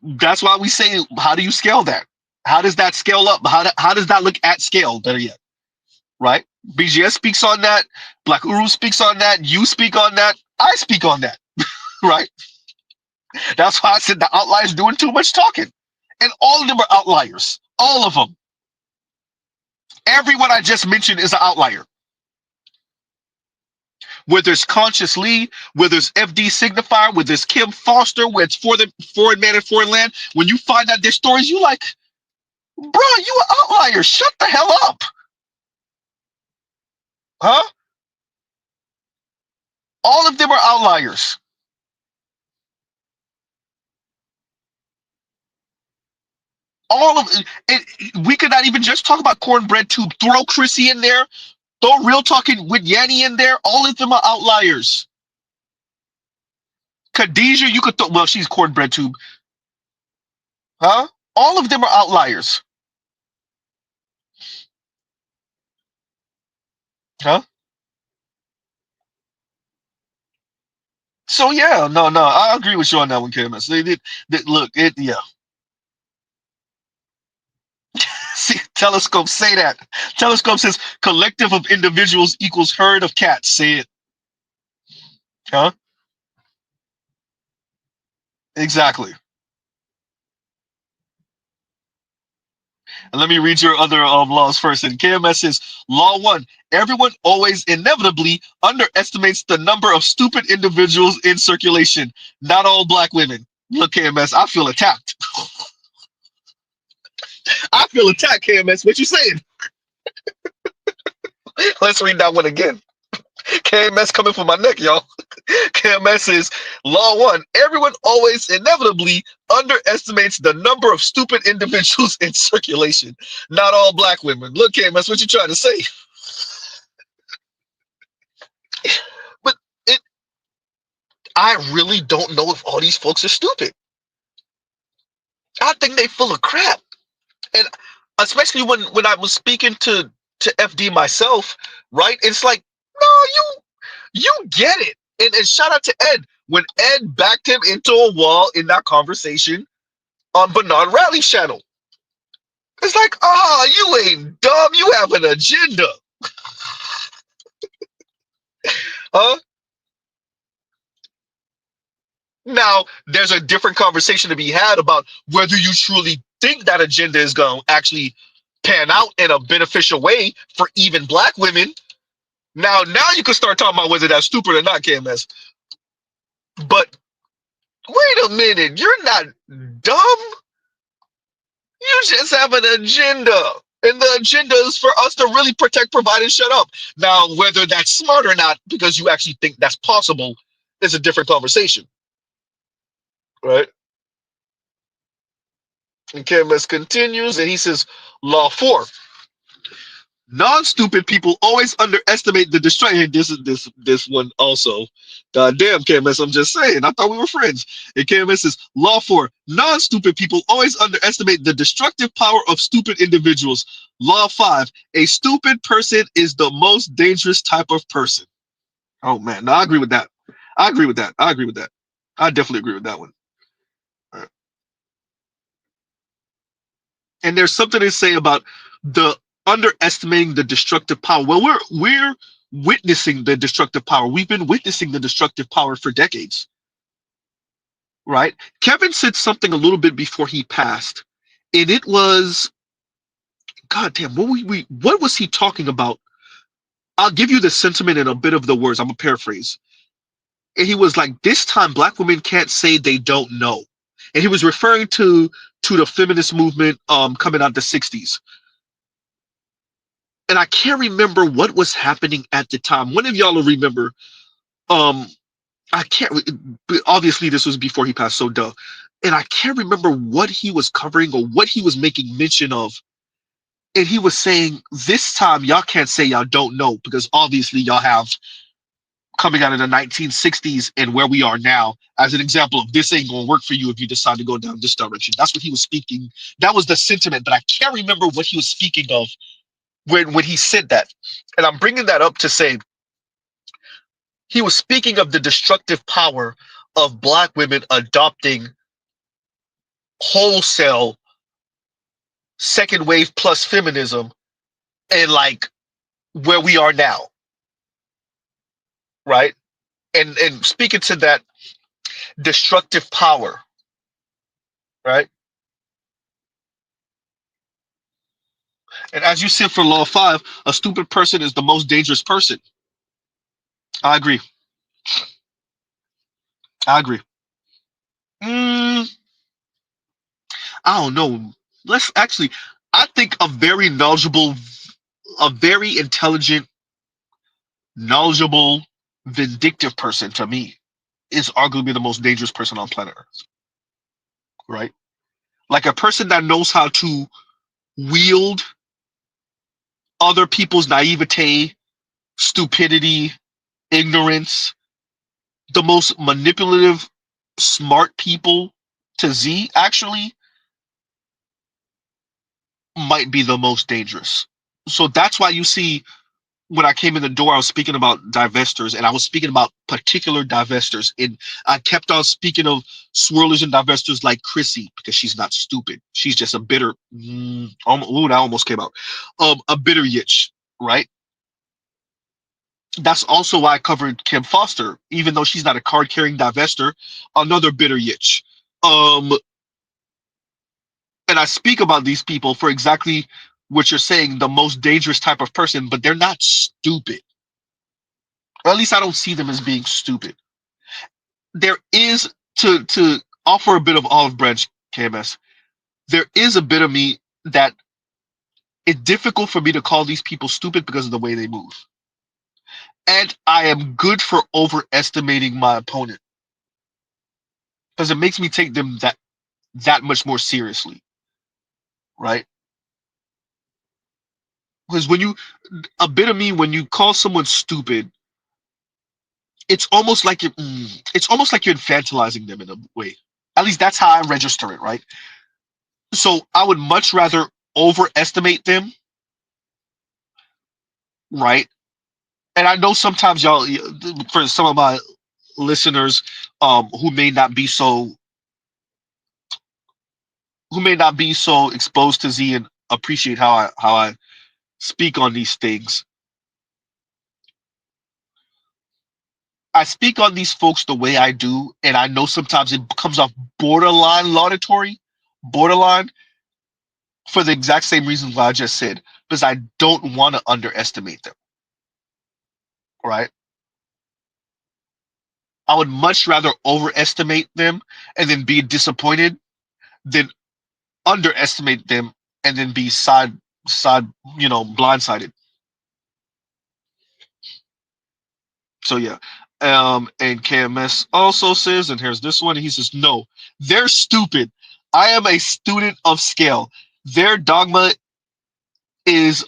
that's why we say, how do you scale that? How does that scale up? How does that look at scale? Better yet, right? BGS speaks on that. Black Uru speaks on that. You speak on that. I speak on that, right? That's why I said the outliers doing too much talking. And all of them are outliers. All of them. Everyone I just mentioned is an outlier. Whether it's Conscious Lee, whether it's FD Signifier, whether it's Kim Foster, whether it's For the Foreign Man in Foreign Land, when you find out their stories, you like, bro, you an outlier. Shut the hell up. Huh? All of them are outliers. All of it. We could not even just talk about Cornbread Tube. Throw Chrissy in there. Throw Real Talking with Yanni in there. All of them are outliers. Khadijah, you could throw, well, she's Cornbread Tube. Huh? All of them are outliers. Huh? So yeah, no, I agree with you on that one, KMS. Look, yeah. Telescope, say that. Telescope says collective of individuals equals herd of cats. Say it. Huh? Exactly. And let me read your other laws first. And KMS says, Law 1, everyone always inevitably underestimates the number of stupid individuals in circulation. Not all black women. Look, KMS, I feel attacked. I feel attacked, KMS. What you saying? Let's read that one again. KMS coming for my neck, y'all. KMS is Law 1. Everyone always inevitably underestimates the number of stupid individuals in circulation. Not all black women. Look, KMS, what you trying to say? But I really don't know if all these folks are stupid. I think they full of crap. And especially when I was speaking to FD myself, right? It's like, no, you get it. And shout out to Ed. When Ed backed him into a wall in that conversation on Bernard Rally's channel. It's like, you ain't dumb. You have an agenda. Huh? Now, there's a different conversation to be had about whether you truly think that agenda is going to actually pan out in a beneficial way for even black women. Now you can start talking about whether that's stupid or not, KMS. But wait a minute, you're not dumb. You just have an agenda. And the agenda is for us to really protect, provide, and shut up. Now, whether that's smart or not, because you actually think that's possible, is a different conversation. Right? And KMS continues, and he says, Law 4. Non-stupid people always underestimate the destruction. This one also. God damn, KMS, I'm just saying. I thought we were friends. And KMS says, Law 4. Non-stupid people always underestimate the destructive power of stupid individuals. Law 5. A stupid person is the most dangerous type of person. Oh, man. No, I agree with that. I agree with that. I definitely agree with that one. All right. And there's something to say about the underestimating the destructive power. Well, we're witnessing the destructive power. We've been witnessing the destructive power for decades, right? Kevin said something a little bit before he passed, and it was, God damn, what was he talking about? I'll give you the sentiment and a bit of the words. I'm gonna paraphrase. And he was like, "This time, black women can't say they don't know," and he was referring to the feminist movement coming out the '60s. And I can't remember what was happening at the time. One of y'all will remember. I can't. Obviously, this was before he passed, so duh. And I can't remember what he was covering or what he was making mention of. And he was saying, this time, y'all can't say y'all don't know, because obviously y'all have coming out of the 1960s and where we are now as an example of this ain't going to work for you if you decide to go down this direction. That's what he was speaking. That was the sentiment, but I can't remember what he was speaking of when he said that. And I'm bringing that up to say he was speaking of the destructive power of black women adopting wholesale second wave plus feminism and like where we are now, right? And speaking to that destructive power, right? And as you said for Law 5, a stupid person is the most dangerous person. I agree. I don't know. Let's actually, I think a very intelligent, knowledgeable, vindictive person to me is arguably the most dangerous person on planet Earth. Right? Like a person that knows how to wield other people's naivete, stupidity, ignorance, the most manipulative, smart people to Z actually might be the most dangerous. So that's why you see when I came in the door, I was speaking about divestors, and I was speaking about particular divestors. And I kept on speaking of swirlers and divestors like Chrissy, because she's not stupid. She's just a bitter, that almost came out. A bitter yitch, right? That's also why I covered Kim Foster, even though she's not a card-carrying divestor, another bitter yitch. And I speak about these people for exactly what you're saying, the most dangerous type of person, but they're not stupid. Or at least I don't see them as being stupid. There is, to offer a bit of olive branch, KMS, there is a bit of me that it's difficult for me to call these people stupid because of the way they move. And I am good for overestimating my opponent, because it makes me take them that much more seriously, right? Because a bit of me, when you call someone stupid, it's almost like you're infantilizing them in a way. At least that's how I register it, right? So I would much rather overestimate them, right? And I know sometimes y'all, for some of my listeners, who may not be so exposed to Z and appreciate how I speak on these things. I speak on these folks the way I do, and I know sometimes it comes off borderline laudatory, borderline, for the exact same reasons why I just said, because I don't want to underestimate them, right? I would much rather overestimate them and then be disappointed than underestimate them and then be blindsided. So yeah. And KMS also says, and here's this one, he says, no, they're stupid. I am a student of scale. Their dogma is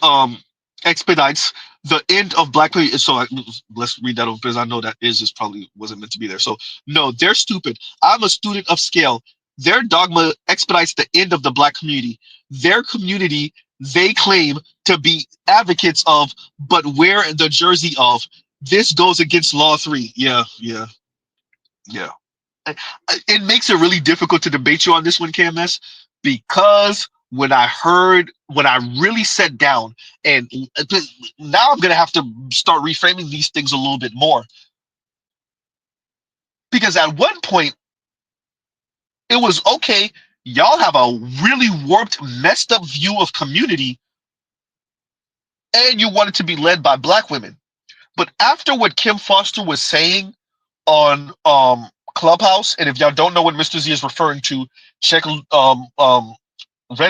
expedites the end of black community. So let's read that over, because I know that is probably wasn't meant to be there. So no, they're stupid. I'm a student of scale. Their dogma expedites the end of the black community. Their community they claim to be advocates of, but wear the jersey of. This goes against Law 3. Yeah. It makes it really difficult to debate you on this one, KMS, because when I really sat down, and now I'm going to have to start reframing these things a little bit more. Because at one point, it was, okay, y'all have a really warped, messed up view of community, and you want it to be led by black women. But after what Kim Foster was saying on Clubhouse, and if y'all don't know what Mr. Z is referring to, check Red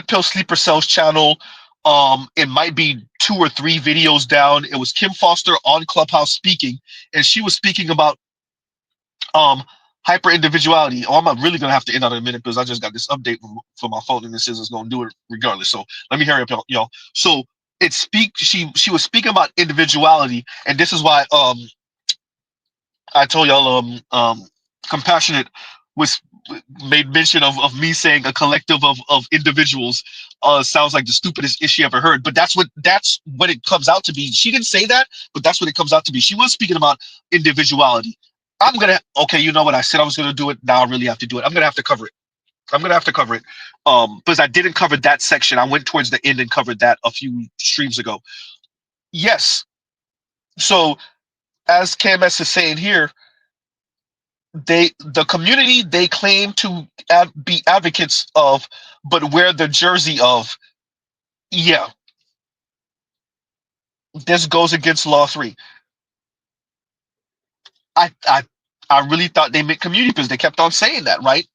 Pill Sleeper Cell's channel. It might be 2 or 3 videos down. It was Kim Foster on Clubhouse speaking, and she was speaking about hyper individuality. I'm really gonna have to end out in a minute because I just got this update for my phone, and it says it's gonna do it regardless. So let me hurry up, y'all. So she was speaking about individuality, and this is why I told y'all compassionate was made mention of me saying a collective of individuals sounds like the stupidest issue she ever heard. But that's what it comes out to be. She didn't say that, but that's what it comes out to be. She was speaking about individuality. Okay, you know what, I said I was gonna do it, now I really have to do it. I'm gonna have to cover it because I didn't cover that section. I went towards the end and covered that a few streams ago. Yes. So as KMS is saying here, the community they claim to be advocates of, but wear the jersey of. Yeah, this goes against Law 3. I really thought they meant community because they kept on saying that, right?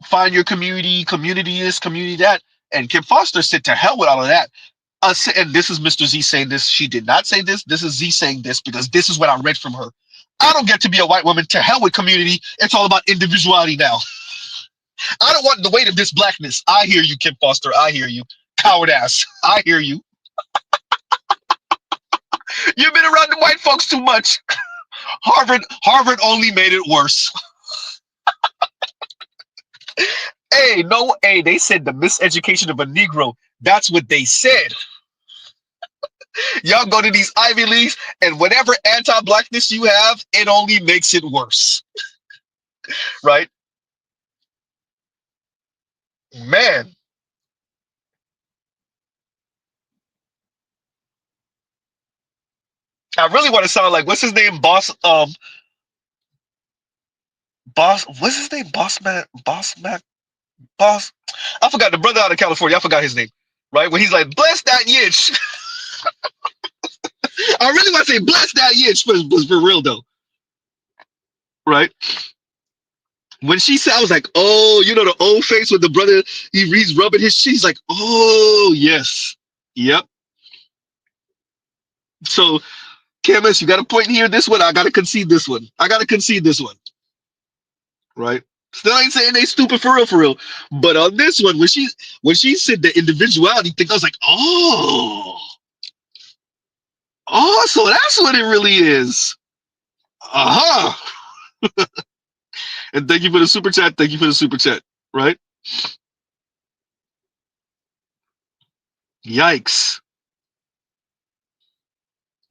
Find your community, community this, community that. And Kim Foster said, to hell with all of that. And this is Mr. Z saying this. She did not say this. This is Z saying this because this is what I read from her. I don't get to be a white woman. To hell with community. It's all about individuality now. I don't want the weight of this blackness. I hear you, Kim Foster. I hear you. Coward ass. I hear you. You've been around the white folks too much. Harvard only made it worse. Hey, they said the miseducation of a Negro. That's what they said. Y'all go to these Ivy Leagues, and whatever anti-blackness you have, it only makes it worse. Right? Man. I really want to sound like, what's his name? What's his name? Boss. I forgot, the brother out of California. I forgot his name. Right? When he's like, bless that yitch. I really want to say bless that yitch, but for real though. Right? When she said, I was like, oh, you know, the old face with the brother, he's rubbing his cheek. He's like, oh, yes. Yep. So, Camus, you got a point here. This one, I got to concede this one. Right? Still ain't saying they stupid for real. But on this one, when she said the individuality thing, I was like, oh, so that's what it really is. And thank you for the super chat. Right? Yikes.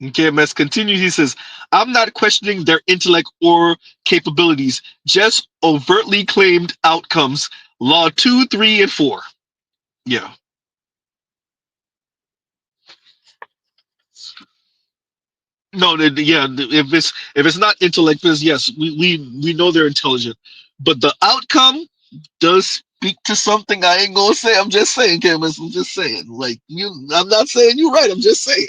KMS continues. He says, I'm not questioning their intellect or capabilities, just overtly claimed outcomes. Law 2, 3, and 4. Yeah. No, if it's not intellect, because yes, we know they're intelligent, but the outcome does speak to something. I ain't gonna say. I'm just saying, Camus. I'm just saying. Like I'm not saying you're right. I'm just saying.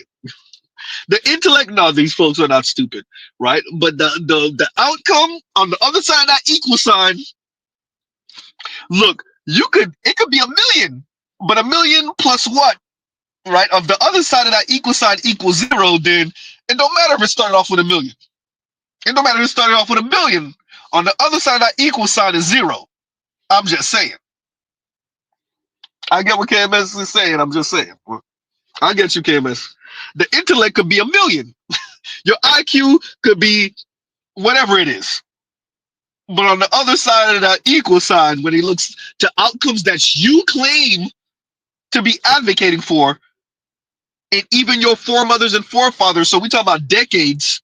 The intellect, no, these folks are not stupid, right? But the outcome on the other side of that equal sign, look, it could be a million, but a million plus what, right? Of the other side of that equal sign equals 0, then it don't matter if it started off with a million. It don't matter if it started off with a billion. On the other side of that equal sign is 0. I'm just saying. I get what KMS is saying. I'm just saying. I get you, KMS. The intellect could be a million. Your IQ could be whatever it is. But on the other side of that equal sign, when he looks to outcomes that you claim to be advocating for, and even your foremothers and forefathers, so we talk about decades,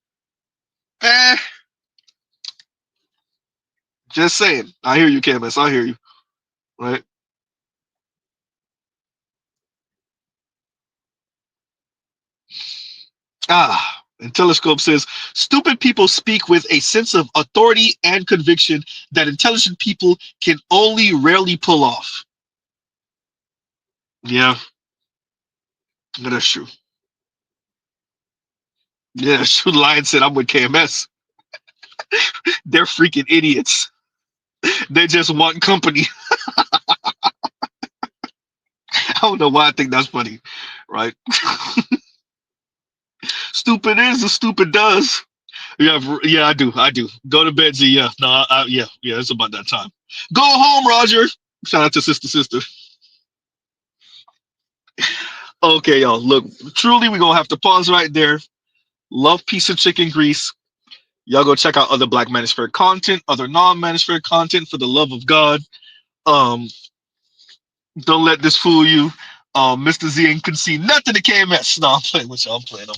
just saying. I hear you, KMS. I hear you. Right? And Telescope says, stupid people speak with a sense of authority and conviction that intelligent people can only rarely pull off. Yeah, that's true. Yeah, that's true. Lion said, I'm with KMS. They're freaking idiots. They just want company. I don't know why I think that's funny, right? Stupid is as stupid does. Yeah, I do. Go to bed, Z. Yeah, no, yeah, it's about that time. Go home, Roger. Shout out to sister. Okay, y'all. Look, truly, we're gonna have to pause right there. Love, peace, and chicken grease. Y'all go check out other Black Manosphere content, other non-Manosphere content, for the love of God. Don't let this fool you. Mr. Z ain't concede nothing to KMS. No, I'm playing with you. I'm playing.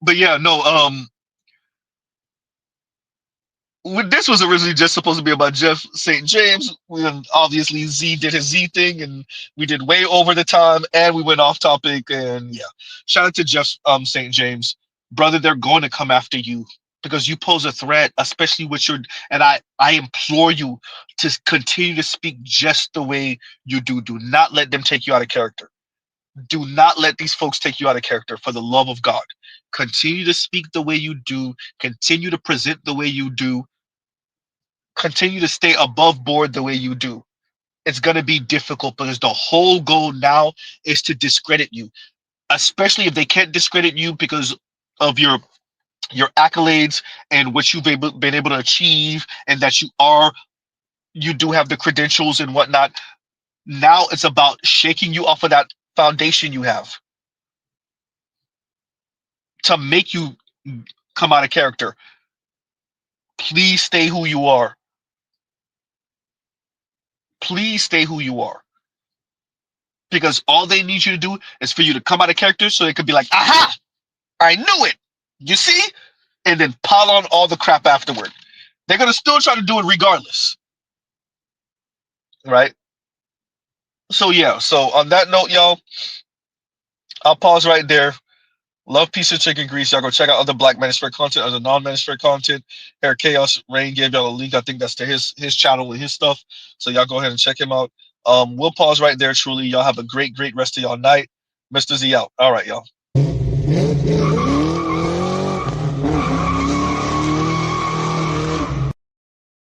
But yeah, no. This was originally just supposed to be about Jeff St. James. Obviously, Z did his Z thing, and we did way over the time, and we went off topic. And yeah, shout out to Jeff St. James, brother. They're going to come after you because you pose a threat, especially with your. And I implore you to continue to speak just the way you do. Do not let them take you out of character. Do not let these folks take you out of character. For the love of God, continue to speak the way you do. Continue to present the way you do. Continue to stay above board the way you do. It's going to be difficult because the whole goal now is to discredit you, especially if they can't discredit you because of your accolades and what you've been able to achieve, and that you do have the credentials and whatnot. Now it's about shaking you off of that foundation you have to make you come out of character. Please stay who you are. Please stay who you are. because all they need you to do is for you to come out of character so they could be like, aha, I knew it. You see? And then pile on all the crap afterward. They're going to still try to do it regardless. Right? So, yeah. So, on that note, y'all, I'll pause right there. Love, peace, and chicken grease. Y'all go check out other Black Manosphere content, other non-Manosphere content. Hair Chaos, Rain gave y'all a link. I think that's to his channel and his stuff. So y'all go ahead and check him out. We'll pause right there, truly. Y'all have a great, great rest of y'all night. Mr. Z out. All right, y'all.